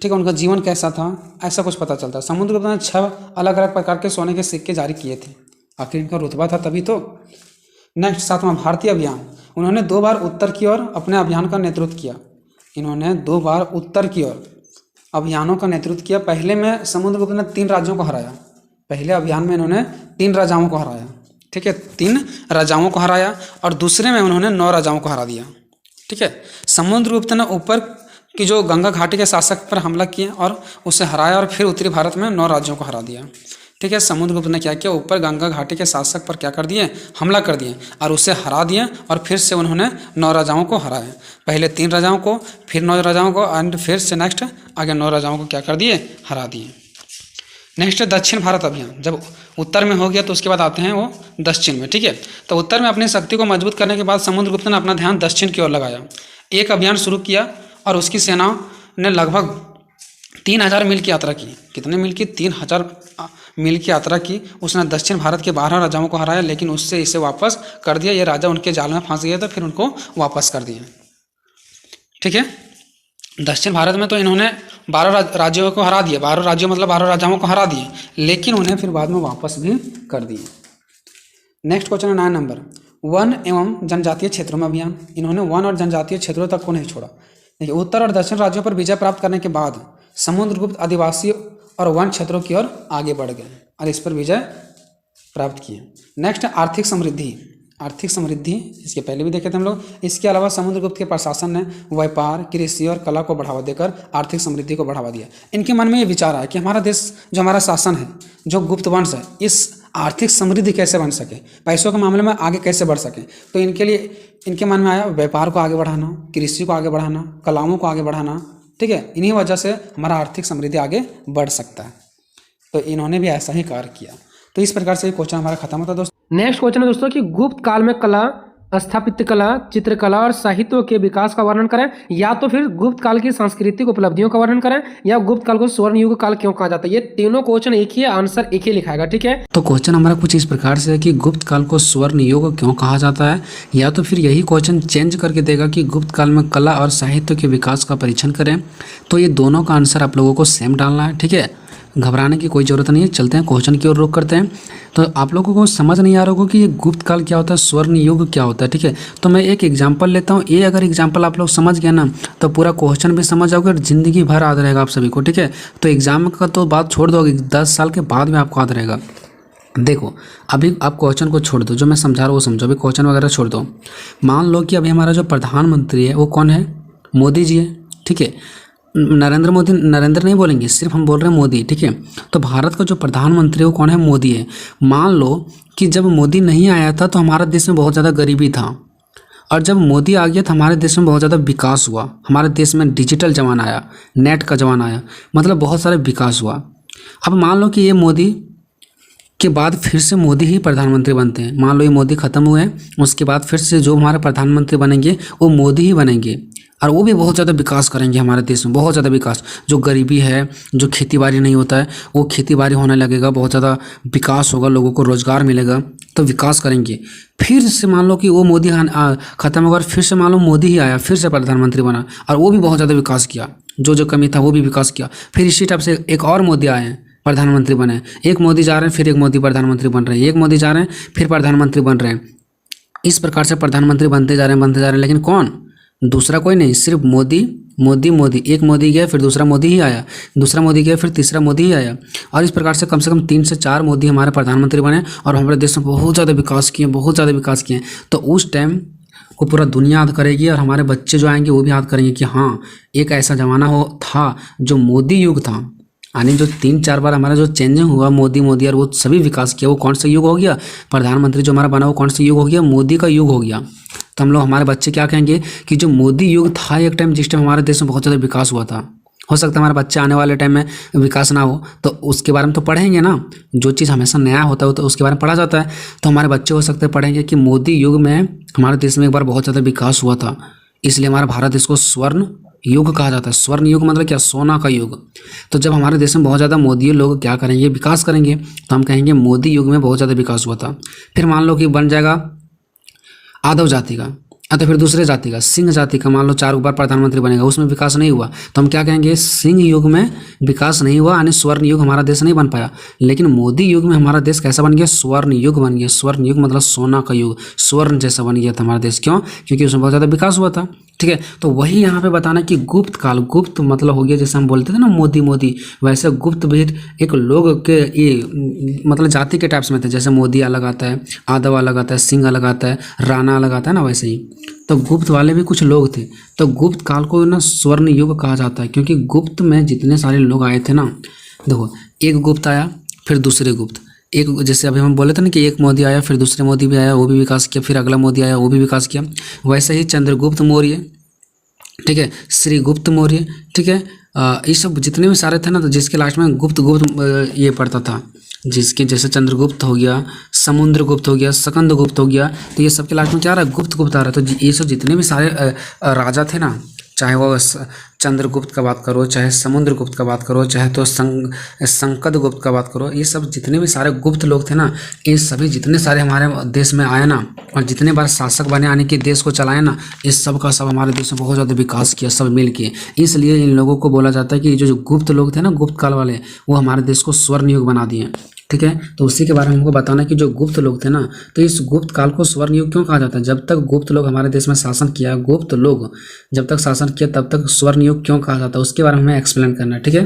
ठीक है, उनका जीवन कैसा था, ऐसा कुछ पता चलता है। समुद्रगुप्त ने 6 अलग अलग प्रकार के सोने के सिक्के जारी किए थे, आखिर इनका रुतबा था तभी तो। नेक्स्ट 7वां भारतीय अभियान। उन्होंने 2 बार उत्तर की ओर अपने अभियान का नेतृत्व किया। इन्होंने 2 बार उत्तर की ओर अभियानों का नेतृत्व किया। पहले में समुद्रगुप्त ने 3 राज्यों को हराया। पहले अभियान में इन्होंने 3 राजाओं को हराया, ठीक है, 3 राजाओं को हराया, और दूसरे में उन्होंने 9 राजाओं को हरा दिया। ठीक है, समुद्रगुप्त ने ऊपर की जो गंगा घाटी के शासक पर हमला किया और उसे हराया, और फिर उत्तरी भारत में 9 राज्यों को हरा दिया। ठीक है, समुद्रगुप्त ने क्या किया, ऊपर गंगा घाटी के शासक पर क्या कर दिए, हमला कर दिए और उसे हरा दिए, और फिर से उन्होंने 9 राजाओं को हराया। पहले 3 राजाओं को, फिर 9 राजाओं को, एंड फिर से नेक्स्ट आगे 9 राजाओं को क्या कर दिए, हरा दिए। नेक्स्ट है दक्षिण भारत अभियान। जब उत्तर में हो गया तो उसके बाद आते हैं वो दक्षिण में। ठीक है, तो उत्तर में अपनी शक्ति को मजबूत करने के बाद समुद्रगुप्त ने अपना ध्यान दक्षिण की ओर लगाया। एक अभियान शुरू किया और उसकी सेना ने लगभग 3000 मील की यात्रा की। कितने मील की, 3000 मील की यात्रा की। उसने दक्षिण भारत के 12 राजाओं को हराया, लेकिन उससे इसे वापस कर दिया। ये राजा उनके जाल में फंस गए थे, फिर उनको वापस कर दिया। ठीक है, दक्षिण भारत में तो इन्होंने 12 राज्यों को हरा दिया, 12 राज्यों मतलब 12 राजाओं को हरा दिए, लेकिन उन्हें फिर बाद में वापस भी कर दिए। नेक्स्ट क्वेश्चन है 9 नंबर, वन एवं जनजातीय क्षेत्रों में अभियान। इन्होंने वन और जनजातीय क्षेत्रों तक को नहीं छोड़ा। देखिए, उत्तर और दक्षिण राज्यों पर विजय प्राप्त करने के बाद समुद्रगुप्त आदिवासी और वन क्षेत्रों की ओर आगे बढ़ गए और इस पर विजय प्राप्त किए। नेक्स्ट आर्थिक समृद्धि। आर्थिक समृद्धि इसके पहले भी देखे थे हम लोग। इसके अलावा समुद्रगुप्त के प्रशासन ने व्यापार, कृषि और कला को बढ़ावा देकर आर्थिक समृद्धि को बढ़ावा दिया। इनके मन में ये विचार आया कि हमारा देश, जो हमारा शासन है, जो गुप्त वंश है, इस आर्थिक समृद्धि कैसे बन सके, पैसों के मामले में आगे कैसे बढ़ सके। तो इनके लिए इनके मन में आया व्यापार को आगे बढ़ाना, कृषि को आगे बढ़ाना, कलाओं को आगे बढ़ाना। ठीक है, इन्हीं वजह से हमारा आर्थिक समृद्धि आगे बढ़ सकता है। तो इन्होंने भी ऐसा ही कार्य किया। तो इस प्रकार से क्वेश्चन हमारा खत्म होता है दोस्तों। नेक्स्ट क्वेश्चन है दोस्तों कि गुप्त काल में कला, स्थापत्य कला, चित्रकला और साहित्य के विकास का वर्णन करें, या तो फिर गुप्त काल की सांस्कृतिक उपलब्धियों का वर्णन करें, या गुप्त काल को स्वर्ण युग काल क्यों कहा जाता है। ये तीनों क्वेश्चन एक ही है, आंसर एक ही लिखाएगा। ठीक है, तो क्वेश्चन हमारा कुछ इस प्रकार से है कि गुप्त काल को स्वर्ण युग क्यों कहा जाता है, या तो फिर यही क्वेश्चन चेंज करके देगा कि गुप्त काल में कला और साहित्य के विकास का परीक्षण करें। तो ये दोनों का आंसर आप लोगों को सेम डालना है। ठीक है, घबराने की कोई ज़रूरत नहीं है। चलते हैं क्वेश्चन की ओर रुख करते हैं। तो आप लोगों को समझ नहीं आ रहा होगा कि ये गुप्त काल क्या होता है, स्वर्ण युग क्या होता है। ठीक है, तो मैं एक एग्जांपल लेता हूँ। ये अगर एग्जांपल आप लोग समझ गए ना, तो पूरा क्वेश्चन भी समझ जाओगे और ज़िंदगी भर याद रहेगा आप सभी को। ठीक है, तो एग्जाम का तो बात छोड़ दोगे, 10 साल के बाद में आपको याद रहेगा। देखो, अभी आप क्वेश्चन को छोड़ दो, जो मैं समझा रहा हूँ वो समझो, अभी क्वेश्चन वगैरह छोड़ दो। मान लो कि अभी हमारा जो प्रधानमंत्री है वो कौन है, मोदी जी है। ठीक है, नरेंद्र मोदी, नरेंद्र नहीं बोलेंगे, सिर्फ हम बोल रहे हैं मोदी। ठीक है, तो भारत का जो प्रधानमंत्री है वो कौन है, मोदी है। मान लो कि जब मोदी नहीं आया था तो हमारे देश में बहुत ज़्यादा गरीबी था, और जब मोदी आ गया तो हमारे देश में बहुत ज़्यादा विकास हुआ। हमारे देश में डिजिटल जमाना आया, नेट का जमाना आया, मतलब बहुत सारा विकास हुआ। अब मान लो कि ये मोदी के बाद फिर से मोदी ही प्रधानमंत्री बनते हैं। मान लो ये मोदी खत्म हुए हैं, उसके बाद फिर से जो हमारे प्रधानमंत्री बनेंगे वो मोदी ही बनेंगे, और वो भी बहुत ज़्यादा विकास करेंगे हमारे देश में, बहुत ज़्यादा विकास। जो गरीबी है, जो खेती बाड़ी नहीं होता है, वो खेती बाड़ी होने लगेगा, बहुत ज़्यादा विकास होगा, लोगों को रोज़गार मिलेगा, तो विकास करेंगे। फिर से मान लो कि वो मोदी खत्म होगा, फिर से मान लो मोदी ही आया, फिर से प्रधानमंत्री बना, और वो भी बहुत ज़्यादा विकास किया, जो कमी था वो भी विकास किया। फिर इसी टाइप से एक और मोदी आए हैं, प्रधानमंत्री बने। एक मोदी जा रहे हैं, फिर एक मोदी प्रधानमंत्री बन रहे हैं, एक मोदी जा रहे हैं, फिर प्रधानमंत्री बन रहे हैं। इस प्रकार से प्रधानमंत्री बनते जा रहे हैं, लेकिन कौन, दूसरा कोई नहीं, सिर्फ मोदी मोदी मोदी। एक मोदी गया, फिर दूसरा मोदी ही आया, दूसरा मोदी गया, फिर तीसरा मोदी ही आया, और इस प्रकार से कम 3 से 4 मोदी हमारे प्रधानमंत्री बने, और हमारे देश में बहुत ज़्यादा विकास किए, बहुत ज़्यादा विकास किए। तो उस टाइम को पूरा दुनिया याद करेगी, और हमारे बच्चे जो आएंगे वो भी याद करेंगे कि हाँ, एक ऐसा ज़माना था जो मोदी युग था। यानी जो 3-4 बार हमारा जो चेंजिंग हुआ, मोदी और वो सभी विकास किया, वो कौन सा युग हो गया, प्रधानमंत्री जो हमारा बना वो कौन सा युग हो गया, मोदी का युग हो गया। तो हम लोग, हमारे बच्चे क्या कहेंगे कि जो मोदी युग था एक टाइम, जिस टाइम हमारे देश में बहुत ज़्यादा विकास हुआ था, हो सकता है हमारे बच्चे आने वाले टाइम में विकास ना हो, तो उसके बारे में तो पढ़ेंगे ना। जो चीज़ हमेशा नया होता है तो उसके बारे में पढ़ा जाता है। तो हमारे बच्चे हो सकते हैं पढ़ेंगे कि मोदी युग में हमारे देश में एक बार बहुत ज़्यादा विकास हुआ था, इसलिए हमारे भारत देश को स्वर्ण युग कहा जाता है। स्वर्ण युग मतलब क्या? सोना का युग। तो जब हमारे देश में बहुत ज़्यादा मोदी लोग क्या करेंगे? विकास करेंगे, तो हम कहेंगे मोदी युग में बहुत ज़्यादा विकास हुआ था। फिर मान लो कि बन जाएगा आदव जाति का, तो फिर दूसरे जाति का, सिंह जाति का, मान लो 4 बार प्रधानमंत्री बनेगा, उसमें विकास नहीं हुआ, तो हम क्या कहेंगे? सिंह युग में विकास नहीं हुआ, यानी स्वर्ण युग हमारा देश नहीं बन पाया। लेकिन मोदी युग में हमारा देश कैसा बन गया? स्वर्ण युग बन गया। स्वर्ण युग मतलब सोना का युग, स्वर्ण जैसा बन गया था हमारा देश। क्यों? क्योंकि उसमें बहुत ज़्यादा विकास हुआ था। ठीक है, तो वही यहाँ पे बताना कि गुप्त काल, गुप्त मतलब हो गया जैसे हम बोलते थे ना मोदी मोदी, वैसे गुप्त भी एक लोग के ये मतलब जाति के टाइप्स में थे। जैसे मोदी अलग आता है, यादव अलग आता है, सिंह अलग आता है, राणा अलग आता है ना, वैसे ही तो गुप्त वाले भी कुछ लोग थे। तो गुप्त काल को ना स्वर्ण युग कहा जाता है, क्योंकि गुप्त में जितने सारे लोग आए थे ना, देखो एक गुप्त आया फिर दूसरे गुप्त, एक जैसे अभी हम बोले थे ना कि एक मोदी आया फिर दूसरे मोदी भी आया, वो भी विकास किया, फिर अगला मोदी आया वो भी विकास किया। वैसे ही चंद्रगुप्त मौर्य, ठीक है, श्रीगुप्त मौर्य, ठीक है, ये सब जितने भी सारे थे ना, तो जिसके लास्ट में गुप्त गुप्त ये पड़ता था, जिसके जैसे चंद्रगुप्त हो गया, समुद्रगुप्त हो गया, सकंदगुप्त हो गया, तो ये सब के लास्ट में क्या आ रहा है? गुप्त गुप्त आ रहा है। तो ये सब जितने भी सारे राजा थे ना, चाहे वो चंद्रगुप्त का बात करो, चाहे समुद्रगुप्त का बात करो, चाहे तो संकदगुप्त का बात करो, ये सब जितने भी सारे गुप्त लोग थे ना, ये सभी जितने सारे हमारे देश में आए ना, और जितने बार शासक बने यानी कि देश को चलाए ना, इस सब का सब हमारे देश में बहुत ज़्यादा विकास किया सब मिल के। इसलिए इन लोगों को बोला जाता है कि जो गुप्त लोग थे ना, गुप्त काल वाले, वो हमारे देश को स्वर्ण युग बना दिए। ठीक है, तो उसी के बारे में हमको बताना कि जो गुप्त लोग थे ना, तो इस गुप्त काल को स्वर्ण युग क्यों कहा जाता है? जब तक गुप्त लोग हमारे देश में शासन किया, गुप्त लोग जब तक शासन किया तब तक स्वर्ण युग क्यों कहा जाता है, उसके बारे में हमें एक्सप्लेन करना है। ठीक है,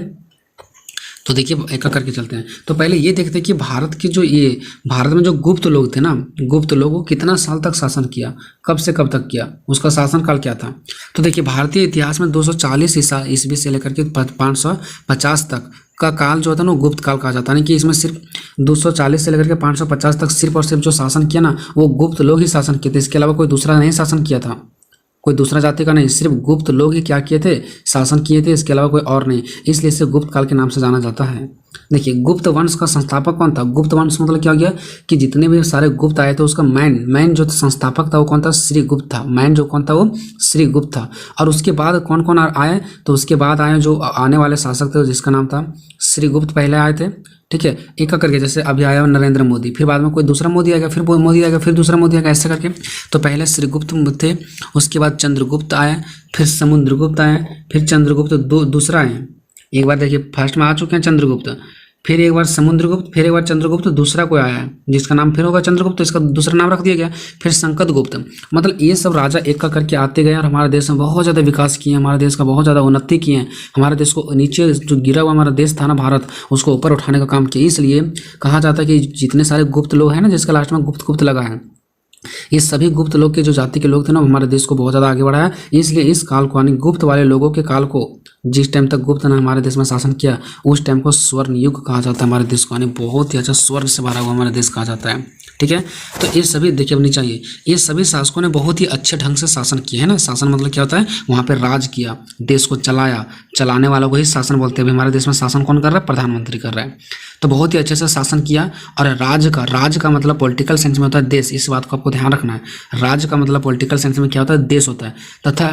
तो देखिए एक एक करके चलते हैं। तो पहले ये देखते हैं कि भारत के जो ये भारत में जो गुप्त लोग थे ना, गुप्त लोगों कितना साल तक शासन किया, कब से कब तक किया, उसका शासन काल क्या था। तो देखिए भारतीय इतिहास में 240 ईस्वी से लेकर के 550 तक का काल जो होता है ना, गुप्त काल कहा जाता है। यानी कि इसमें सिर्फ 240 से लेकर के 550 तक सिर्फ और सिर्फ जो शासन किया ना, वो गुप्त लोग ही शासन किए थे। इसके अलावा कोई दूसरा नहीं शासन किया था, कोई दूसरा जाति का नहीं, सिर्फ गुप्त लोग ही क्या किए थे? शासन किए थे, इसके अलावा कोई और नहीं। इसलिए इसे गुप्त काल के नाम से जाना जाता है। देखिए गुप्त वंश का संस्थापक कौन था? गुप्त वंश मतलब क्या हो गया कि जितने भी सारे गुप्त आए थे उसका मैन जो संस्थापक था वो कौन था? श्रीगुप्त था। मैन जो कौन था? वो श्रीगुप्त था। और उसके बाद कौन कौन आए? तो उसके बाद आए जो आने वाले शासक थे जिसका नाम था श्रीगुप्त, पहले आए थे। ठीक है, एक करके, जैसे अभी आया नरेंद्र मोदी, फिर बाद में कोई दूसरा मोदी आएगा, फिर मोदी आएगा, फिर दूसरा मोदी आएगा, ऐसे करके। तो पहले श्रीगुप्त थे, उसके बाद चंद्रगुप्त आए, फिर समुद्रगुप्त आए, फिर चंद्रगुप्त दूसरा आए। एक बार देखिए फर्स्ट में आ चुके हैं चंद्रगुप्त, फिर एक बार समुद्रगुप्त, फिर एक बार चंद्रगुप्त, दूसरा कोई आया है जिसका नाम फिर होगा चंद्रगुप्त, तो इसका दूसरा नाम रख दिया गया, फिर संकदगुप्त। मतलब ये सब राजा एक का करके आते गए और हमारे देश में बहुत ज़्यादा विकास किए, हमारे देश का बहुत ज़्यादा उन्नति किए हैं, हमारे देश को नीचे जो गिरा हुआ हमारा देश था ना भारत, उसको ऊपर उठाने का काम किया। इसलिए कहा जाता है कि जितने सारे गुप्त लोग हैं ना, जिसका लास्ट में गुप्त गुप्त लगा है, ये सभी गुप्त लोग के जो जाति के लोग थे ना, हमारे देश को बहुत ज़्यादा आगे बढ़ाया। इसलिए इस काल को यानी गुप्त वाले लोगों के काल को, जिस टाइम तक गुप्त ने हमारे देश में शासन किया, उस टाइम को स्वर्ण युग कहा जाता है हमारे देश को, यानी बहुत ही अच्छा स्वर्ग से भरा हुआ हमारा देश कहा जाता है। ठीक है, तो ये सभी देखिए अपनी चाहिए, ये सभी शासकों ने बहुत ही अच्छे ढंग से शासन किया है ना। शासन मतलब क्या होता है? वहाँ पे राज किया, देश को चलाया, चलाने वालों को ही शासन बोलते हैं। अभी हमारे देश में शासन कौन कर रहा है? प्रधानमंत्री कर रहा है। तो बहुत ही अच्छे से शासन किया। और राज का मतलब पॉलिटिकल सेंस में होता है देश, इस बात को आपको ध्यान रखना है। राज का मतलब पॉलिटिकल सेंस में क्या होता है? देश होता है। तथा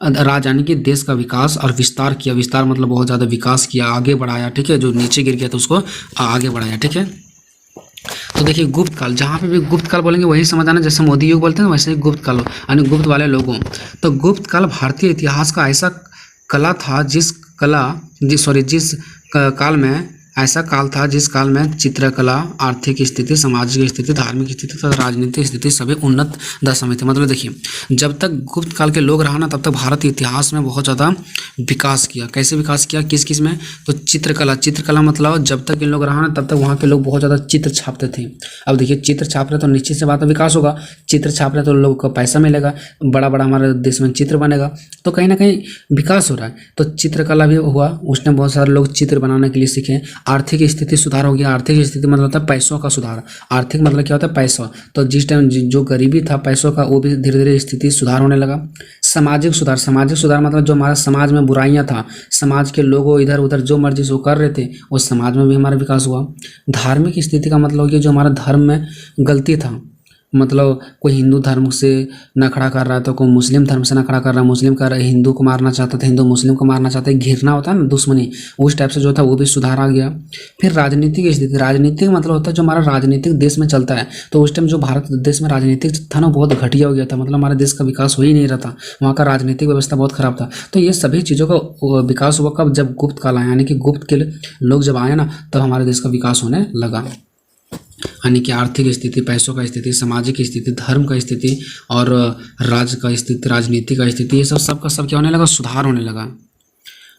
राज यानी कि देश का विकास और विस्तार किया। विस्तार मतलब बहुत ज़्यादा विकास किया, आगे बढ़ाया। ठीक है, जो नीचे गिर गया तो उसको आगे बढ़ाया। ठीक है, तो देखिए गुप्त काल, जहाँ पे भी गुप्त काल बोलेंगे वही समझ आना, जैसे मोदी युग बोलते हैं वैसे ही गुप्त काल यानी गुप्त वाले लोगों। तो गुप्त काल भारतीय इतिहास का ऐसा कला था जिस काल में ऐसा काल था जिस काल में चित्रकला, आर्थिक स्थिति, सामाजिक स्थिति, धार्मिक स्थिति तथा राजनीतिक स्थिति सभी उन्नत दशा में थे। मतलब देखिए जब तक गुप्त काल के लोग रहा ना, तब तक भारतीय इतिहास में बहुत ज़्यादा विकास किया। कैसे विकास किया? किस किस में? तो चित्रकला मतलब जब तक इन लोग रहा ना, तब तक वहाँ के लोग बहुत ज़्यादा चित्र छापते थे। अब देखिए चित्र छाप रहे तो निश्चित से बात है विकास होगा। चित्र छाप रहे तो लोगों को पैसा मिलेगा, बड़ा बड़ा हमारे देश में चित्र बनेगा, तो कहीं ना कहीं विकास हो रहा है। तो चित्रकला भी हुआ, उसने बहुत सारे लोग चित्र बनाने के लिए सीखे। आर्थिक स्थिति सुधार हो गया। आर्थिक स्थिति मतलब होता है पैसों का सुधार। आर्थिक मतलब क्या होता है पैसा। तो जिस टाइम जो गरीबी था पैसों का वो भी धीरे धीरे स्थिति सुधार होने लगा। सामाजिक सुधार। सामाजिक सुधार मतलब जो हमारा समाज में बुराइयां था, समाज के लोगों इधर उधर जो मर्जी से वो कर रहे थे, वो समाज में भी हमारा विकास हुआ। धार्मिक स्थिति का मतलब कि जो हमारा धर्म में गलती था, मतलब कोई हिंदू धर्म से न खड़ा कर रहा है तो कोई मुस्लिम धर्म से न खड़ा कर रहा है, मुस्लिम कर हिंदू को मारना चाहता था, हिंदू मुस्लिम को मारना चाहता है, घिरना होता है ना, दुश्मनी, उस टाइप से जो था वो भी सुधार आ गया। फिर राजनीतिक स्थिति। राजनीतिक मतलब होता है जो हमारा राजनीतिक देश में चलता है, तो उस टाइम जो भारत देश में राजनीतिक था ना बहुत घटिया हो गया था, मतलब हमारे देश का विकास हो ही नहीं रहा था, वहाँ का राजनीतिक व्यवस्था बहुत खराब था। तो ये सभी चीज़ों का विकास हुआ कब, जब गुप्त काल आया, यानी कि गुप्त के लोग जब आए ना तब हमारे देश का विकास होने लगा। यानी कि आर्थिक स्थिति, पैसों का स्थिति, सामाजिक स्थिति, धर्म का स्थिति और राज्य का स्थिति, राजनीति का स्थिति, ये सब का सब क्या होने लगा, सुधार होने लगा।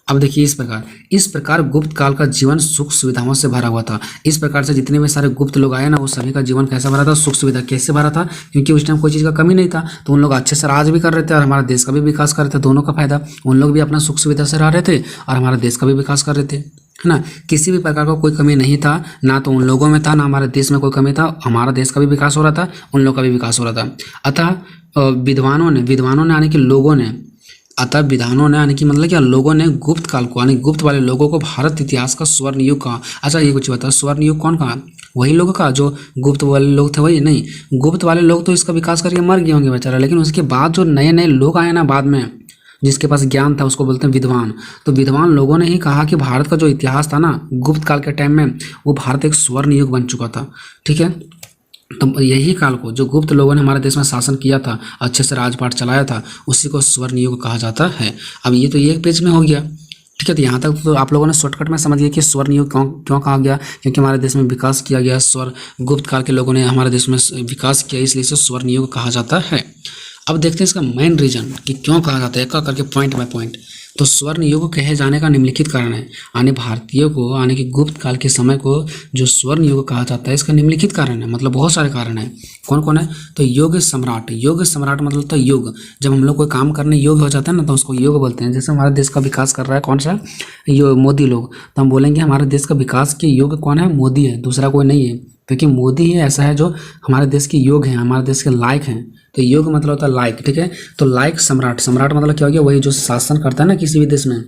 अब देखिए इस प्रकार गुप्त काल का जीवन सुख सुविधाओं से भरा हुआ था। इस प्रकार से जितने भी सारे गुप्त लोग आए ना वो सभी का जीवन कैसा भरा था, सुख सुविधा। कैसे भरा था, क्योंकि उस टाइम कोई चीज़ का कमी नहीं था, तो उन लोग अच्छे से राज भी कर रहे थे और हमारा देश का भी विकास कर रहे थे। दोनों का फायदा, उन लोग भी अपना सुख सुविधा से रह रहे थे और हमारे देश का भी विकास कर रहे थे, है ना। किसी भी प्रकार का कोई कमी नहीं था, ना तो उन लोगों में था ना हमारे देश में कोई कमी था। हमारा देश का भी विकास हो रहा था, उन लोगों का भी विकास हो रहा था। अतः विद्वानों ने यानी कि लोगों ने, यानी कि मतलब क्या, लोगों ने गुप्त काल को, यानी गुप्त वाले लोगों को भारत इतिहास का स्वर्ण युग कहा। अच्छा ये कुछ बताओ, स्वर्ण युग कौन कहा, वही लोगों का जो गुप्त वाले लोग थे, वही नहीं। गुप्त वाले लोग तो इसका विकास करके मर गए होंगे बेचारा, लेकिन उसके बाद जो नए नए लोग आए ना बाद में, जिसके पास ज्ञान था, उसको बोलते हैं विद्वान। तो विद्वान लोगों ने ही कहा कि भारत का जो इतिहास था ना गुप्त काल के टाइम में, वो भारत एक स्वर्ण युग बन चुका था, ठीक है। तो यही काल को जो गुप्त लोगों ने हमारे देश में शासन किया था, अच्छे से राजपाट चलाया था, उसी को स्वर्ण युग कहा जाता है। अब ये तो एक पेज में हो गया, ठीक है। तो यहाँ तक तो आप लोगों ने शॉर्टकट में समझ गया कि स्वर्ण युग क्यों कहा गया, क्योंकि हमारे देश में विकास किया गया, गुप्त काल के लोगों ने हमारे देश में विकास किया, इसलिए इसे स्वर्ण युग कहा जाता है। अब देखते हैं इसका मेन रीजन कि क्यों कहा जाता है, एक करके पॉइंट बाय पॉइंट। तो स्वर्ण युग कहे जाने का निम्नलिखित कारण है, यानी भारतीयों को, यानी कि गुप्त काल के समय को जो स्वर्ण युग कहा जाता है, इसका निम्नलिखित कारण है, मतलब बहुत सारे कारण हैं। कौन कौन है, तो योग सम्राट। योग सम्राट मतलब होता है युग, जब हम लोग कोई काम करने योग्य हो जाता है ना तो उसको योग बोलते हैं। जैसे हमारे देश का विकास कर रहा है कौन सा, मोदी लोग, तो हम बोलेंगे हमारे देश का विकास के योग कौन है, मोदी है, दूसरा कोई नहीं है, क्योंकि मोदी ही ऐसा है जो हमारे देश के योग हैं, हमारे देश के लायक हैं। तो योग मतलब होता है लायक, ठीक है। तो लायक सम्राट, सम्राट मतलब क्या हो गया, वही जो शासन करता है ना किसी भी देश में।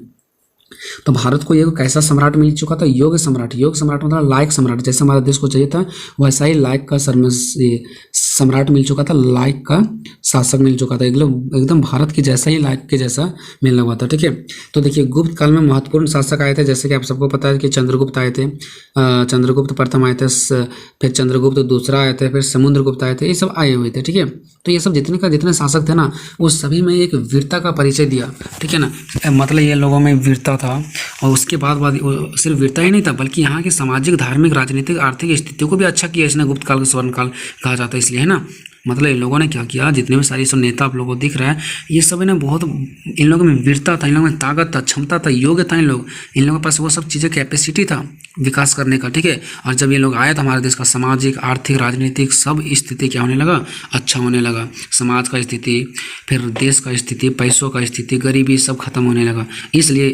तो भारत को ये कैसा सम्राट मिल चुका था, योग सम्राट। योग सम्राट मतलब लायक सम्राट, जैसे हमारे देश को चाहिए था वैसा ही लायक का सम्राट मिल चुका था, लायक का शासक मिल चुका था, एकदम भारत के जैसा ही, लायक के जैसा मिलने हुआ था, ठीक है। तो देखिए गुप्त काल में महत्वपूर्ण शासक आए थे, जैसे कि आप सबको पता है कि चंद्रगुप्त आए थे, चंद्रगुप्त प्रथम आए थे, फिर चंद्रगुप्त दूसरा आए थे, फिर समुद्रगुप्त आए थे, ये सब आए हुए थे, ठीक है। तो ये सब जितने शासक थे ना वो सभी में एक वीरता का परिचय दिया, ठीक है ना। मतलब ये लोगों में वीरता था, और उसके बाद सिर्फ वीरता ही नहीं था बल्कि यहाँ की सामाजिक, धार्मिक, राजनीतिक, आर्थिक स्थितियों को भी अच्छा किया इसने। गुप्त काल को स्वर्ण काल कहा जाता है इसलिए, है ना। मतलब इन लोगों ने क्या किया, जितने भी सारे सब नेता आप लोगों को दिख रहा है, ये सब ने बहुत, इन लोगों में वीरता था, इन लोगों में ताकत था, क्षमता था, योग्य था, इन लोगों के पास वो सब चीज़ें, कैपेसिटी था विकास करने का, ठीक है। और जब ये लोग आए तो हमारे देश का सामाजिक, आर्थिक, राजनीतिक सब स्थिति क्या होने लगा, अच्छा होने लगा। समाज का स्थिति, फिर देश का स्थिति, पैसों का स्थिति, गरीबी सब खत्म होने लगा। इसलिए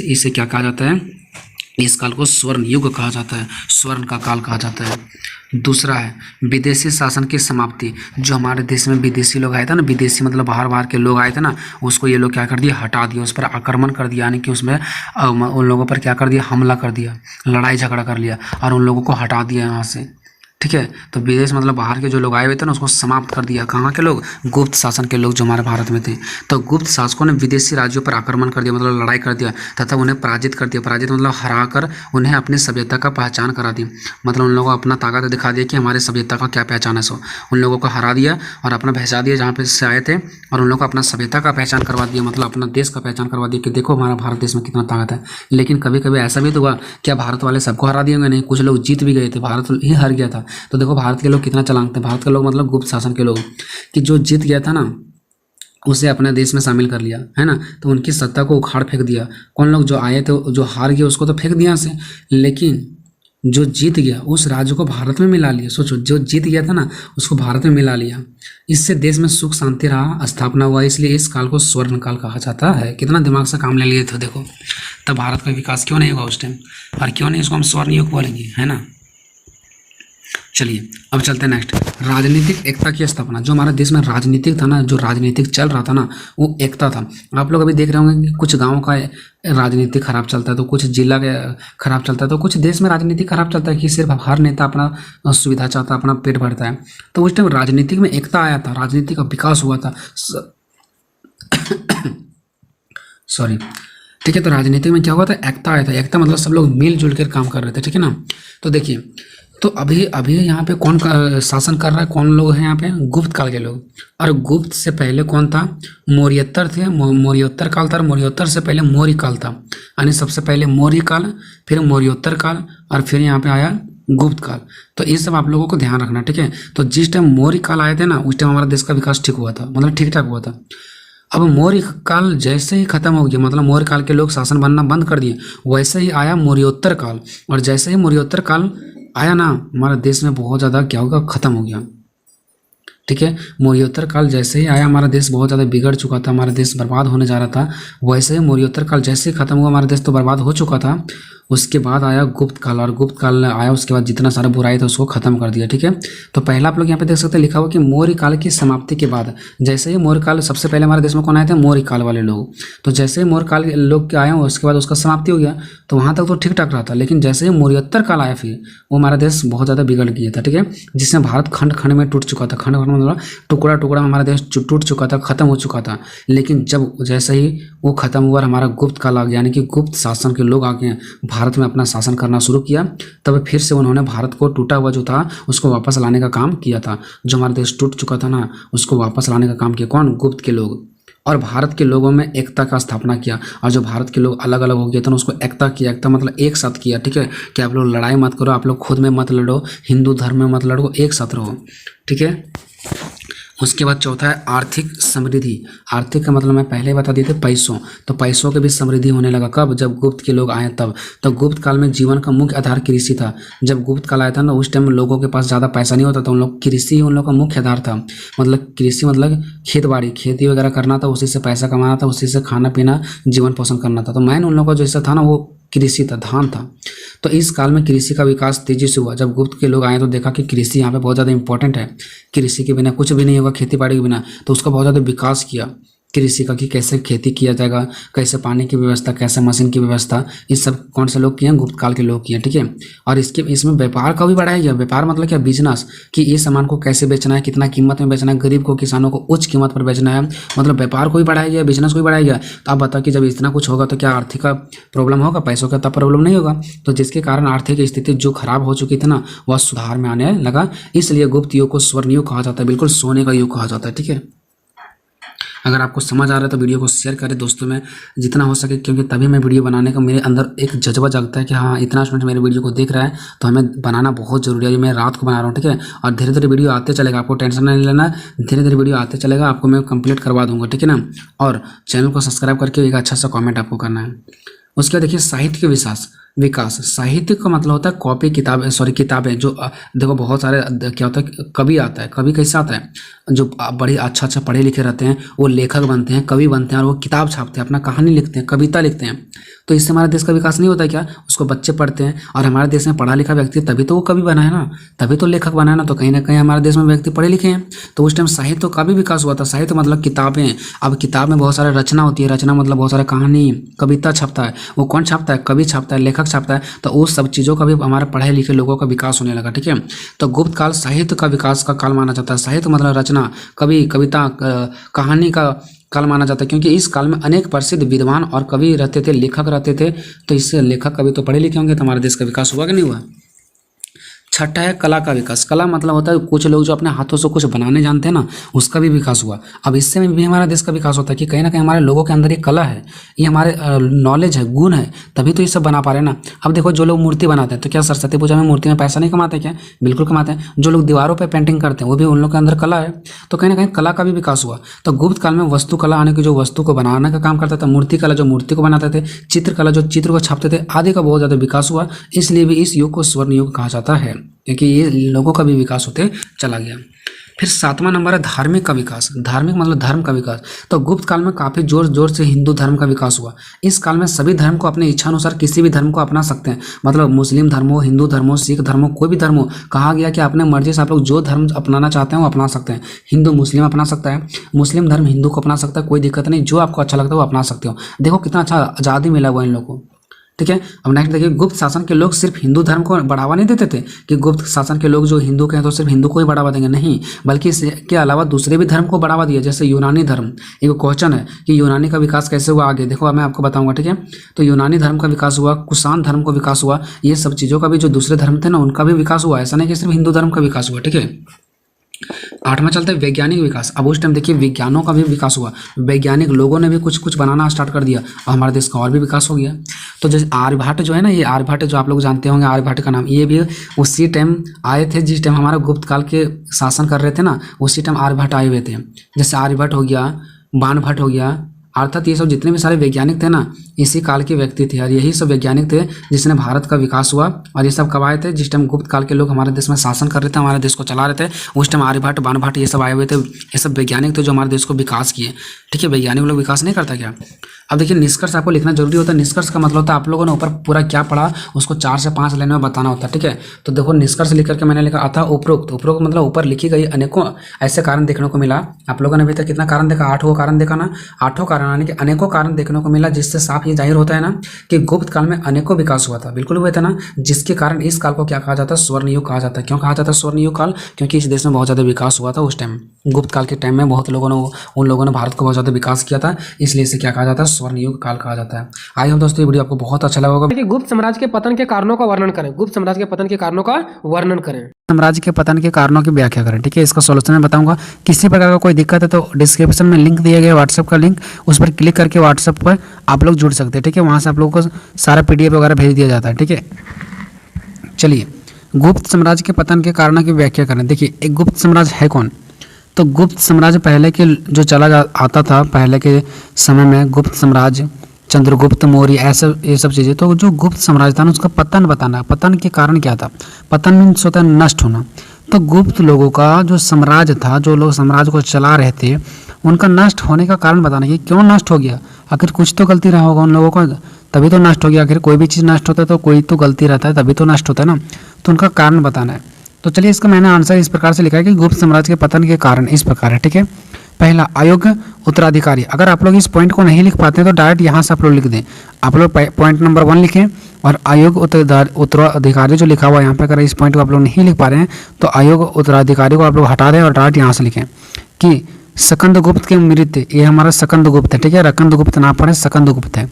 इसे क्या कहा जाता है, इस काल को स्वर्ण युग कहा जाता है, स्वर्ण का काल कहा जाता है। दूसरा है विदेशी शासन की समाप्ति। जो हमारे देश में विदेशी लोग आए थे ना, विदेशी मतलब बाहर के लोग आए थे ना, उसको ये लोग क्या कर दिया, हटा दिया, उस पर आक्रमण कर दिया, यानी कि उसमें उन लोगों पर क्या कर दिया, हमला कर दिया, लड़ाई झगड़ा कर लिया और उन लोगों को हटा दिया यहाँ से, ठीक है। तो विदेश मतलब बाहर के जो लोग आए हुए थे ना उसको समाप्त कर दिया। कहाँ के लोग, गुप्त शासन के लोग जो हमारे भारत में थे। तो गुप्त शासकों ने विदेशी राज्यों पर आक्रमण कर दिया, मतलब लड़ाई कर दिया, तथा उन्हें पराजित कर दिया। पराजित मतलब हरा कर उन्हें अपनी सभ्यता का पहचान करा दी, मतलब उन लोगों को अपना ताकत दिखा दिया कि हमारे सभ्यता का क्या पहचान है। सो उन लोगों को हरा दिया और अपना भेजा दिया जहाँ पे से आए थे, और उन लोगों को अपना सभ्यता का पहचान करवा दिया, मतलब अपना देश का पहचान करवा दिया कि देखो हमारा भारत देश में कितना ताकत है। लेकिन कभी कभी ऐसा भी तो हुआ, क्या भारत वाले सबको हरा दिए होंगे, नहीं, कुछ लोग जीत भी गए थे, भारत ही हार गया था। तो देखो भारत के लोग कितना चालाक थे, भारत के लोग मतलब गुप्त शासन के लोग, कि जो जीत गया था ना उसे अपने देश में शामिल कर लिया, है ना। तो उनकी सत्ता को उखाड़ फेंक दिया। कौन लोग, जो आए थे, जो हार गए उसको तो फेंक दिया से, लेकिन जो जीत गया उस राज्य को भारत में मिला लिया। सोचो, जो जीत गया था ना उसको भारत में मिला लिया। इससे देश में सुख शांति रहा, स्थापना हुआ, इसलिए इस काल को स्वर्ण काल कहा जाता है। कितना दिमाग से काम ले लिए थे देखो। तब भारत का विकास क्यों नहीं होगा उस टाइम, और क्यों नहीं इसको हम स्वर्ण युग बोलेंगे, है ना। चलिए अब चलते हैं नेक्स्ट, राजनीतिक एकता की स्थापना। जो हमारे देश में राजनीतिक था ना, जो राजनीतिक चल रहा था ना, वो एकता था। आप लोग अभी देख रहे होंगे कि कुछ गाँव का राजनीति खराब चलता है, तो कुछ जिला के खराब चलता है, तो कुछ देश में राजनीति खराब चलता है कि सिर्फ हर नेता अपना सुविधा चाहता है, अपना पेट भरता है। तो उस टाइम राजनीतिक में एकता आया था, राजनीति का विकास हुआ था। सॉरी, ठीक है। तो राजनीति में क्या हुआ था, एकता आया था। एकता मतलब सब लोग मिलजुल कर काम कर रहे थे, ठीक है ना। तो देखिए, तो अभी अभी यहाँ पे कौन शासन कर रहा है, कौन लोग हैं यहाँ पे, गुप्त काल के लोग। और गुप्त से पहले कौन था, मौर्योत्तर थे, मौर्योत्तर काल था। मौर्योत्तर से पहले मौर्य काल था, यानी सबसे पहले मौर्य काल, फिर मौर्योत्तर काल, और फिर यहाँ पे आया गुप्त काल। तो ये सब आप लोगों को ध्यान रखना, ठीक है। तो जिस टाइम मौर्य काल आए थे ना, उस टाइम हमारा देश का विकास ठीक हुआ था, मतलब ठीक ठाक हुआ था। अब मौर्य काल जैसे ही खत्म हो गया, मतलब मौर्य काल के लोग शासन बनना बंद कर दिए, वैसे ही आया मौर्योत्तर काल। और जैसे ही मौर्योत्तर काल आया ना, हमारे देश में बहुत ज़्यादा क्या होगा, खत्म हो गया, ठीक है। मौर्योत्तर काल जैसे ही आया, हमारा देश बहुत ज़्यादा बिगड़ चुका था, हमारा देश बर्बाद होने जा रहा था। वैसे ही मौर्योत्तर काल जैसे ही खत्म हुआ, हमारा देश तो बर्बाद हो चुका था। उसके बाद आया गुप्त काल, और गुप्त काल आया, उसके बाद जितना सारा बुराई था उसको खत्म कर दिया, ठीक है। तो पहला आप लोग यहाँ पे देख सकते हैं लिखा हुआ कि मौर्य काल की समाप्ति के बाद, जैसे ही मौर्य काल, सबसे पहले हमारे देश में कौन आए थे, मौर्य काल वाले लोग। तो जैसे ही मौर्य काल के लोग के आए, उसके बाद उसका समाप्ति हो गया, तो वहाँ तक तो ठीक ठाक रहा था। लेकिन जैसे ही मौर्योत्तर काल आया, फिर वो हमारा देश बहुत ज़्यादा बिगड़ गया था, ठीक है। जिसमें भारत खंड खंड में टूट चुका था, खंड खंड मतलब टुकड़ा टुकड़ा में हमारा देश टूट चुका था, खत्म हो चुका था। लेकिन जब जैसे ही वो खत्म हुआ, हमारा गुप्त काल आ गया, यानी कि गुप्त शासन के लोग आके भारत में अपना शासन करना शुरू किया, तब फिर से उन्होंने भारत को टूटा हुआ जो था उसको वापस लाने का काम किया था। जो हमारा देश टूट चुका था ना, उसको वापस लाने का काम किया कौन, गुप्त के लोग। और भारत के लोगों में एकता का स्थापना किया, और जो भारत के लोग अलग अलग हो गए थे ना, उसको एकता किया। एकता मतलब एक साथ किया, ठीक है। कि आप लोग लड़ाई मत करो, आप लोग खुद में मत लड़ो, हिंदू धर्म में मत लड़ो, एक साथ रहो, ठीक है। उसके बाद चौथा है आर्थिक समृद्धि। आर्थिक का मतलब मैं पहले बता दिए थे, पैसों। तो पैसों के भी समृद्धि होने लगा कब, जब गुप्त के लोग आए तब। तो गुप्त काल में जीवन का मुख्य आधार कृषि था। जब गुप्त काल आया था ना, उस टाइम लोगों के पास ज़्यादा पैसा नहीं होता था, उन लोग कृषि उन लोगों का मुख्य आधार था। मतलब कृषि मतलब खेत बाड़ी, खेती वगैरह करना था, उसी से पैसा कमाना था, उसी से खाना पीना जीवन पोषण करना था। तो मैंने उन लोगों का जैसा था ना, वो कृषि था, धान था। तो इस काल में कृषि का विकास तेजी से हुआ। जब गुप्त के लोग आए तो देखा कि कृषि यहाँ पे बहुत ज़्यादा इंपॉर्टेंट है, कृषि के बिना कुछ भी नहीं होगा, खेती बाड़ी के बिना। तो उसका बहुत ज़्यादा विकास किया कृषि का, कि कैसे खेती किया जाएगा, कैसे पानी की व्यवस्था, कैसे मशीन की व्यवस्था, इस सब कौन से लोग किए, गुप्त काल के लोग किए, ठीक है। और इसमें व्यापार का भी बढ़ाया गया। व्यापार मतलब क्या, बिजनेस, कि ये सामान को कैसे बेचना है, कितना कीमत में बेचना है, गरीब को, किसानों को उच्च कीमत पर बेचना है, मतलब व्यापार को भी बढ़ाया गया, बिजनेस को भी बढ़ाया गया। तो आप बताओ कि जब इतना कुछ होगा तो क्या आर्थिक का प्रॉब्लम होगा, पैसों का तब प्रॉब्लम नहीं होगा। तो जिसके कारण आर्थिक स्थिति जो खराब हो चुकी थी ना, वह सुधार में आने लगा। इसलिए गुप्त युग को स्वर्ण युग कहा जाता है, बिल्कुल सोने का युग कहा जाता है, ठीक है। अगर आपको समझ आ रहा है तो वीडियो को शेयर करें दोस्तों में जितना हो सके, क्योंकि तभी मैं वीडियो बनाने का मेरे अंदर एक जज्बा जागता है कि हाँ, इतना स्टूडेंट मेरे वीडियो को देख रहा है तो हमें बनाना बहुत जरूरी है। मैं रात को बना रहा हूँ, ठीक है। और धीरे धीरे वीडियो आते चलेगा, आपको टेंशन नहीं लेना, धीरे धीरे वीडियो आते चलेगा, आपको मैं कंप्लीट करवा दूंगा, ठीक है ना। और चैनल को सब्सक्राइब करके एक अच्छा सा कॉमेंट आपको करना है। उसके बाद देखिए साहित्य के विकास। साहित्य का मतलब होता है कॉपी, किताबें जो देखो बहुत सारे क्या होता है, कवि आता है। कवि कैसे आता है, जो बड़े अच्छा पढ़े लिखे रहते हैं वो लेखक बनते हैं, कवि बनते हैं, और वो किताब छापते हैं, अपना कहानी लिखते हैं, कविता लिखते हैं। तो इससे हमारे देश का विकास नहीं होता क्या, उसको बच्चे पढ़ते हैं। और हमारे देश में पढ़ा लिखा व्यक्ति तभी तो वो कवि बना है ना, तभी तो लेखक बना है ना। तो कहीं ना कहीं हमारे देश में व्यक्ति पढ़े लिखे हैं। तो उस टाइम साहित्य का भी विकास हुआ था। साहित्य मतलब किताबें। अब किताब में बहुत सारा रचना होती है, रचना मतलब बहुत सारा कहानी, कविता छपता है। वो कौन छापता है, कवि छापता है, लेखक छापता है। तो उस सब चीज़ों का भी हमारे पढ़े लिखे लोगों का विकास होने लगा, ठीक है। तो गुप्त काल साहित्य का विकास का काल माना जाता है। साहित्य मतलब रचना, कवि, कविता, कहानी का काल माना जाता है, क्योंकि इस काल में अनेक प्रसिद्ध विद्वान और कवि रहते थे, लेखक रहते थे। तो इससे लेखक कवि तो पढ़े लिखे होंगे, तो हमारे देश का विकास हुआ कि नहीं हुआ। छठा है कला का विकास। कला मतलब होता है कुछ लोग जो अपने हाथों से कुछ बनाने जानते हैं ना, उसका भी विकास हुआ। अब इससे में भी हमारा देश का विकास होता है कि कहीं ना कहीं हमारे लोगों के अंदर ये कला है, ये हमारे नॉलेज है, गुण है, तभी तो ये सब बना पा रहे हैं ना। अब देखो जो लोग मूर्ति बनाते हैं तो क्या सरस्वती पूजा में मूर्ति में पैसा नहीं कमाते क्या? बिल्कुल कमाते हैं। जो लोग दीवारों पर पेंटिंग करते हैं वो भी उन लोग के अंदर कला है। तो कहीं ना कहीं कला का भी विकास हुआ। तो गुप्त काल में वस्तु कला आने की जो वस्तु को बनाने का काम करता था, मूर्ति कला जो मूर्ति को बनाते थे, चित्रकला जो चित्र को छापते थे, आदि का बहुत ज़्यादा विकास हुआ। इसलिए भी इस युग को स्वर्ण युग कहा जाता है, क्योंकि ये लोगों का भी विकास होते चला गया। फिर 7वां नंबर है धार्मिक का विकास। धार्मिक मतलब धर्म का विकास। तो गुप्त काल में काफ़ी जोर जोर से हिंदू धर्म का विकास हुआ। इस काल में सभी धर्म को अपने इच्छा अनुसार किसी भी धर्म को अपना सकते हैं। मतलब मुस्लिम धर्म हो, हिंदू धर्म हो, सिख धर्म हो, कोई भी धर्म हो, कहा गया कि अपने मर्जी से आप लोग जो धर्म अपनाना चाहते हैं वो अपना सकते हैं। हिंदू मुस्लिम अपना सकता है, मुस्लिम धर्म हिंदू को अपना सकता है, कोई दिक्कत नहीं। जो आपको अच्छा लगता है वो अपना सकते हो। देखो कितना अच्छा आज़ादी मिला हुआ इन लोगों को। ठीक है। अब नेक्स्ट देखिए, गुप्त शासन के लोग सिर्फ हिंदू धर्म को बढ़ावा नहीं देते थे कि गुप्त शासन के लोग जो हिंदू के हैं तो सिर्फ हिंदू को ही बढ़ावा देंगे, नहीं, बल्कि इसके अलावा दूसरे भी धर्म को बढ़ावा दिया। जैसे यूनानी धर्म, एक क्वेश्चन है कि यूनानी का विकास कैसे हुआ आगे, देखो मैं आपको बताऊंगा। ठीक है। तो यूनानी धर्म का विकास हुआ, कुषाण धर्म का विकास हुआ, ये सब चीज़ों का भी जो दूसरे धर्म थे ना उनका भी विकास हुआ। ऐसा नहीं कि सिर्फ हिंदू धर्म का विकास हुआ। ठीक है। 8वां चलता है वैज्ञानिक विकास। अब उस टाइम देखिए विज्ञानों का भी विकास हुआ, वैज्ञानिक लोगों ने भी कुछ कुछ बनाना स्टार्ट कर दिया और हमारे देश का और भी विकास हो गया। तो जैसे आर्यभट्ट जो है ना, ये आर्यभट्ट जो आप लोग जानते होंगे, आर्यभट्ट का नाम, ये भी उसी टाइम आए थे जिस टाइम हमारा गुप्त काल के शासन कर रहे थे ना, उसी टाइम आर्यभट्ट आए हुए थे। जैसे आर्यभट्ट हो गया, बाणभट्ट हो गया, अर्थात ये सब जितने भी सारे वैज्ञानिक थे ना इसी काल के व्यक्ति थे और यही सब वैज्ञानिक थे जिसने भारत का विकास हुआ। और ये सब कब आए थे? जिस टाइम गुप्त काल के लोग हमारे देश में शासन कर रहे थे, हमारे देश को चला रहे थे, उस टाइम आर्यभट्ट बाणभट्ट ये सब आए हुए थे। ये सब वैज्ञानिक थे जो हमारे देश को विकास किए। ठीक है। वैज्ञानिक लोग विकास नहीं करता क्या? अब देखिए निष्कर्ष आपको लिखना जरूरी होता है। निष्कर्ष का मतलब होता है आप लोगों ने ऊपर पूरा क्या पढ़ा उसको 4 से 5 लाइन में बताना होता है। ठीक है। तो देखो निष्कर्ष लिख करके मैंने लिखा अतः उपरोक्त। उपरोक्त मतलब ऊपर लिखी गई अनेकों ऐसे कारण देखने को मिला। आप लोगों ने अभी तक कितना कारण देखा? 8 कारण देखा ना। 8 कारण यानी कि अनेकों कारण देखने को मिला, जिससे साफ ये जाहिर होता है ना कि गुप्त काल में अनेकों विकास हुआ था। बिल्कुल हुआ था ना, जिसके कारण इस काल को क्या कहा जाता है? स्वर्ण युग कहा जाता है। क्यों कहा जाता है स्वर्ण युग काल? क्योंकि इस देश में बहुत ज़्यादा विकास हुआ था उस टाइम। गुप्त काल के टाइम में बहुत लोगों ने उन लोगों ने भारत को बहुत ज़्यादा विकास किया था, इसलिए इसे क्या कहा जाता है? स्वर्ण युग काल कहा जाता है। आई होप दोस्तों ये वीडियो आपको बहुत अच्छा लगा होगा। देखिए गुप्त साम्राज्य के पतन के कारणों का वर्णन करें। गुप्त साम्राज्य के पतन के कारणों का वर्णन करें। साम्राज्य के पतन के कारणों की व्याख्या करें। ठीक है। इसका सॉल्यूशन मैं बताऊंगा। किसी प्रकार का कोई दिक्कत है तो डिस्क्रिप्शन में लिंक दिया गया व्हाट्सएप का लिंक, उस पर क्लिक करके व्हाट्सएप पर आप लोग जुड़ सकते हैं। ठीक है। वहाँ से आप लोगों को सारा PDF वगैरह भेज दिया जाता है। ठीक है। चलिए, गुप्त साम्राज्य के पतन के कारणों की व्याख्या करें। देखिए एक गुप्त साम्राज्य है कौन? तो गुप्त साम्राज्य पहले के जो आता था पहले के समय में, गुप्त साम्राज्य, चंद्रगुप्त मौर्य, ऐसे ये सब चीज़ें। तो जो गुप्त साम्राज्य था ना उसका पतन बताना। पतन के कारण क्या था? पतन मीन्स होता है नष्ट होना। तो गुप्त लोगों का जो साम्राज्य था, जो लोग साम्राज्य को चला रहे थे, उनका नष्ट होने का कारण बताना कि क्यों नष्ट हो गया। आखिर कुछ तो गलती रहा होगा उन लोगों का, तभी तो नष्ट हो गया। आखिर कोई भी चीज़ नष्ट होता है तो कोई तो गलती रहता है, तभी तो नष्ट होता है ना। तो उनका कारण बताना है। तो चलिए इसका मैंने आंसर इस प्रकार से लिखा है कि गुप्त साम्राज्य के पतन के कारण इस प्रकार है। ठीक है। पहला, अयोग्य उत्तराधिकारी। अगर आप लोग इस पॉइंट को नहीं लिख पाते तो डायरेक्ट यहाँ से आप लोग लिख दें। आप लोग पॉइंट नंबर 1 लिखें और अयोग्य उत्तराधिकारी जो लिखा हुआ है यहाँ पे, अगर इस पॉइंट को आप लोग नहीं लिख पा रहे हैं तो अयोग्य उत्तराधिकारी को आप लोग हटा दें और डायरेक्ट यहाँ से लिखें कि स्कंदगुप्त के मृत्यु। ये हमारा स्कंदगुप्त है। ठीक है। रकंदगुप्त ना पढ़े, स्कंदगुप्त है।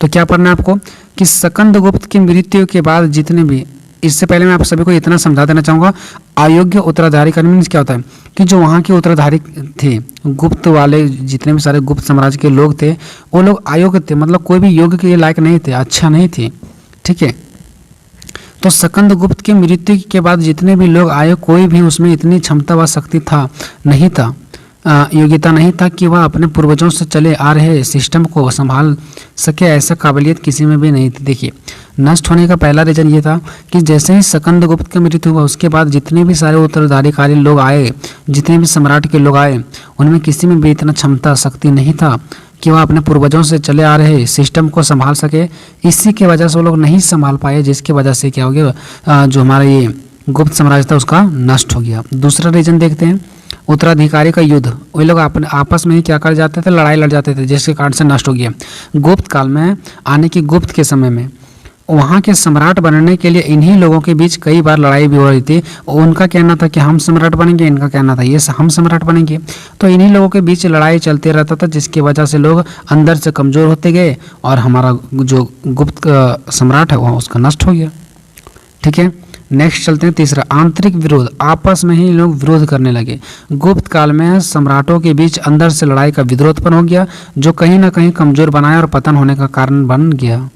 तो क्या पढ़ना है आपको कि स्कंदगुप्त की मृत्यु के बाद जितने भी, इससे पहले मैं आप सभी को इतना समझा देना चाहूँगा, अयोग्य उत्तराधिकारी का मीन्स क्या होता है कि जो वहाँ के उत्तराधिकारी थे, गुप्त वाले जितने भी सारे गुप्त साम्राज्य के लोग थे वो लोग अयोग्य थे, मतलब कोई भी योग्य के लायक नहीं थे, अच्छा नहीं थे। ठीक है। तो स्कंदगुप्त की मृत्यु के बाद जितने भी लोग आए, कोई भी उसमें इतनी क्षमता व शक्ति नहीं था, योग्यता नहीं था कि वह अपने पूर्वजों से चले आ रहे सिस्टम को संभाल सके। ऐसा काबिलियत किसी में भी नहीं थी। देखिए नष्ट होने का पहला रीजन ये था कि जैसे ही स्कंदगुप्त की मृत्यु हुआ उसके बाद जितने भी सारे उत्तराधिकारी लोग आए, जितने भी सम्राट के लोग आए, उनमें किसी में भी इतना क्षमता शक्ति नहीं था कि वह अपने पूर्वजों से चले आ रहे सिस्टम को संभाल सके। इसी की वजह से वो लोग नहीं संभाल पाए, जिसकी वजह से क्या हो गया, जो हमारा ये गुप्त साम्राज्य था उसका नष्ट हो गया। दूसरा रीजन देखते हैं, उत्तराधिकारी का युद्ध। वे लोग अपने आपस में ही क्या कर जाते थे, लड़ाई लड़ जाते थे, जिसके कारण से नष्ट हो गया। गुप्त काल में आने की, गुप्त के समय में वहाँ के सम्राट बनने के लिए इन्हीं लोगों के बीच कई बार लड़ाई भी हो रही थी। उनका कहना था कि हम सम्राट बनेंगे, इनका कहना था ये हम सम्राट बनेंगे। तो इन्हीं लोगों के बीच लड़ाई चलते रहता था, जिसकी वजह से लोग अंदर से कमज़ोर होते गए और हमारा जो गुप्त सम्राट है वह उसका नष्ट हो गया। ठीक है। नेक्स्ट चलते हैं तीसरा, आंतरिक विरोध, आपस में ही लोग विरोध करने लगे। गुप्त काल में सम्राटों के बीच अंदर से लड़ाई का विरोध उत्पन्न हो गया, जो कहीं ना कहीं कमजोर बनाया और पतन होने का कारण बन गया।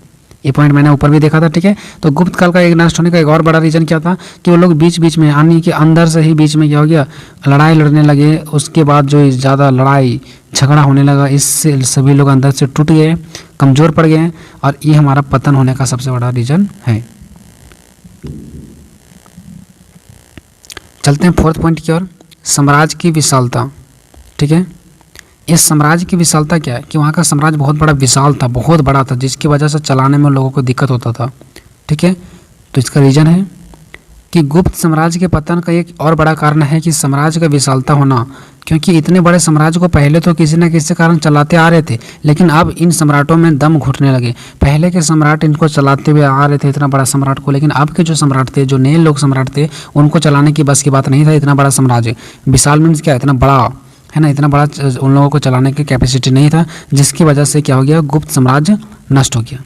ये पॉइंट मैंने ऊपर भी देखा था, ठीक है। तो गुप्त काल का एक नष्ट होने का एक और बड़ा रीजन क्या था कि वो लोग बीच बीच में यानी कि अंदर से ही बीच में क्या हो गया, लड़ाई लड़ने लगे। उसके बाद जो ज़्यादा लड़ाई झगड़ा होने लगा, इससे सभी लोग अंदर से टूट गए, कमज़ोर पड़ गए, और ये हमारा पतन होने का सबसे बड़ा रीजन है। चलते हैं फोर्थ पॉइंट की ओर, साम्राज्य की विशालता, ठीक है। इस साम्राज्य की विशालता क्या है कि वहाँ का साम्राज्य बहुत बड़ा विशाल था, बहुत बड़ा था, जिसकी वजह से चलाने में लोगों को दिक्कत होता था, ठीक है। तो इसका रीज़न है कि गुप्त साम्राज्य के पतन का एक और बड़ा कारण है कि साम्राज्य का विशालता होना, क्योंकि इतने बड़े साम्राज्य को पहले तो किसी न किसी कारण चलाते आ रहे थे, लेकिन अब इन सम्राटों में दम घुटने लगे। पहले के सम्राट इनको चलाते हुए आ रहे थे इतना बड़ा सम्राट को, लेकिन अब के जो सम्राट थे, जो नए लोग सम्राट थे, उनको चलाने की बस की बात नहीं था। इतना बड़ा साम्राज्य, विशाल मीन्स क्या, इतना बड़ा है ना, इतना बड़ा उन लोगों को चलाने की कैपेसिटी नहीं था, जिसकी वजह से क्या हो गया, गुप्त साम्राज्य नष्ट हो गया।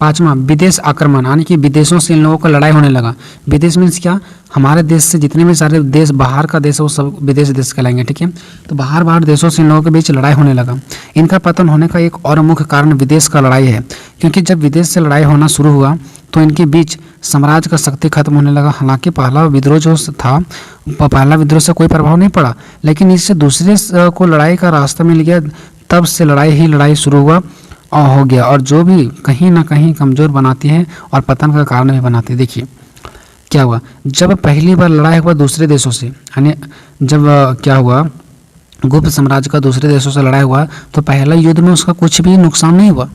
पांचवा, विदेश आक्रमण, यानी कि विदेशों से इन लोगों का लड़ाई होने लगा। विदेश मीन्स क्या, हमारे देश से जितने भी सारे देश बाहर का देश है वो सब विदेश देश कहलाएंगे, ठीक है। तो बाहर देशों से इन लोगों के बीच लड़ाई होने लगा। इनका पतन होने का एक और मुख्य कारण विदेश का लड़ाई है, क्योंकि जब विदेश से लड़ाई होना शुरू हुआ तो इनके बीच साम्राज्य का शक्ति खत्म होने लगा। हालांकि पहला विद्रोह जो था, पहला विद्रोह से कोई प्रभाव नहीं पड़ा, लेकिन इससे दूसरे को लड़ाई का रास्ता मिल गया, तब से लड़ाई शुरू हुआ और हो गया, और जो भी कहीं ना कहीं कमज़ोर बनाती है और पतन का कारण भी बनाती है। देखिए क्या हुआ, जब पहली बार लड़ाई हुआ दूसरे देशों से, यानी जब क्या हुआ, गुप्त साम्राज्य का दूसरे देशों से लड़ाई हुआ, तो पहला युद्ध में उसका कुछ भी नुकसान नहीं हुआ।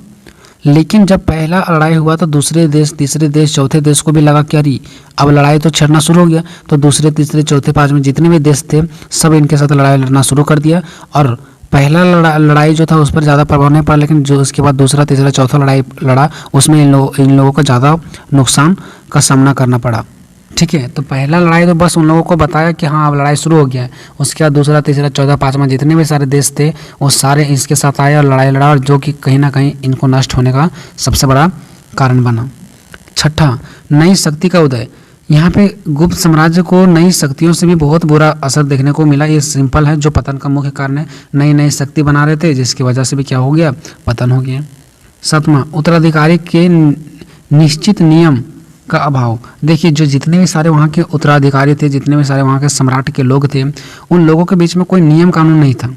लेकिन जब पहला लड़ाई हुआ तो दूसरे देश, तीसरे देश, चौथे देश को भी लगा कि अरे अब लड़ाई तो छिड़ना शुरू हो गया, तो दूसरे, तीसरे, चौथे, पाँचवें जितने भी देश थे सब इनके साथ लड़ाई लड़ना शुरू कर दिया। और पहला लड़ाई जो था उस पर ज़्यादा प्रभाव नहीं पड़ा, लेकिन जो उसके बाद दूसरा, तीसरा, चौथा लड़ाई लड़ा, उसमें इन लोगों को ज़्यादा नुकसान का सामना करना पड़ा, ठीक है। तो पहला लड़ाई तो बस उन लोगों को बताया कि हाँ अब लड़ाई शुरू हो गया है। उसके बाद दूसरा, तीसरा, चौथा, पाँचवां जितने भी सारे देश थे वो सारे इसके साथ आए और लड़ाई लड़ा, और जो कि कहीं ना कहीं इनको नष्ट होने का सबसे बड़ा कारण बना। छठा, नई शक्ति का उदय। यहाँ पे गुप्त साम्राज्य को नई शक्तियों से भी बहुत बुरा असर देखने को मिला। ये सिंपल है, जो पतन का मुख्य कारण है, नई नई शक्ति बना रहे थे, जिसकी वजह से भी क्या हो गया, पतन हो गया। सातवां, उत्तराधिकारी के निश्चित नियम का अभाव। देखिए जो जितने भी सारे वहाँ के उत्तराधिकारी थे, जितने भी सारे वहाँ के सम्राट के लोग थे, उन लोगों के बीच में कोई नियम कानून नहीं था,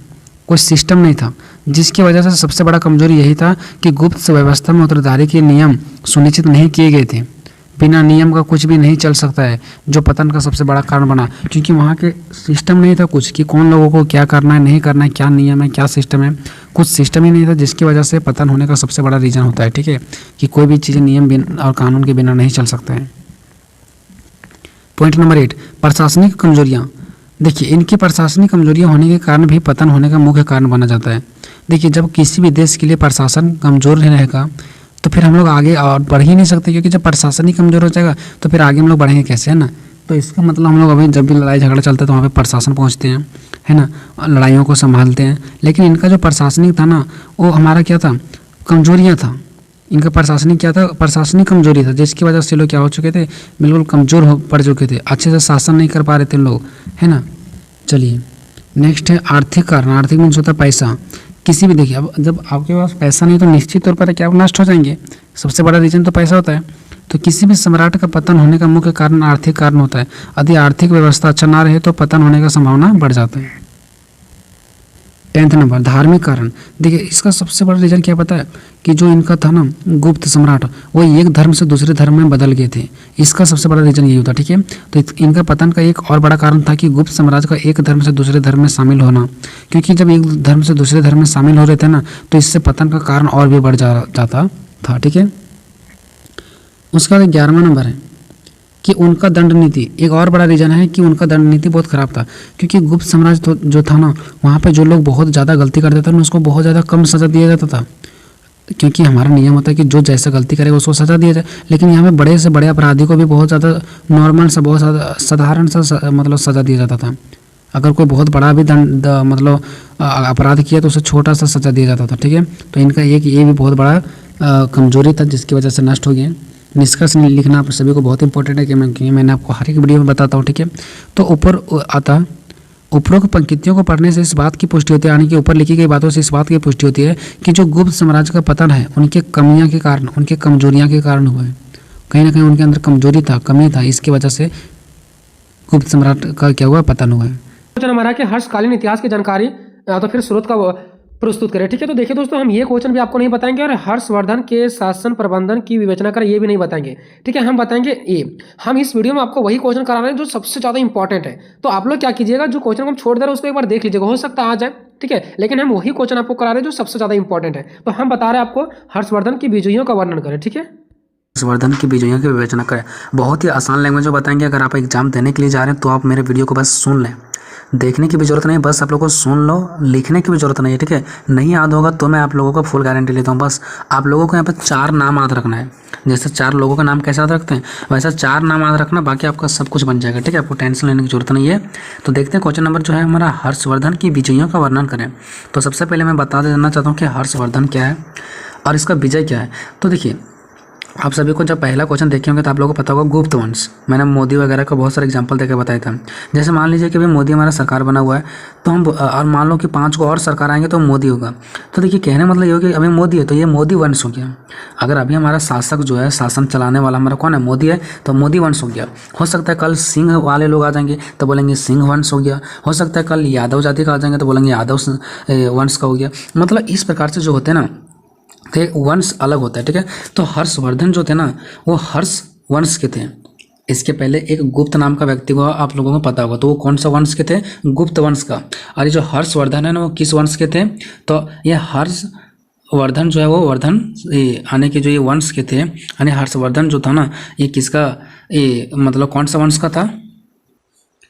कोई सिस्टम नहीं था, जिसकी वजह से सबसे बड़ा कमजोरी यही था कि गुप्त व्यवस्था में उत्तराधिकारी के नियम सुनिश्चित नहीं किए गए थे। बिना नियम का कुछ भी नहीं चल सकता है, जो पतन का सबसे बड़ा कारण बना, क्योंकि वहाँ के सिस्टम नहीं था कुछ कि कौन लोगों को क्या करना है, नहीं करना है, क्या नियम है, क्या सिस्टम है, कुछ सिस्टम ही नहीं था, जिसकी वजह से पतन होने का सबसे बड़ा रीज़न होता है, ठीक है, कि कोई भी चीज़ नियम और कानून के बिना नहीं चल सकता है। पॉइंट नंबर 8, प्रशासनिक कमजोरियाँ। देखिए इनकी प्रशासनिक कमजोरियाँ होने के कारण भी पतन होने का मुख्य कारण बना जाता है। देखिए जब किसी भी देश के लिए प्रशासन कमजोर नहीं रहेगा तो फिर हम लोग आगे और बढ़ ही नहीं सकते, क्योंकि जब प्रशासन ही कमजोर हो जाएगा तो फिर आगे हम लोग बढ़ेंगे कैसे, है ना। तो इसका मतलब हम लोग अभी जब भी लड़ाई झगड़ा चलता है तो वहाँ पे प्रशासन पहुँचते हैं, है ना, लड़ाइयों को संभालते हैं। लेकिन इनका जो प्रशासनिक था ना, वो हमारा क्या था, कमजोरियाँ था। इनका प्रशासनिक क्या था, प्रशासनिक कमजोरी था, जिसकी वजह से लोग क्या हो चुके थे, बिल्कुल कमज़ोर पड़ चुके थे, अच्छे से शासन नहीं कर पा रहे थे लोग, है ना। चलिए नेक्स्ट है आर्थिक कारण। आर्थिक मीन्स होता है पैसा। किसी भी, देखिए अब जब आपके पास पैसा नहीं तो निश्चित तौर पर क्या आप नष्ट हो जाएंगे, सबसे बड़ा रीजन तो पैसा होता है। तो किसी भी सम्राट का पतन होने का मुख्य कारण आर्थिक कारण होता है। यदि आर्थिक व्यवस्था अच्छा ना रहे तो पतन होने का संभावना बढ़ जाता है। 10th नंबर, धार्मिक कारण। देखिए इसका सबसे बड़ा रीजन क्या पता है, कि जो इनका था ना गुप्त सम्राट, वो एक धर्म से दूसरे धर्म में बदल गए थे। इसका सबसे बड़ा रीजन यही होता है, ठीक है। तो इनका पतन का एक और बड़ा कारण था कि गुप्त साम्राज्य का एक धर्म से दूसरे धर्म में शामिल होना, क्योंकि जब एक धर्म से दूसरे धर्म में शामिल हो रहे थे ना, तो इससे पतन का कारण और भी बढ़ जाता था, ठीक है। उसका 11वां नंबर है कि उनका दंड नीति। एक और बड़ा रीज़न है कि उनका दंड नीति बहुत ख़राब था, क्योंकि गुप्त साम्राज्य जो था ना, वहाँ पे जो लोग बहुत ज़्यादा गलती करते थे ना, उसको बहुत ज़्यादा कम सज़ा दिया जाता था, क्योंकि हमारा नियम होता है कि जो जैसा गलती करेगा उसको सज़ा दिया जाए। लेकिन यहाँ पे बड़े से बड़े अपराधी को भी बहुत ज़्यादा नॉर्मल सा, बहुत ज़्यादा साधारण सा मतलब सज़ा दिया जाता था। अगर कोई बहुत बड़ा भी दंड मतलब अपराध किया तो उसे छोटा सा सज़ा दिया जाता था, ठीक है। तो इनका ये भी बहुत बड़ा कमजोरी था, जिसकी वजह से नष्ट हो गया। निष्कर्ष लिखना आप सभी को बहुत इंपॉर्टेंट है कि मैंने आपको हर एक वीडियो में बताता हूँ, ठीक है। तो ऊपर आता उपरोक्त पंक्तियों को पढ़ने से इस बात की पुष्टि होती है, यानी कि ऊपर लिखी गई बातों से इस बात की पुष्टि होती है कि जो गुप्त साम्राज्य का पतन है उनके कमियां के कारण, उनके कमजोरियां के कारण हुआ है। कहीं ना कहीं उनके अंदर कमजोरी था, कमी था, इसकी वजह से गुप्त सम्राट का क्या हुआ, पतन हुआ है। क्वेश्चन हमारा कि हर्षकालीन इतिहास की जानकारी या तो फिर स्रोत का प्रस्तुत करें, ठीक है। तो देखिए दोस्तों, हम ये क्वेश्चन भी आपको नहीं बताएंगे और हर्षवर्धन के शासन प्रबंधन की विवेचना करें ये भी नहीं बताएंगे, ठीक है। हम बताएंगे ये, हम इस वीडियो में आपको वही क्वेश्चन करा रहे हैं जो सबसे ज़्यादा इंपॉर्टेंट है। तो आप लोग क्या कीजिएगा, जो क्वेश्चन को हम छोड़ दे रहे हैं उसको एक बार देख लीजिएगा, हो सकता है आ जाए, ठीक है। लेकिन हम वही क्वेश्चन आपको करा रहे हैं जो सबसे ज़्यादा इंपॉर्टेंट है। तो हम बता रहे हैं आपको हर्षवर्धन की विजयों का वर्णन करें, ठीक है। हर्षवर्धन की विजयों की विवेचना करें, बहुत ही आसान लैंग्वेज में बताएंगे। अगर आप एग्जाम देने के लिए जा रहे हैं तो आप मेरे वीडियो को बस सुन लें, देखने की भी जरूरत नहीं, बस आप लोगों को सुन लो, लिखने की भी जरूरत नहीं है, ठीक है। नहीं याद होगा तो मैं आप लोगों को फुल गारंटी लेता हूँ। बस आप लोगों को यहाँ पर 4 नाम याद रखना है, जैसे 4 लोगों का नाम कैसे याद रखते हैं वैसा 4 नाम याद रखना, बाकी आपका सब कुछ बन जाएगा, ठीक है। आपको टेंशन लेने की जरूरत नहीं है। तो देखते हैं क्वेश्चन नंबर जो है हमारा, हर्षवर्धन की विजयों का वर्णन करें। तो सबसे पहले मैं बता देना चाहता हूँ कि हर्षवर्धन क्या है और इसका विजय क्या है। तो देखिए, आप सभी को जब पहला क्वेश्चन देखे होंगे तो आप लोगों को पता होगा गुप्त वंश। मैंने मोदी वगैरह का बहुत सारे एग्जांपल देकर बताया था। जैसे मान लीजिए कि भाई मोदी हमारा सरकार बना हुआ है, तो हम और मान लो कि 5 को और सरकार आएंगे तो मोदी होगा। तो देखिए, कहने मतलब ये हो कि अभी मोदी है तो ये मोदी वंश हो गया। अगर अभी हमारा शासक जो है, शासन चलाने वाला हमारा कौन है, मोदी है, तो मोदी वंश हो गया। हो सकता है कल सिंह वाले लोग आ जाएंगे तो बोलेंगे सिंह वंश हो गया। हो सकता है कल यादव जाति का आ जाएंगे तो बोलेंगे यादव वंश का हो गया। मतलब इस प्रकार से जो होते हैं ना, तो एक वंश अलग होता है, ठीक है। तो हर्षवर्धन जो थे ना, वो हर्ष वंश के थे। इसके पहले एक गुप्त नाम का व्यक्ति को आप लोगों को पता होगा, तो वो कौन सा वंश के थे, गुप्त वंश का। और ये जो हर्षवर्धन है ना, वो किस वंश के थे, तो ये हर्षवर्धन जो है वो वर्धन आने के जो ये वंश के थे, यानी हर्षवर्धन जो था ना, ये किसका, ये मतलब कौन सा वंश का था,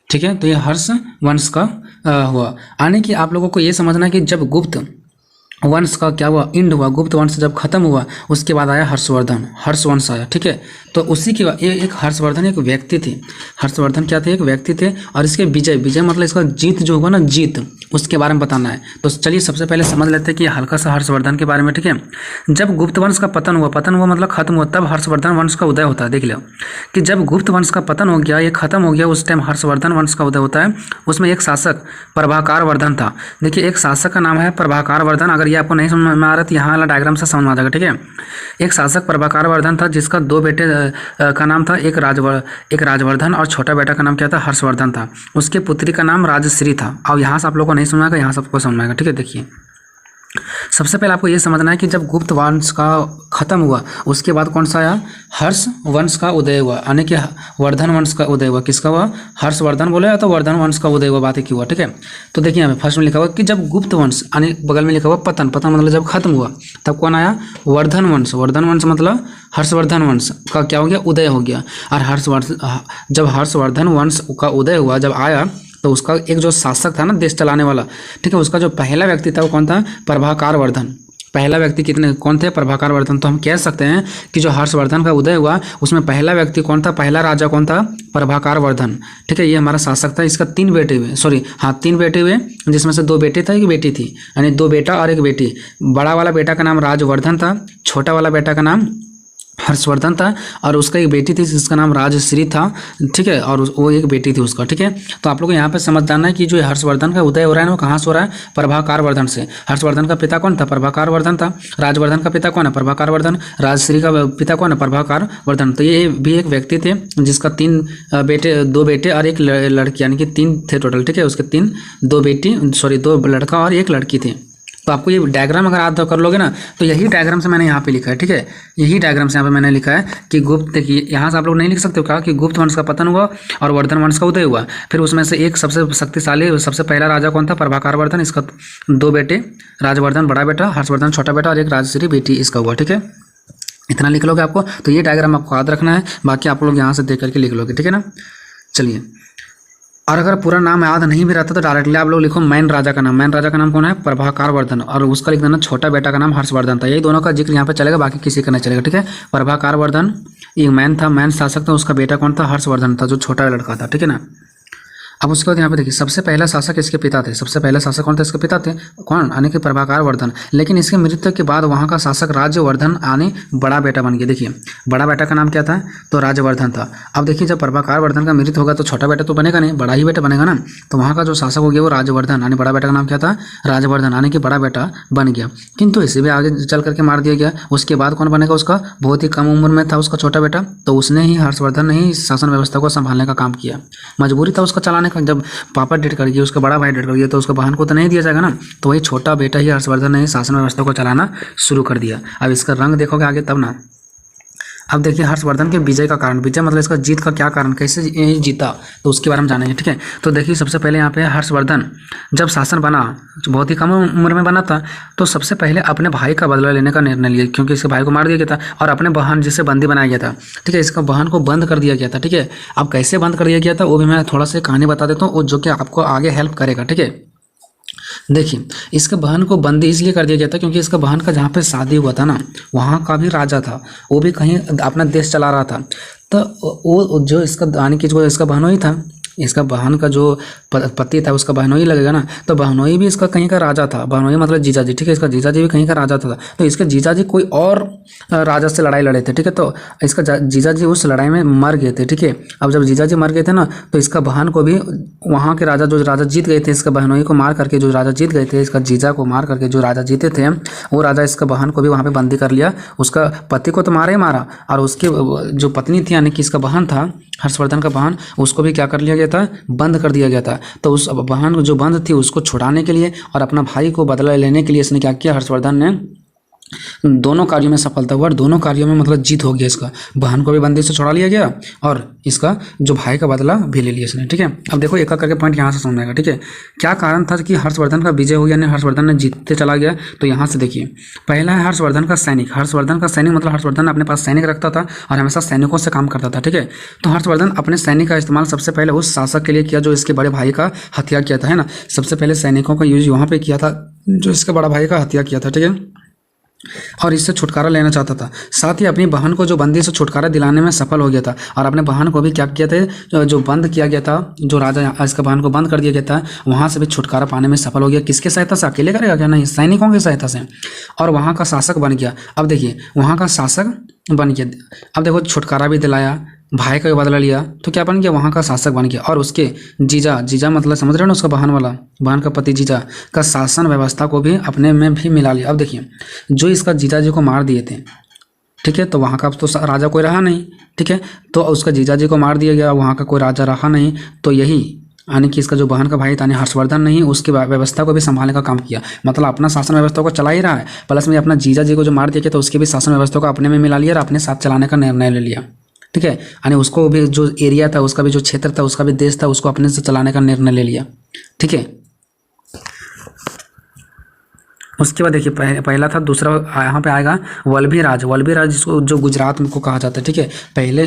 ठीक है। तो ये हर्ष वंश का हुआ। यानी कि आप लोगों को ये समझना है कि जब गुप्त वंश का क्या हुआ, इंड हुआ, गुप्त वंश जब खत्म हुआ उसके बाद आया हर्षवर्धन, हर्षवंश आया, ठीक है। तो उसी के बाद ये एक हर्षवर्धन एक व्यक्ति थे। हर्षवर्धन क्या थे, एक व्यक्ति थे। और इसके विजय मतलब इसका जीत जो होगा ना, जीत, उसके बारे में बताना है। तो चलिए सबसे पहले समझ लेते हैं कि हल्का सा हर्षवर्धन के बारे में, ठीक है। जब गुप्त वंश का पतन हुआ मतलब खत्म हुआ, तब हर्षवर्धन वंश का उदय होता है। देख लो कि जब गुप्त वंश का पतन हो गया, ये खत्म हो गया, उस टाइम हर्षवर्धन वंश का उदय होता है। उसमें एक शासक प्रभाकर वर्धन था। देखिए, एक शासक का नाम है प्रभाकर वर्धन। अगर ये आपको नहीं समझ में आ रहा तो यहाँ वाला डायग्राम से समझ में आ जाएगा, ठीक है। एक शासक प्रभाकर वर्धन था, जिसका 2 बेटे का नाम था, एक राजवर्धन और छोटा बेटा का नाम क्या था, हर्षवर्धन था। उसके पुत्री का नाम राजश्री था। अब यहाँ से आप लोगों को नहीं समझ आएगा, यहाँ से आपको समझ में आएगा, ठीक है। देखिए, सबसे पहले आपको ये समझना है कि जब गुप्त वंश का खत्म हुआ उसके बाद कौन सा आया, हर्ष वंश का उदय हुआ, यानी कि वर्धन वंश का उदय हुआ। किसका हुआ, हर्षवर्धन बोले तो वर्धन वंश का उदय हुआ, बात एक ही हुआ, ठीक है। तो देखिए यहाँ पे फर्स्ट में लिखा हुआ कि जब गुप्त वंश, यानी बगल में लिखा हुआ पतन मतलब जब खत्म हुआ, तब कौन आया, वर्धन वंश मतलब हर्षवर्धन वंश का क्या हो गया, उदय हो गया। और जब हर्षवर्धन वंश का उदय हुआ, जब आया, तो उसका एक जो शासक था ना, देश चलाने वाला, ठीक है, उसका जो पहला व्यक्ति था वो कौन था, प्रभाकर वर्धन। पहला व्यक्ति कौन थे, प्रभाकर वर्धन। तो हम कह सकते हैं कि जो हर्षवर्धन का उदय हुआ उसमें पहला व्यक्ति कौन था, पहला राजा कौन था, प्रभाकर वर्धन, ठीक है। ये हमारा शासक था। इसका 3 बेटे हुए, 3 बेटे हुए, जिसमें से 2 बेटे थे, 1 बेटी थी, यानी 2 बेटा और 1 बेटी। बड़ा वाला बेटा का नाम राजवर्धन था, छोटा वाला बेटा का नाम हर्षवर्धन था, और उसका एक बेटी थी जिसका नाम राजश्री था, ठीक है। और वो एक बेटी थी उसका, ठीक है। तो आप लोग यहाँ पे समझ जाना है कि जो हर्षवर्धन का उदय हो रहा है ना, वो कहाँ से हो रहा है, प्रभाकर वर्धन से। हर्षवर्धन का पिता कौन था, प्रभाकर वर्धन था। राजवर्धन का पिता कौन है, प्रभाकर वर्धन। राजश्री का पिता कौन है, प्रभाकर वर्धन। तो ये भी एक व्यक्ति थे जिसका 2 बेटे और 1 लड़की, यानी कि 3 थे टोटल, ठीक है। उसके 2 लड़का और 1 लड़की थी। तो आपको ये डायग्राम अगर याद कर लोगे ना, तो यही डायग्राम से मैंने यहाँ पे लिखा है, ठीक है। यही डायग्राम से यहाँ पे मैंने लिखा है कि गुप्त, देखिए यहाँ से आप लोग नहीं लिख सकते हो, कहा कि गुप्त वंश का पतन हुआ और वर्धन वंश का उदय हुआ। फिर उसमें से एक सबसे शक्तिशाली, सबसे पहला राजा कौन था, प्रभाकर वर्धन। इसका 2 बेटे, राजवर्धन बड़ा बेटा, हर्षवर्धन छोटा बेटा, और 1 राजश्री बेटी इसका हुआ, ठीक है। इतना लिख लोगे आपको। तो ये डायग्राम आपको याद रखना है, बाकी आप लोग यहाँ से देख करके लिख लोगे, ठीक है ना। चलिए, और अगर पूरा नाम याद नहीं भी रहता तो डायरेक्टली आप लोग लिखो मैन राजा का नाम। मैन राजा का नाम कौन है, प्रभाकर वर्धन, और उसका लिख देना छोटा बेटा का नाम हर्षवर्धन था। यही दोनों का जिक्र यहाँ पे चलेगा, बाकी किसी का नहीं चलेगा, ठीक है। प्रभाकर वर्धन एक मैन था, मैन शासक था, उसका बेटा कौन था, हर्षवर्धन था, जो छोटा लड़का था, ठीक है ना। अब उसके बाद यहाँ पे देखिए सबसे पहला शासक इसके पिता थे। सबसे पहले शासक कौन थे? इसके पिता थे। कौन? यानी कि प्रभाकर वर्धन। लेकिन इसके मृत्यु के बाद वहाँ का शासक राज्यवर्धन यानी बड़ा बेटा बन गया। देखिए बड़ा बेटा का नाम क्या था? तो राज्यवर्धन था। अब देखिए जब प्रभाकर वर्धन का मृत्यु होगा तो छोटा बेटा तो बनेगा नहीं, बड़ा ही बेटा बनेगा ना। तो वहाँ का जो शासक हो गया वो राज्यवर्धन यानी बड़ा बेटा का नाम क्या था? राज्यवर्धन यानी कि बड़ा बेटा बन गया। किंतु इसे भी आगे चल करके मार दिया गया। उसके बाद कौन बनेगा? उसका बहुत ही कम उम्र में था उसका छोटा बेटा, तो उसने ही हर्षवर्धन ने ही शासन व्यवस्था को संभालने का काम किया। मजबूरी था उसका चलाने का। जब पापा डेट कर गया, उसका बड़ा भाई डेट कर गया, तो उसका बहन को तो नहीं दिया जाएगा ना। तो वही छोटा बेटा ही हर्षवर्धन ने शासन व्यवस्था को चलाना शुरू कर दिया। अब इसका रंग देखोगे आगे तब ना। अब देखिए हर्षवर्धन के विजय का कारण, विजय मतलब इसका जीत का क्या कारण, कैसे ये जीता, तो उसके बारे में जानेंगे। ठीक है, तो देखिए सबसे पहले यहाँ पे हर्षवर्धन जब शासन बना, बहुत ही कम उम्र में बना था, तो सबसे पहले अपने भाई का बदला लेने का निर्णय लिया, क्योंकि इसके भाई को मार दिया गया था और अपने बहन जिसे बंदी बनाया गया था। ठीक है, इसका बहन को बंद कर दिया गया था। ठीक है, अब कैसे बंद कर दिया गया था वो भी मैं थोड़ा सा कहानी बता देता हूँ, जो कि आपको आगे हेल्प करेगा। ठीक है, देखिए इसके बहन को बंदी इसलिए कर दिया गया था क्योंकि इसका बहन का जहाँ पे शादी हुआ था ना, वहाँ का भी राजा था, वो भी कहीं अपना देश चला रहा था। तो वो जो इसका यानी कि जो इसका बहनोई था, इसका बहन का जो पति था उसका बहनोई लगेगा ना, तो बहनोई भी इसका कहीं का राजा था। बहनोई मतलब जीजाजी। ठीक है, इसका जीजाजी भी कहीं का राजा था। तो इसके जीजाजी कोई और राजा से लड़ाई लड़े थे। ठीक है, तो इसका जीजाजी उस लड़ाई में मर गए थे। ठीक है, अब जब जीजाजी मर गए थे ना, तो इसका बहन को भी वहाँ के राजा, जो राजा जीत गए थे, इसका बहनोई को मार करके जो राजा जीत गए थे, इसका जीजा को मार करके जो राजा जीते थे, वो राजा इसका बहन को भी वहाँ पे बंदी कर लिया। उसका पति को तो मारा ही मारा, और उसकी जो पत्नी थी यानी कि इसका बहन था, हर्षवर्धन का बहन, उसको भी क्या कर लिया गया था? बंद कर दिया गया था। तो उस बहन जो बंद थी उसको छुड़ाने के लिए और अपना भाई को बदला लेने के लिए इसने क्या किया? हर्षवर्धन ने दोनों कार्यों में सफलता हुआ और दोनों कार्यों में मतलब जीत हो गया। इसका बहन को भी बंदी से छुड़ा लिया गया और इसका जो भाई का बदला भी ले लिया इसने। ठीक है, अब देखो एक एक करके पॉइंट यहाँ से समझ आएगा। ठीक है, क्या कारण था कि हर्षवर्धन का विजय हो गया, यानी हर्षवर्धन ने जीतते चला गया? तो यहाँ से देखिए, पहला है हर्षवर्धन का सैनिक। हर्षवर्धन का सैनिक मतलब हर्षवर्धन अपने पास सैनिक रखता था और हमेशा सैनिकों से काम करता था। ठीक है, तो हर्षवर्धन अपने सैनिक का इस्तेमाल सबसे पहले उस शासक के लिए किया जो इसके बड़े भाई का हत्या किया था, है ना। सबसे पहले सैनिकों का यूज वहाँ पे किया था जो इसके बड़ा भाई का हत्या किया था। ठीक है, और इससे छुटकारा लेना चाहता था। साथ ही अपनी बहन को जो बंदी से छुटकारा दिलाने में सफल हो गया था और अपने बहन को भी क्या किया था? जो बंद किया गया था, जो राजा इसका बहन को बंद कर दिया गया था, वहाँ से भी छुटकारा पाने में सफल हो गया। किसके सहायता से? अकेले करेगा क्या? नहीं, सैनिकों की सहायता से। और वहाँ का शासक बन गया। अब देखिए वहाँ का शासक बन गया। अब देखो छुटकारा भी दिलाया, भाई का भी बदला लिया, तो क्या बन गया? वहाँ का शासक बन गया। और उसके जीजा मतलब समझ रहे हो ना, उसका बहन वाला, बहन का पति जीजा का शासन व्यवस्था को भी अपने में भी मिला लिया। अब देखिए जो इसका जीजा जी को मार दिए थे, ठीक है, तो वहाँ का तो राजा कोई रहा नहीं। ठीक है, तो उसका जीजा जी को मार दिया गया, वहाँ का कोई राजा रहा नहीं। तो यही यानी कि इसका जो बहन का भाई था हर्षवर्धन ने ही उसकी व्यवस्था को भी संभालने का काम किया। मतलब अपना शासन व्यवस्था को चला ही रहा है, प्लस में अपना जीजा जी को जो मार दिया गया तो उसके भी शासन व्यवस्था को अपने में मिला लिया और अपने साथ चलाने का निर्णय ले लिया। ठीक है, यानी उसको भी जो एरिया था, उसका भी जो क्षेत्र था, उसका भी देश था, उसको अपने से चलाने का निर्णय ले लिया। ठीक है, उसके बाद देखिए पहला था। दूसरा यहाँ पे आएगा वल्लभी राज। वल्लभी राज जिसको जो गुजरात में को कहा जाता है। ठीक है, पहले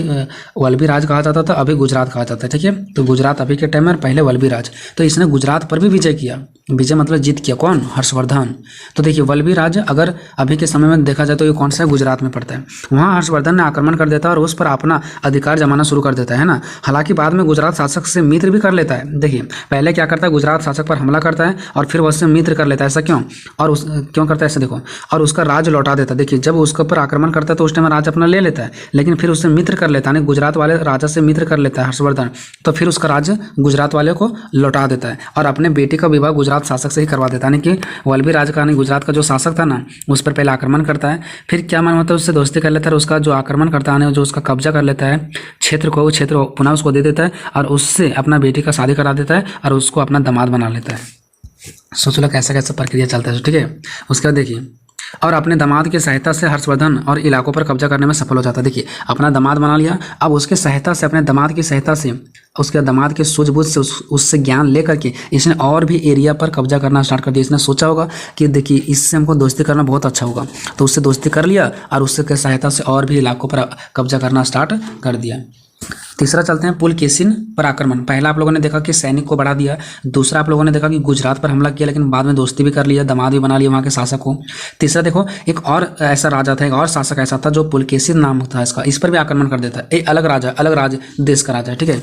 वल्लभी राज कहा जाता था, अभी गुजरात कहा जाता है। ठीक है, तो गुजरात अभी के टाइम में, पहले वल्लभी राज। तो इसने गुजरात पर भी विजय किया। विजय मतलब जीत किया। कौन? हर्षवर्धन। तो देखिए वल्लभी राज अगर अभी के समय में देखा जाए तो ये कौन सा है? गुजरात में पड़ता है। वहाँ हर्षवर्धन ने आक्रमण कर देता है और उस पर अपना अधिकार जमाना शुरू कर देता है ना। हालांकि बाद में गुजरात शासक से मित्र भी कर लेता है। देखिए पहले क्या करता है? गुजरात शासक पर हमला करता है और फिर उससे मित्र कर लेता है। ऐसा क्यों? और क्यों करता है ऐसा देखो, और उसका राज लौटा देता है। देखिए जब उसके ऊपर आक्रमण करता है तो उस टाइम राज अपना ले लेता है, लेकिन फिर उससे मित्र कर लेता है, गुजरात वाले राजा से मित्र कर लेता है हर्षवर्धन। तो फिर उसका राज्य गुजरात वाले को लौटा देता है और अपने बेटे का विवाह गुजरात शासक से ही करवा देता है। यानी कि वल्लभी राज का गुजरात का जो शासक था ना, उस पर पहले आक्रमण करता है, फिर क्या मालूम होता है उससे दोस्ती कर लेता है, उसका जो आक्रमण करता है, जो उसका कब्जा कर लेता है क्षेत्र को, क्षेत्र पुनः उसको दे देता है और उससे अपना बेटी का शादी करा देता है और उसको अपना दामाद बना लेता है। सोच लो कैसा कैसा प्रक्रिया चलता है। ठीक है, उसके बाद देखिए और अपने दामाद की सहायता से हर्षवर्धन और इलाकों पर कब्जा करने में सफल हो जाता है। देखिए अपना दामाद बना लिया, अब उसके सहायता से, अपने दामाद की सहायता से, उसके दामाद के सूझबूझ से उससे ज्ञान लेकर के इसने और भी एरिया पर कब्जा करना स्टार्ट कर दिया। इसने सोचा होगा कि देखिए इससे हमको दोस्ती करना बहुत अच्छा होगा, तो उससे दोस्ती कर लिया और उससे सहायता से और भी इलाकों पर कब्जा करना स्टार्ट कर दिया। तीसरा चलते हैं पुलकेशिन पर आक्रमण। पहला आप लोगों ने देखा कि सैनिक को बढ़ा दिया, दूसरा आप लोगों ने देखा कि गुजरात पर हमला किया, लेकिन बाद में दोस्ती भी कर लिया, दामाद भी बना लिया वहाँ के शासक को। तीसरा देखो एक और ऐसा राजा था, एक और शासक ऐसा था जो पुलकेशिन नाम था इसका, इस पर भी आक्रमण कर देता है। एक अलग राजा, अलग देश का राजा है। ठीक है,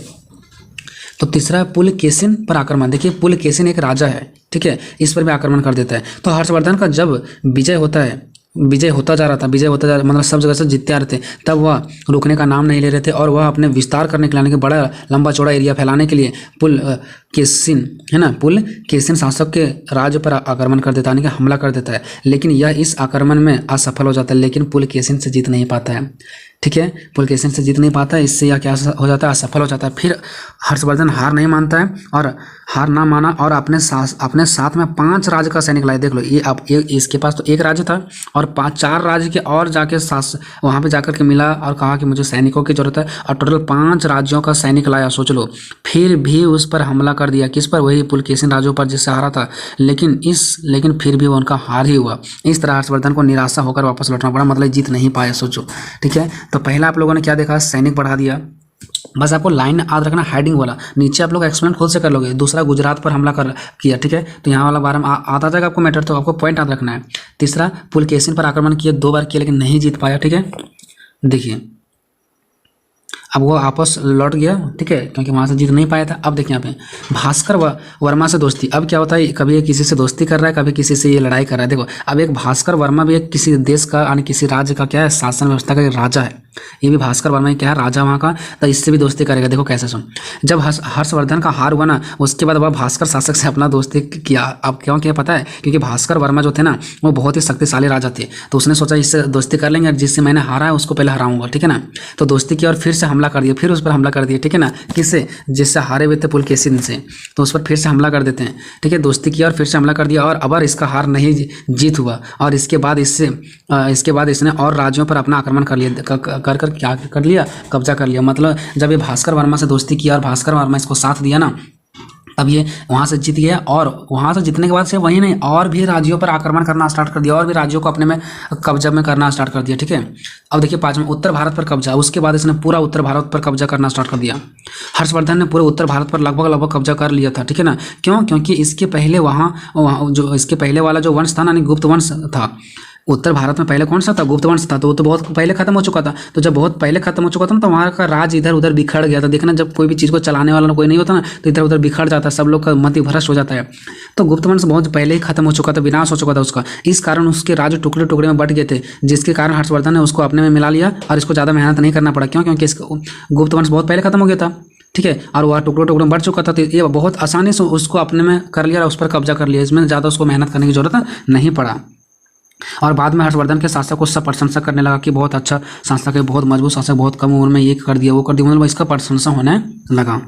तो तीसरा है पुलकेशिन पर आक्रमण। देखिए पुलकेशिन एक राजा है, ठीक है, इस पर भी आक्रमण कर देता है। तो हर्षवर्धन का जब विजय होता है, विजय होता जा रहा था, विजय होता जा रहा मतलब सब जगह से जीतते आ रहे थे, तब वह रुकने का नाम नहीं ले रहे थे और वह अपने विस्तार करने के लिए, बड़ा लंबा चौड़ा एरिया फैलाने के लिए पुलकेशिन है ना, पुलकेशिन शासक के राज्य पर आक्रमण कर देता है, यानी कि हमला कर देता है। लेकिन यह इस आक्रमण में असफल हो जाता है, लेकिन पुलकेशिन से जीत नहीं पाता है, ठीक है, पुलकेशिन से जीत नहीं पाता है। इससे यह क्या हो जाता है, असफल हो जाता है। फिर हर्षवर्धन हार नहीं मानता है और हार ना माना और अपने साथ में 5 राज्य का सैनिक लाए। देख लो ये अब इसके पास तो एक राज्य था और 4 राज्य के और जाके वहाँ पे जाकर के मिला और कहा कि मुझे सैनिकों की जरूरत है और टोटल 5 राज्यों का सैनिक लाया, सोच लो। फिर भी उस पर हमला कर दिया, किस पर, वही पुलकेशिन राज्यों पर जिससे हारा था। लेकिन फिर भी वो उनका हार ही हुआ। इस तरह हर्षवर्धन को निराशा होकर वापस लौटना पड़ा, मतलब जीत नहीं पाया, सोचो, ठीक है। तो पहला आप लोगों ने क्या देखा, सैनिक बढ़ा दिया, बस आपको लाइन याद रखना हेडिंग वाला, नीचे आप लोग एक्सप्लेन खुद से कर लोगे। दूसरा गुजरात पर हमला किया, ठीक है, तो यहाँ वाला बारे में आता जाएगा आपको मैटर, तो आपको पॉइंट याद रखना है। तीसरा पुलकेशिन पर आक्रमण किया, 2 बार किया लेकिन नहीं जीत पाया, ठीक है। देखिए अब वो आपस लौट गया, ठीक है, क्योंकि वहाँ से जीत नहीं पाया था। अब देखिए यहाँ पे भास्कर वर्मा से दोस्ती। अब क्या होता है, कभी ये किसी से दोस्ती कर रहा है, कभी किसी से ये लड़ाई कर रहा है। देखो अब एक भास्कर वर्मा भी एक किसी देश का यानी किसी राज्य का क्या है, शासन व्यवस्था का राजा है। ये भी भास्कर वर्मा क्या है, राजा वहाँ का, तो इससे भी दोस्ती करेगा। देखो कैसे सुन, जब हर्षवर्धन का हार हुआ ना, उसके बाद वह भास्कर शासक से अपना दोस्ती किया। अब क्यों किया पता है, क्योंकि भास्कर वर्मा जो थे ना वो बहुत ही शक्तिशाली राजा थे, तो उसने सोचा इससे दोस्ती कर लेंगे, जिससे मैंने हारा है उसको पहले हराऊंगा, ठीक है ना। तो दोस्ती की और फिर से हमला कर दिया, फिर उस पर हमला कर दिया, ठीक है ना। किससे, जिससे हारे हुए थे पुलकेशिन से, तो उस पर फिर से हमला कर देते हैं, ठीक है। दोस्ती किया और फिर से हमला कर दिया और अब इसका हार नहीं जीत हुआ और इसके बाद इसने और राज्यों पर अपना आक्रमण कर लिया, कर क्या कर लिया, कब्जा कर लिया। मतलब जब ये भास्कर वर्मा से दोस्ती किया और भास्कर वर्मा इसको साथ दिया ना, तब ये वहाँ से जीत गया और वहाँ से जीतने के बाद से वही नहीं, और भी राज्यों पर आक्रमण करना स्टार्ट कर दिया और भी राज्यों को अपने में कब्जा में करना स्टार्ट कर दिया, ठीक है। अब देखिए 5 में उत्तर भारत पर कब्जा, उसके बाद इसने पूरा उत्तर भारत पर कब्जा करना स्टार्ट कर दिया। हर्षवर्धन ने पूरे उत्तर भारत पर लगभग कब्जा कर लिया था, ठीक है ना। क्यों, क्योंकि इसके पहले वहाँ जो इसके पहले वाला जो वंश था ना, गुप्त वंश था। उत्तर भारत में पहले कौन सा था, गुप्त वंश था, तो वो तो बहुत पहले खत्म हो चुका था। तो जब बहुत पहले खत्म हो चुका था ना, तो वहाँ का राज इधर उधर बिखर गया था। देखना जब कोई भी चीज़ को चलाने वाला कोई नहीं होता ना, तो इधर उधर बिखर जाता है, सब लोग का मति भ्रष्ट हो जाता है। तो गुप्त वंश बहुत पहले ही खत्म हो चुका था, विनाश हो चुका था उसका। इस कारण उसके राज्य टुकड़े टुकड़े में बट गए थे, जिसके कारण हर्षवर्धन ने उसको अपने में मिला लिया और इसको ज़्यादा मेहनत नहीं करना पड़ा। क्यों, क्योंकि इसका गुप्त वंश बहुत पहले खत्म हो गया था, ठीक है, और वह टुकड़ों टुकड़ों में बढ़ चुका था, तो ये बहुत आसानी से उसको अपने में कर लिया और उस पर कब्जा कर लिया। इसमें ज़्यादा उसको मेहनत करने की जरूरत नहीं पड़ा। और बाद में हर्षवर्धन के शासक को सब प्रशंसा करने लगा कि बहुत अच्छा शासक है, बहुत मजबूत शासक, बहुत कम उम्र में ये कर दिया वो कर दिया, मतलब इसका प्रशंसा होने लगा।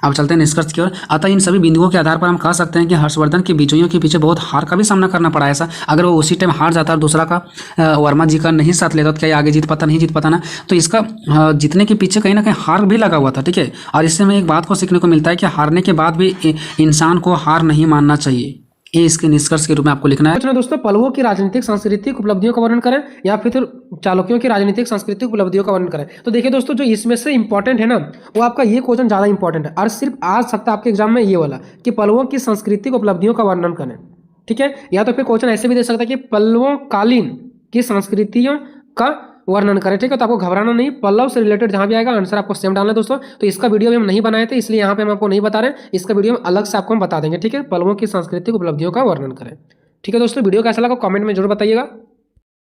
अब चलते हैं निष्कर्ष की ओर। अतः इन सभी बिंदुओं के आधार पर हम कह सकते हैं कि हर्षवर्धन के विजयों के पीछे बहुत हार का भी सामना करना पड़ा। ऐसा अगर वो उसी टाइम हार जाता और दूसरा का वर्मा जी का नहीं साथ लेता तो क्या आगे जीत पाता, नहीं जीत पाता ना। तो इसका जीतने के पीछे कहीं ना कहीं हार भी लगा हुआ था, ठीक है। और इससे हमें एक बात को सीखने को मिलता है कि हारने के बाद भी इंसान को हार नहीं मानना चाहिए। ये इसके निष्कर्ष के रूप में आपको लिखना है। दोस्तों पल्लवों की राजनीतिक सांस्कृतिक उपलब्धियों का वर्णन करें या फिर चालुक्यों की राजनीतिक सांस्कृतिक उपलब्धियों का वर्णन करें। तो देखिए दोस्तों, जो इसमें से इंपॉर्टेंट है ना, वो आपका ये क्वेश्चन ज्यादा इंपॉर्टेंट है और सिर्फ आ सकता है आपके एग्जाम में ये वाला कि पल्लवों की सांस्कृतिक उपलब्धियों का वर्णन करें, ठीक है। या तो फिर क्वेश्चन ऐसे भी दे सकता है कि पल्लवों कालीन की संस्कृतियों का वर्णन करें, ठीक है। तो आपको घबराना नहीं, पल्लव से रिलेटेड जहां भी आएगा आंसर आपको सेम डालना है दोस्तों। तो इसका वीडियो भी हम नहीं बनाए थे, इसलिए यहाँ पे हम आपको नहीं बता रहे हैं, इसका वीडियो हम अलग से आपको हम बता देंगे, ठीक है। पल्लवों की सांस्कृतिक उपलब्धियों का वर्णन करें, ठीक है दोस्तों। वीडियो कैसा लगा कमेंट में जरूर बताइएगा।